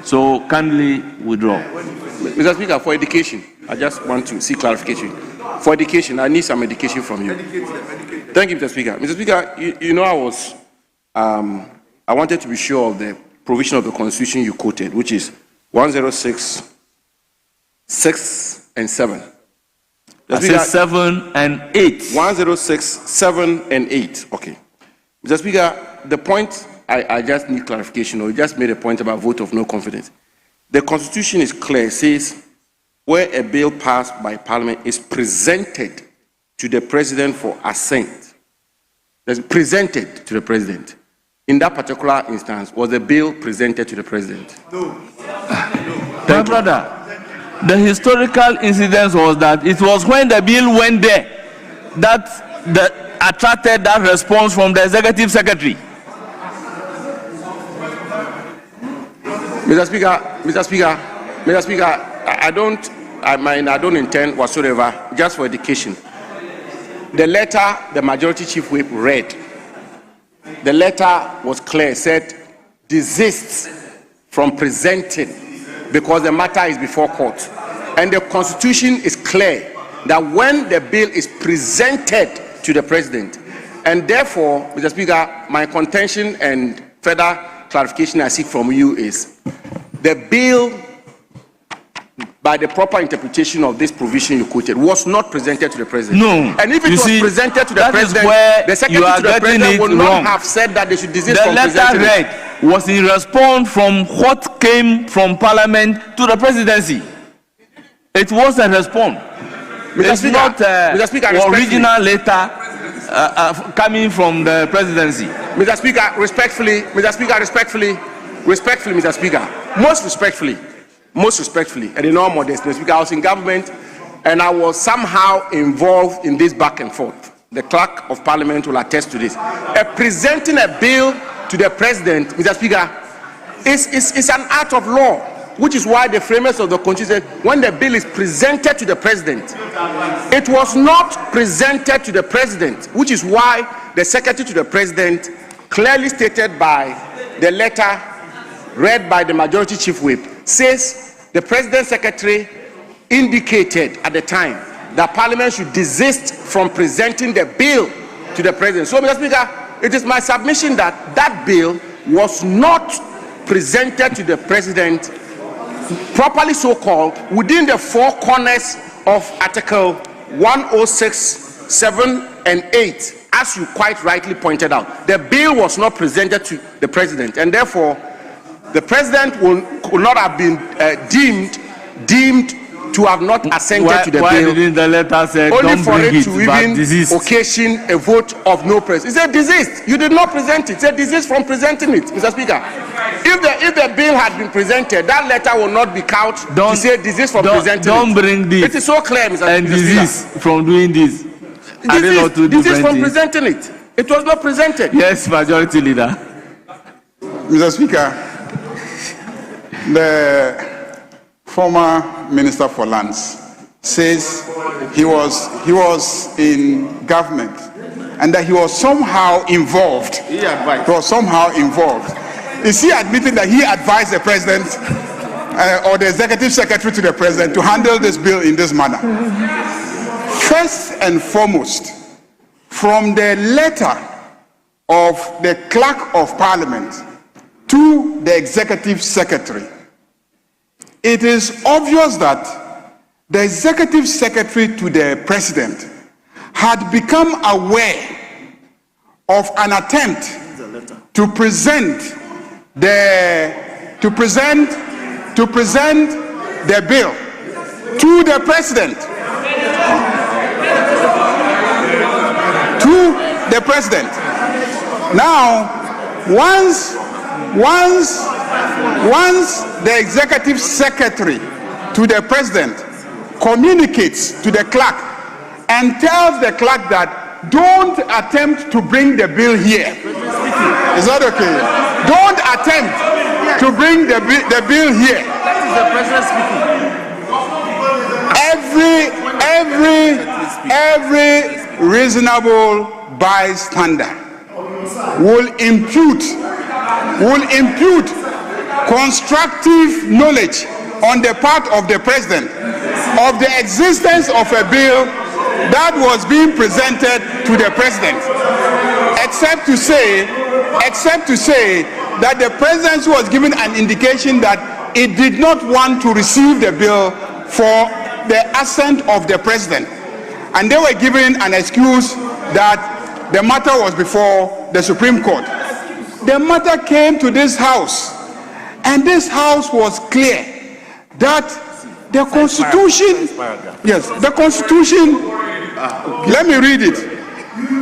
So kindly withdraw. Mr. Speaker, for education, I just want to see clarification. For education, I need some education from you. Thank you, Mr. Speaker. Mr. Speaker, you know I wanted to be sure of the provision of the Constitution you quoted, which is 106, 6 and 7. I said 7 and 8. 106, 7 and 8. Okay. Mr. Speaker, the point I just need clarification, or you just made a point about vote of no confidence. The Constitution is clear. It says where a bill passed by Parliament is presented to the President for assent. That's presented to the President. In that particular instance, was the bill presented to the President? No. My brother, the historical incidence was that it was when the bill went there that attracted that response from the Executive Secretary. Mr. Speaker, I don't intend whatsoever, just for education. The letter the Majority Chief Whip read, the letter was clear, said desists from presenting because the matter is before court. And the Constitution is clear that when the bill is presented to the President, and therefore, Mr. Speaker, my contention and further clarification I seek from you is the bill, by the proper interpretation of this provision you quoted, was not presented to the president. No. And if it was presented to the president, the secretary to the president would not have said that they should desist from presenting it. The letter read was in response from what came from Parliament to the presidency. It was a response. It's not original letter coming from the presidency. Mr. Speaker, respectfully, Mr. Speaker, most respectfully, and in all modesty, Mr. Speaker, I was in government and I was somehow involved in this back and forth. The clerk of parliament will attest to this. Presenting a bill to the president, Mr. Speaker, is an act of law, which is why the framers of the constitution said when the bill is presented to the president, it was not presented to the president, which is why the secretary to the president clearly stated by the letter read by the majority chief whip says the president secretary indicated at the time that parliament should desist from presenting the bill to the president. So, Mr. Speaker, it is my submission that that bill was not presented to the president properly so called within the four corners of Article 106, 7 and 8, as you quite rightly pointed out. The bill was not presented to the president, and therefore the president will not have been deemed to have not assented to the why bill. Didn't the letter say, only don't for bring it to even desist. occasion a vote of no presence. He said desist. You did not present it. He said desist from presenting it, Mr. Speaker. If the bill had been presented, that letter will not be couched to say desist from presenting don't bring this. It is so clear, Mr. And desist from doing this. Desist from presenting it. It was not presented. Yes, Majority Leader. Mr. Speaker, the former Minister for Lands says he was in government and that he was somehow involved. He was somehow involved. Is he admitting that he advised the president or the executive secretary to the president to handle this bill in this manner? First and foremost, from the letter of the clerk of parliament to the executive secretary, it is obvious that the executive secretary to the president had become aware of an attempt to present the bill to the president. Now, once the executive secretary to the president communicates to the clerk and tells the clerk that don't attempt to bring the bill here. Is that okay? Don't attempt to bring the bill here. That is the Every reasonable bystander will impute constructive knowledge on the part of the president of the existence of a bill that was being presented to the president, except to say that the presidency was given an indication that it did not want to receive the bill for the assent of the president, and they were given an excuse that the matter was before the Supreme Court. The matter came to this house, and this house was clear that the Constitution, let me read it.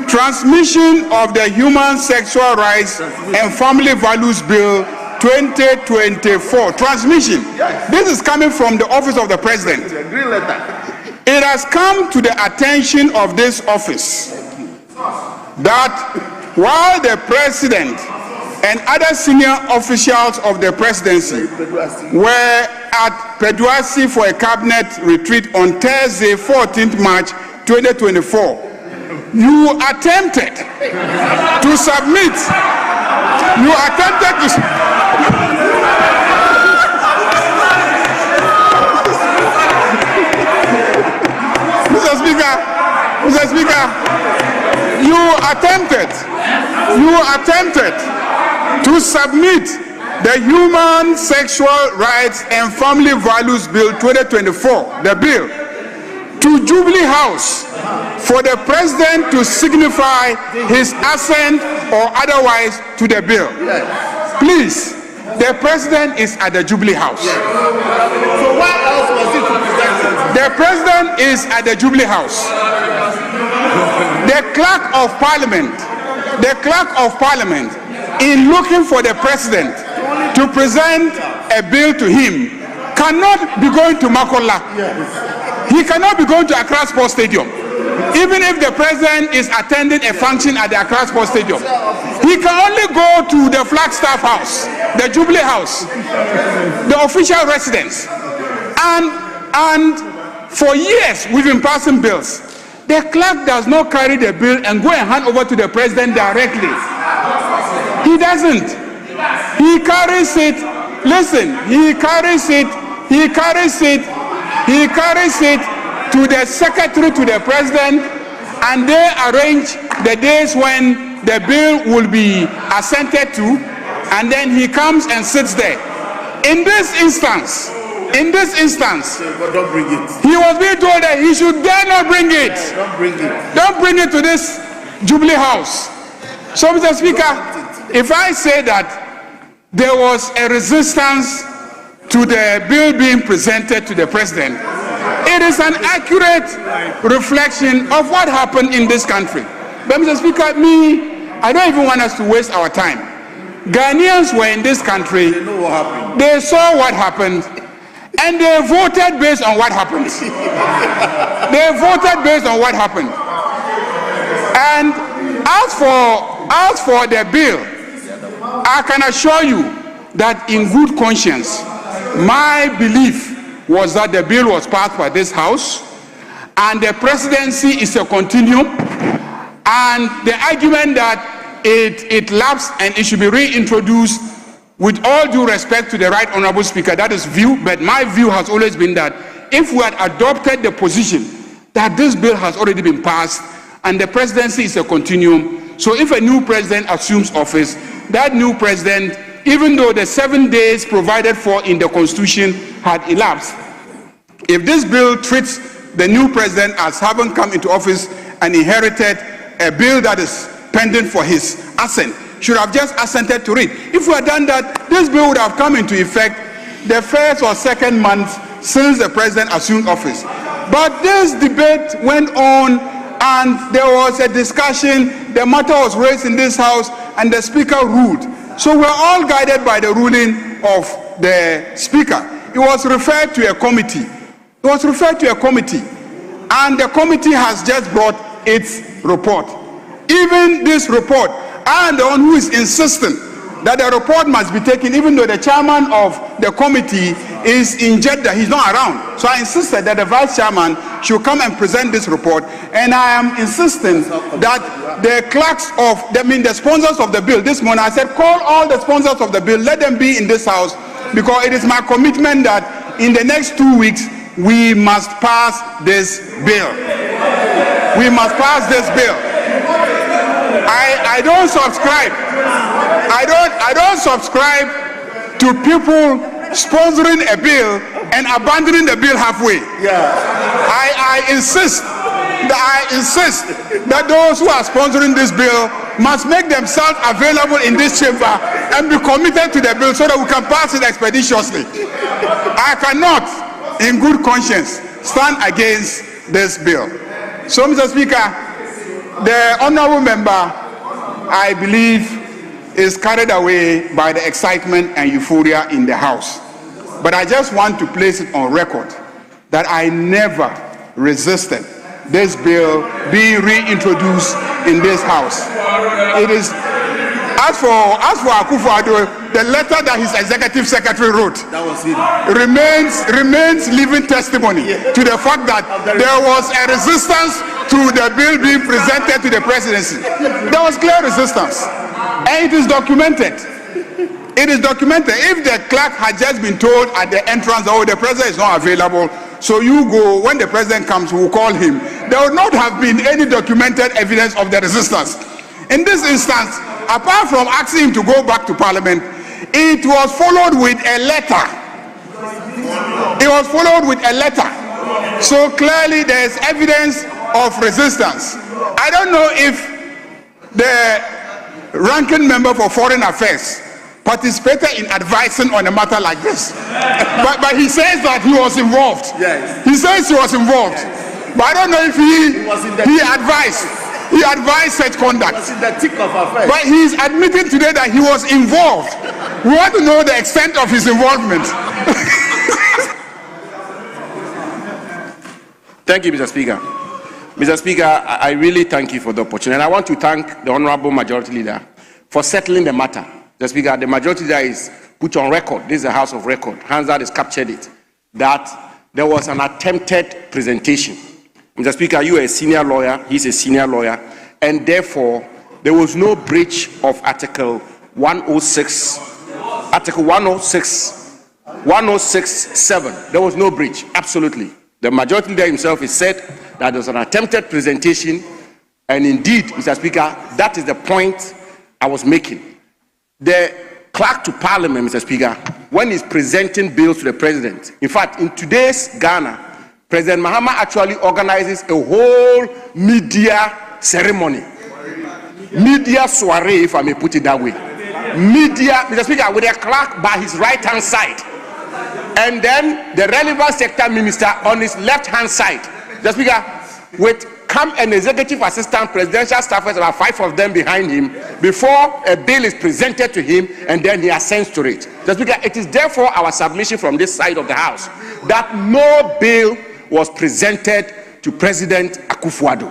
Transmission of the Human Sexual Rights and Family Values Bill 2024. Transmission. This is coming from the office of the president. It has come to the attention of this office that while the president and other senior officials of the presidency were at Peduasi for a cabinet retreat on Thursday, 14th March 2024, you attempted to submit. Mr. Speaker, you attempted to submit the Human Sexual Rights and Family Values Bill 2024, the bill, to Jubilee House for the president to signify his assent or otherwise to the bill. Please, the president is at the Jubilee House. So why else was it presented? The president is at the Jubilee House. The clerk of parliament, in looking for the president to present a bill to him, cannot be going to Makola. He cannot be going to Accra Sports Stadium. Even if the president is attending a function at the Accra Sports Stadium, he can only go to the Flagstaff House, the Jubilee House, the official residence. And for years, we've been passing bills. The clerk does not carry the bill and go and hand over to the president directly. He doesn't. He carries it. Listen, he carries it to the secretary to the president, and they arrange the days when the bill will be assented to, and then he comes and sits there. In this instance, don't bring it. He was being told that he should dare not bring it. Don't bring it. Don't bring it to this Jubilee House. So, Mr. Speaker, if I say that there was a resistance to the bill being presented to the president, it is an accurate reflection of what happened in this country. But, Mr. Speaker, I don't even want us to waste our time. Ghanaians were in this country. They know what happened. They saw what happened, and they voted based on what happened. They voted based on what happened. And as for the bill, I can assure you that in good conscience, my belief was that the bill was passed by this House, and the presidency is a continuum, and the argument that it lapsed and it should be reintroduced, with all due respect to the Right Honorable Speaker, that is view, but my view has always been that if we had adopted the position that this bill has already been passed and the presidency is a continuum, so if a new president assumes office, that new president, even though the 7 days provided for in the Constitution had elapsed, if this bill treats the new president as having come into office and inherited a bill that is pending for his assent, should have just assented to it. If we had done that, this bill would have come into effect the first or second month since the president assumed office. But this debate went on, and there was a discussion, the matter was raised in this House, and the Speaker ruled. So we're all guided by the ruling of the Speaker. It was referred to a committee. And the committee has just brought its report. Even this report, I am the one who is insisting that the report must be taken, even though the chairman of the committee is in Jeddah, he's not around. So I insisted that the vice chairman should come and present this report, and I am insisting that the clerks of, the sponsors of the bill, this morning I said, call all the sponsors of the bill, let them be in this House, because it is my commitment that in the next 2 weeks, we must pass this bill. We must pass this bill. I don't subscribe. I don't subscribe to people sponsoring a bill and abandoning the bill halfway. I insist that those who are sponsoring this bill must make themselves available in this chamber and be committed to the bill so that we can pass it expeditiously. I cannot, in good conscience, stand against this bill. So, Mr. Speaker, the honorable member, I believe, is carried away by the excitement and euphoria in the House. But I just want to place it on record that I never resisted this bill being reintroduced in this House. It is, as for Ay3hu, the letter that his executive secretary wrote remains living testimony to the fact that there was a resistance to the bill being presented to the presidency. There was clear resistance, and it is documented. It is documented. If the clerk had just been told at the entrance, oh, the president is not available, so you go, when the president comes, we'll call him, there would not have been any documented evidence of the resistance. In this instance, apart from asking him to go back to Parliament, it was followed with a letter. It was followed with a letter. So clearly there is evidence of resistance. I don't know if the ranking member for Foreign Affairs participated in advising on a matter like this. But he says that he was involved. Yes. He says he was involved. Yes. But I don't know if he advised. He advised such conduct. He was in the thick of affairs. But he is admitting today that he was involved. We want to know the extent of his involvement. Thank you, Mr. Speaker. Mr. Speaker, I really thank you for the opportunity. And I want to thank the Honorable Majority Leader for settling the matter. Mr. Speaker, the Majority Leader is put on record, this is a House of Record, Hansard has captured it, that there was an attempted presentation. Mr. Speaker, you are a senior lawyer, he's a senior lawyer, and therefore there was no breach of Article 106.7. There was no breach, absolutely. The Majority Leader himself has said that there was an attempted presentation, and indeed, Mr. Speaker, that is the point I was making. The clerk to Parliament, Mr. Speaker, when he's presenting bills to the President, in fact, in today's Ghana, President Mahama actually organizes a whole media ceremony. Media soiree, if I may put it that way. Media, Mr. Speaker, with a clerk by his right-hand side. And then the relevant sector minister on his left-hand side. Mr. Speaker, with an executive assistant, presidential staffers, about 5 of them behind him, before a bill is presented to him, and then he assents to it. Mr. Speaker, it is therefore our submission from this side of the House that no bill was presented to President Akufo-Addo.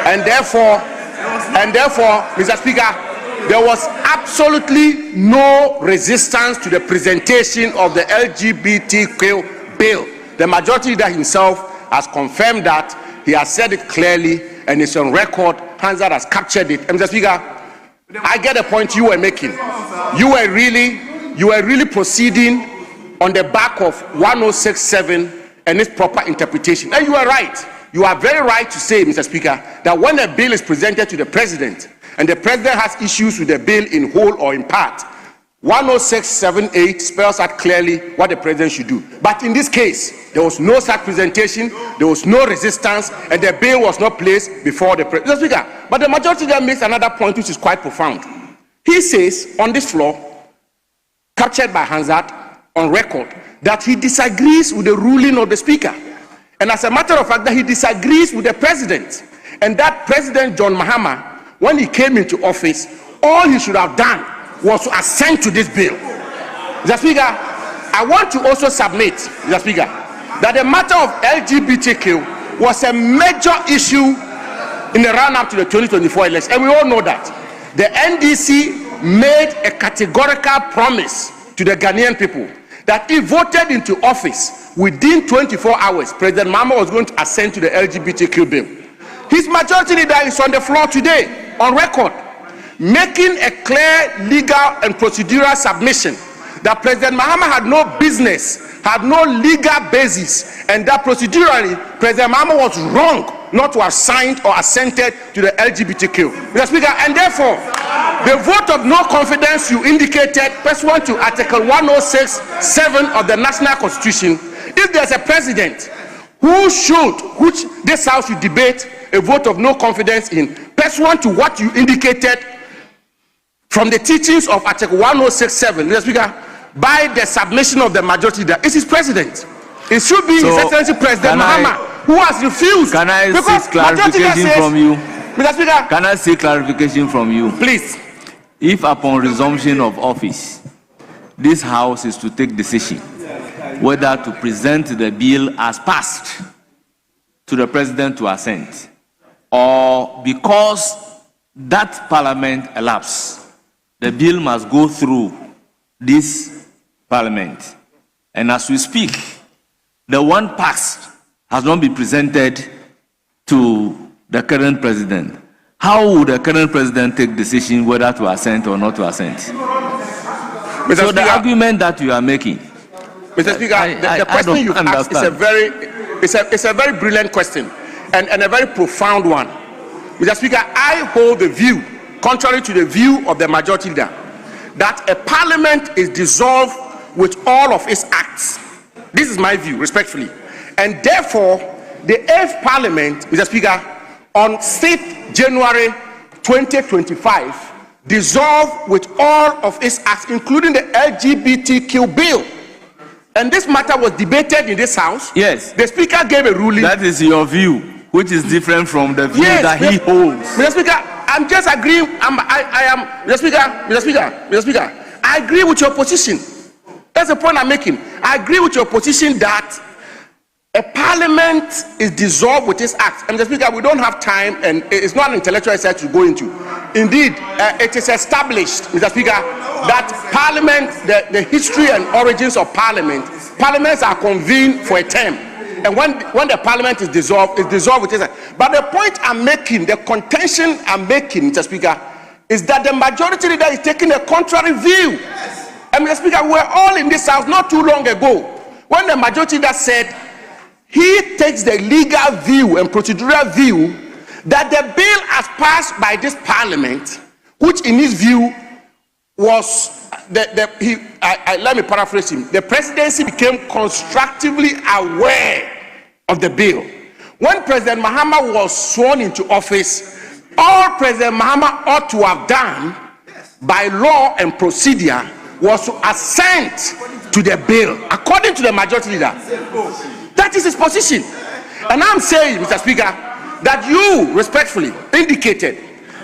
And therefore, Mr. Speaker, there was absolutely no resistance to the presentation of the LGBTQ bill. The Majority Leader himself has confirmed that, he has said it clearly, and it's on record. Hansard has captured it. And Mr. Speaker, I get the point you were making. You were really proceeding on the back of 106.7 and its proper interpretation. And you are right. You are very right to say, Mr. Speaker, that when a bill is presented to the President, and the President has issues with the bill in whole or in part, 106.7.8 spells out clearly what the President should do. But in this case, there was no such presentation, there was no resistance, and the bill was not placed before the President. Mr. Speaker, but the Majority Leader makes another point which is quite profound. He says on this floor, captured by Hansard on record, that he disagrees with the ruling of the Speaker. And as a matter of fact, that he disagrees with the President. And that President John Mahama, when he came into office, all he should have done was to assent to this bill. Mr. Speaker, I want to also submit, Mr. Speaker, that the matter of LGBTQ was a major issue in the run-up to the 2024 election, and we all know that. The NDC made a categorical promise to the Ghanaian people that if voted into office within 24 hours, President Mahama was going to assent to the LGBTQ bill. His Majority Leader is on the floor today, on record, making a clear legal and procedural submission that President Mahama had no business, had no legal basis, and that procedurally, President Mahama was wrong not to have signed or assented to the LGBTQ. Mr. Speaker, and therefore, the vote of no confidence you indicated pursuant to Article 106.7 of the National Constitution, if there's a president which this House should debate a vote of no confidence in, pursuant to what you indicated from the teachings of Article 106.7, Mr. Speaker, by the submission of the Majority Leader, is his president. It should be His Excellency President Mahama, who has refused. Can I seek clarification from you? Mr. Speaker, can I seek clarification from you? Please. If upon resumption of office, this House is to take decision whether to present the bill as passed to the President to assent, or because that Parliament elapsed, the bill must go through this Parliament. And as we speak, the one passed has not been presented to the current President. How would the current President take decision whether to assent or not to assent? So the argument that you are making, Mr. Speaker, the question you asked is a very brilliant question and a very profound one. Mr. Speaker, I hold the view, contrary to the view of the majority leader, that a parliament is dissolved with all of its acts. This is my view, respectfully. And therefore, the 8th parliament, Mr. Speaker, on 6th January 2025, dissolved with all of its acts, including the LGBTQ bill. And this matter was debated in this house. Yes. The Speaker gave a ruling. That is your view, which is different from the view that he holds. Mr. Speaker, I'm just agreeing. Mr. Speaker, I agree with your position. That's the point I'm making. I agree with your position that a parliament is dissolved with its acts. And Mr. Speaker, we don't have time, and it's not an intellectual exercise to go into. Indeed, it is established, Mr. Speaker, that parliament, the history and origins of parliaments are convened for a term. And when the parliament is dissolved with its acts. But the point I'm making, the contention I'm making, Mr. Speaker, is that the majority leader is taking a contrary view. And Mr. Speaker, we were all in this house not too long ago when the majority leader said he takes the legal view and procedural view that the bill as passed by this parliament, which in his view was let me paraphrase him. The presidency became constructively aware of the bill. When President Mahama was sworn into office, all President Mahama ought to have done by law and procedure was to assent to the bill, according to the majority leader. That is his position. And I'm saying, Mr. Speaker, that you respectfully indicated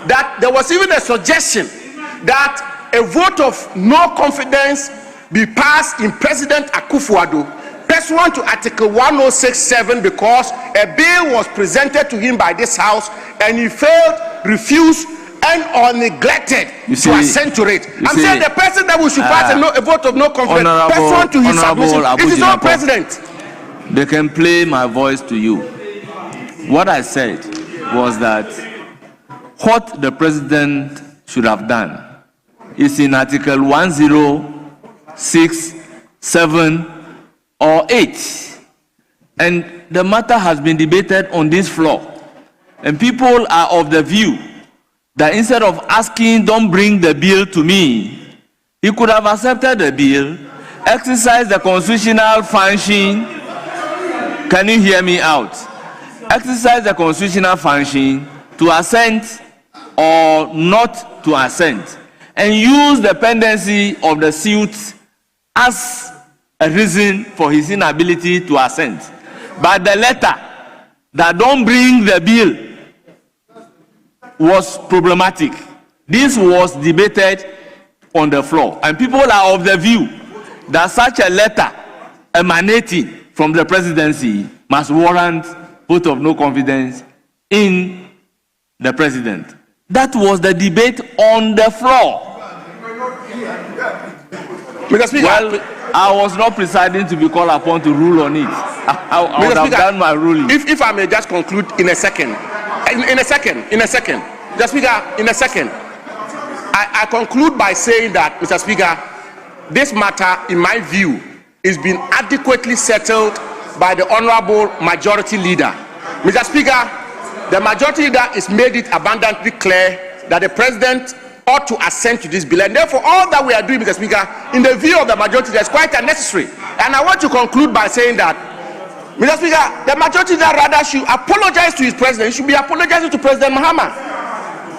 that there was even a suggestion that a vote of no confidence be passed in President Akufo-Addo pursuant to Article 106(7) because a bill was presented to him by this House and he failed, refused, and or neglected to assent to it. I'm saying the person that we should pass a vote of no confidence pursuant to his submission is his own president. They can play my voice to you. What I said was that what the president should have done is in Article 106, 7, or 8. And the matter has been debated on this floor. And people are of the view that instead of asking, don't bring the bill to me, he could have accepted the bill, exercised the constitutional function. Can you hear me out? Exercise the constitutional function to assent or not to assent, and use the pendency of the suit as a reason for his inability to assent. But the letter that don't bring the bill was problematic. This was debated on the floor, and people are of the view that such a letter emanating from the presidency must warrant vote of no confidence in the president. That was the debate on the floor. Mr. Speaker, well, I was not presiding to be called upon to rule on it. I would have done my ruling. If I may just conclude in a second. Mr. Speaker, in a second. I conclude by saying that, Mr. Speaker, this matter, in my view, is being adequately settled by the honorable majority leader. Mr. Speaker, the majority leader has made it abundantly clear that the president ought to assent to this bill, and therefore all that we are doing, Mr. Speaker, in the view of the majority leader, is quite unnecessary. And I want to conclude by saying that, Mr. Speaker, the majority leader rather should apologize to his president. He should be apologizing to President Mahama.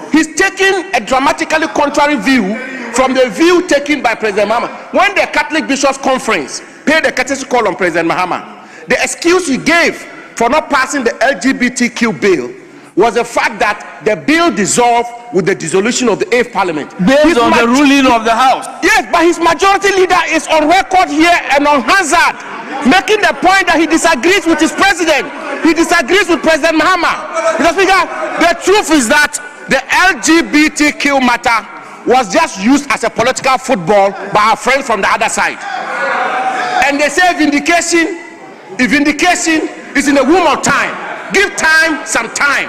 He's taking a dramatically contrary view from the view taken by President Mahama. When the Catholic Bishops' Conference paid a courtesy call on President Mahama, the excuse he gave for not passing the LGBTQ bill was the fact that the bill dissolved with the dissolution of the 8th Parliament. Based on the ruling of the House. Yes, but his majority leader is on record here and on hazard, making the point that he disagrees with his president. He disagrees with President Mahama. Mr. Speaker, the truth is that the LGBTQ matter was just used as a political football by our friends from the other side. And they say vindication is in the womb of time. Give time some time.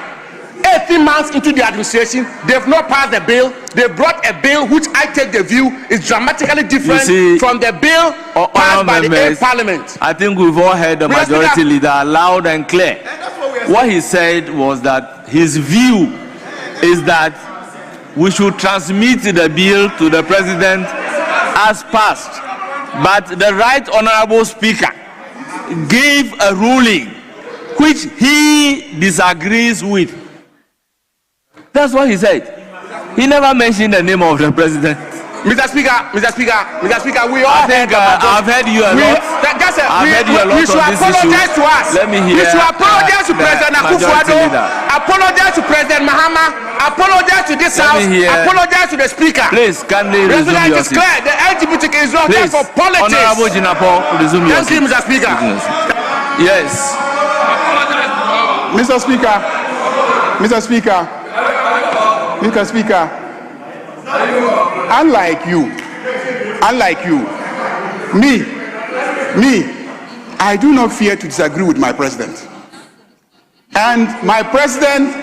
18 months into the administration, they've not passed the bill. They brought a bill which I take the view is dramatically different from the bill passed by the 8th Parliament. I think we've all heard the majority leader loud and clear. What he said was that his view is that we should transmit the bill to the president as passed. But the Right Honorable Speaker gave a ruling which he disagrees with. That's what he said. He never mentioned the name of the president. Mr. Speaker, we all I've heard you a lot. You should apologize to us. Let me hear. You should apologize to President Akufo-Addo, apologize to President Mahama, apologize to this House, apologize to the Speaker. Please, kindly resume your seat. President is clear. The LGBTQ is not there for politics. Honorable Jinapo, resume your seat. Thank you, Mr. Speaker. Yes. Mr. Speaker, unlike you, I do not fear to disagree with my president. And my president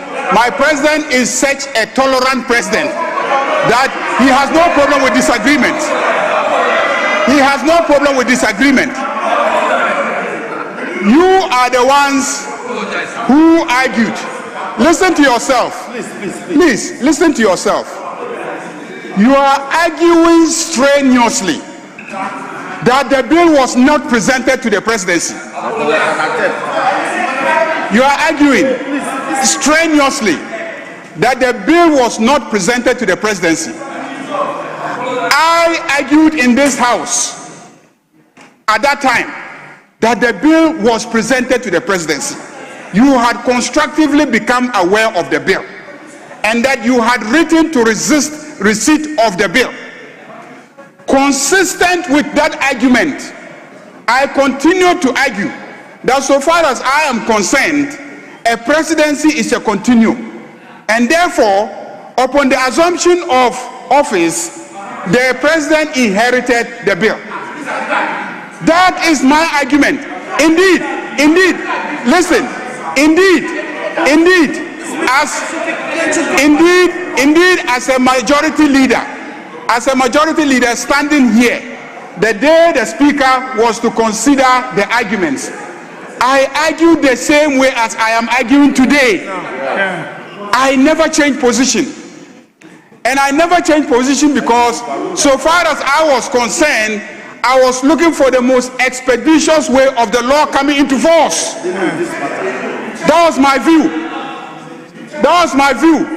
is such a tolerant president that he has no problem with disagreement. You are the ones who argued. Listen to yourself. Please, listen to yourself. You are arguing strenuously that the bill was not presented to the presidency. You are arguing strenuously that the bill was not presented to the presidency. I argued in this house at that time that the bill was presented to the presidency. You had constructively become aware of the bill and that you had written to resist receipt of the bill. Consistent with that argument, I continue to argue that so far as I am concerned, a presidency is a continuum, and therefore, upon the assumption of office, the president inherited the bill. That is my argument. Indeed, listen, indeed, as a majority leader standing here, the day the speaker was to consider the arguments, I argued the same way as I am arguing today. I never changed position. And I never changed position because so far as I was concerned, I was looking for the most expeditious way of the law coming into force. That was my view.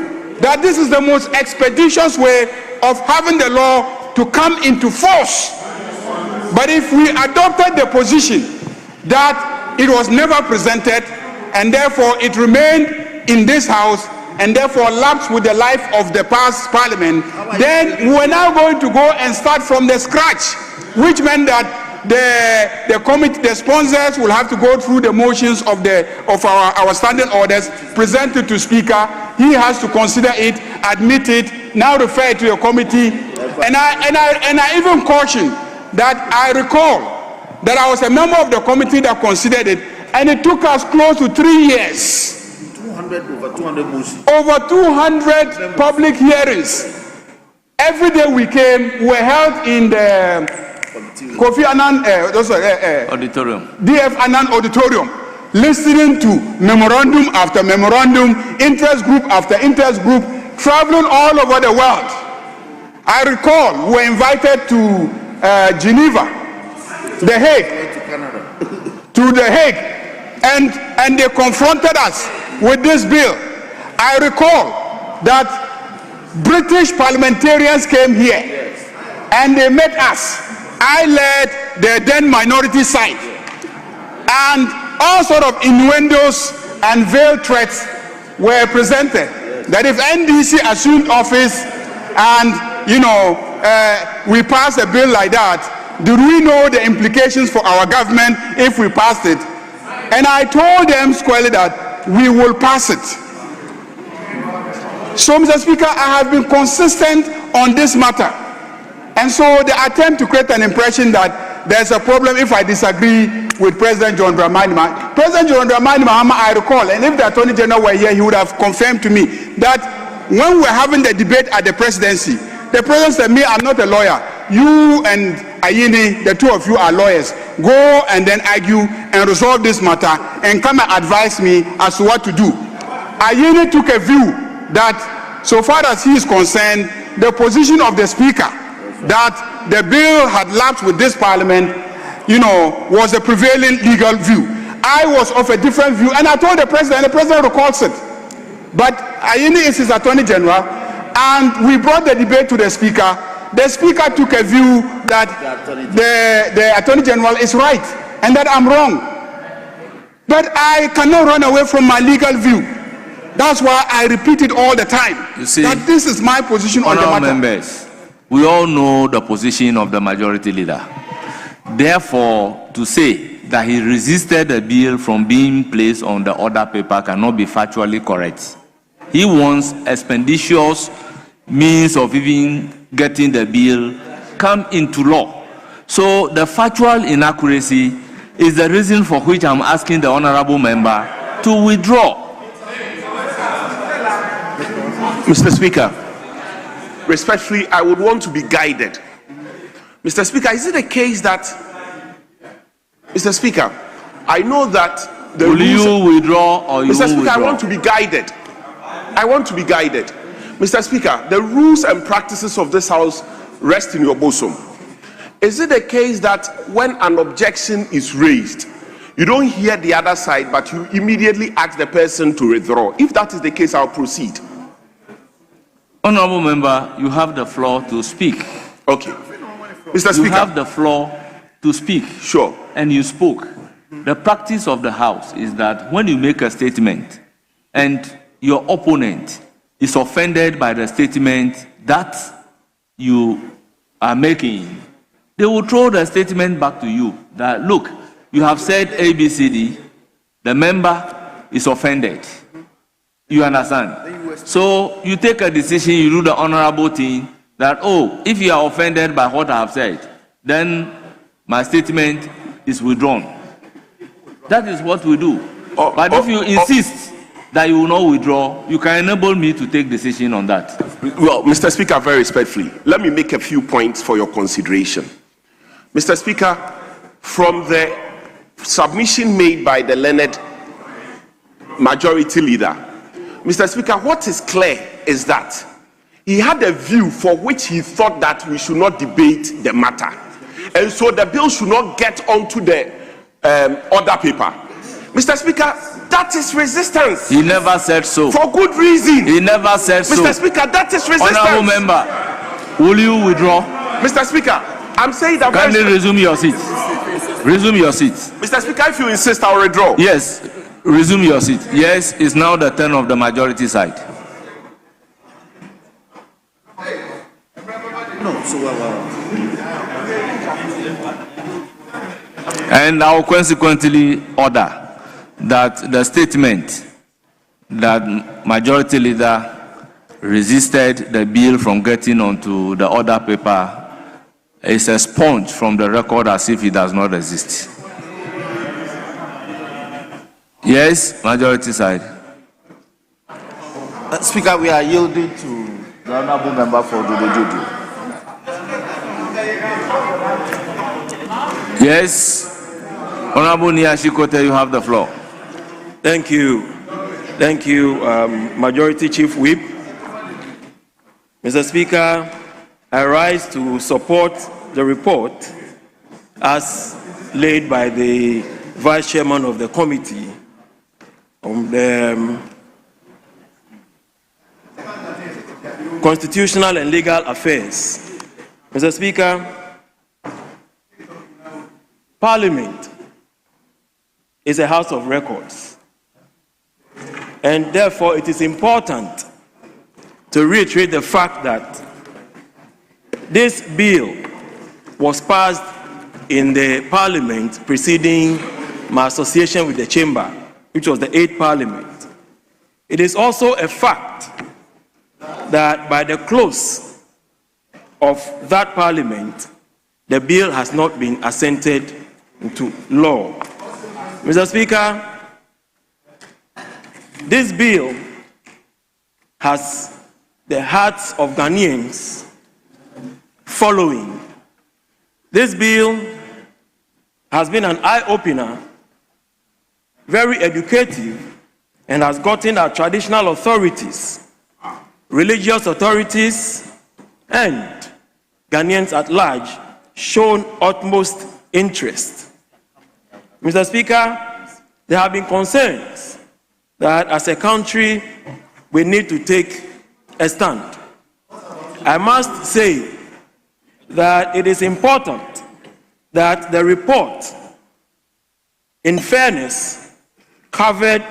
That this is the most expeditious way of having the law to come into force. But if we adopted the position that it was never presented and therefore it remained in this house and therefore lapsed with the life of the past parliament, then we're now going to go and start from the scratch, which meant that the committee, the sponsors will have to go through the motions of our standing orders, present it to speaker. He has to consider it, admit it, now refer it to a committee. And I even cautioned that I recall that I was a member of the committee that considered it, and it took us close to 3 years. Over 200 public hearings. Every day we came, were held in the Kofi Annan auditorium. DF Annan auditorium, listening to memorandum after memorandum, interest group after interest group, traveling all over the world. I recall we were invited to Geneva, The Hague, and they confronted us with this bill. I recall that British parliamentarians came here and they met us. I led the then minority side, and all sort of innuendos and veiled threats were presented that if NDC assumed office and we passed a bill like that, do we know the implications for our government if we passed it? And I told them squarely that we will pass it. So, Mr. Speaker, I have been consistent on this matter. And so the attempt to create an impression that there's a problem if I disagree with President John Dramani Mahama. President John Dramani Mahama, I recall, and if the Attorney General were here, he would have confirmed to me that when we were having the debate at the presidency, the president said, me, I'm not a lawyer. You and Ay3hu, the two of you are lawyers. Go and then argue and resolve this matter and come and advise me as to what to do. Ay3hu took a view that so far as he is concerned, the position of the Speaker that the bill had lapsed with this Parliament, was the prevailing legal view. I was of a different view, and I told the President, and the President recalls it. But Ayini is his Attorney General, and we brought the debate to the Speaker. The Speaker took a view that the Attorney General is right, and that I'm wrong. But I cannot run away from my legal view. That's why I repeat it all the time. You see, that this is my position on the matter. Members, we all know the position of the majority leader. Therefore, to say that he resisted the bill from being placed on the order paper cannot be factually correct. He wants expeditious means of even getting the bill come into law. So the factual inaccuracy is the reason for which I'm asking the honorable member to withdraw. Mr. Speaker, respectfully, I would want to be guided. Mr. Speaker, is it a case that, Mr. Speaker, I know that the Will you withdraw or you Mr. Speaker, withdraw? I want to be guided. I want to be guided. Mr. Speaker, the rules and practices of this House rest in your bosom. Is it a case that when an objection is raised, you don't hear the other side, but you immediately ask the person to withdraw? If that is the case, I'll proceed. Honorable member, you have the floor to speak. Okay. Mr. Speaker. You have the floor to speak. Sure. And you spoke. The practice of the House is that when you make a statement and your opponent is offended by the statement that you are making, they will throw the statement back to you that, look, you have said ABCD, the member is offended. You understand? So you take a decision, you do the honorable thing that, oh, if you are offended by what I have said, then my statement is withdrawn. That is what we do. But if you insist that you will not withdraw, you can enable me to take decision on that. Well, Mr. Speaker, very respectfully, let me make a few points for your consideration. Mr. Speaker, from the submission made by the learned majority leader, Mr. Speaker, what is clear is that he had a view for which he thought that we should not debate the matter. And so the bill should not get onto the order paper. Mr. Speaker, that is resistance. He never said so. For good reason. He never said so. Mr. Speaker, that is resistance. Honorable member, will you withdraw? Mr. Speaker, I'm saying that. Kindly resume your seat. Resume your seat. Mr. Speaker, if you insist, I'll withdraw. Yes, resume your seat. Yes, it's now the turn of the majority side. And I will consequently order that the statement that majority leader resisted the bill from getting onto the order paper is expunged from the record as if it does not exist. Yes, majority side. Speaker, we are yielding to the honorable member for Dodojodo. Yes, Honorable Niashikote, you have the floor. Thank you. Thank you, Majority Chief Whip. Mr. Speaker, I rise to support the report as laid by the Vice Chairman of the Committee on the Constitutional and Legal Affairs. Mr. Speaker, Parliament is a house of records, and therefore it is important to reiterate the fact that this bill was passed in the Parliament preceding my association with the Chamber, which was the 8th Parliament. It is also a fact that by the close of that Parliament, the bill has not been assented into law. Mr. Speaker, this bill has the hearts of Ghanaians following. This bill has been an eye-opener, very educative, and has gotten our traditional authorities religious authorities, and Ghanaians at large shown utmost interest. Mr. Speaker, there have been concerns that as a country we need to take a stand. I must say that it is important that the report, in fairness, covered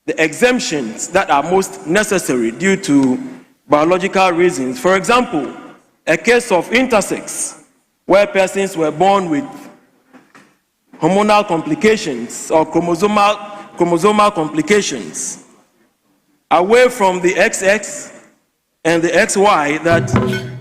the exemptions that are most necessary due to biological reasons. For example, a case of intersex, where persons were born with hormonal complications or chromosomal complications, away from the XX and the XY that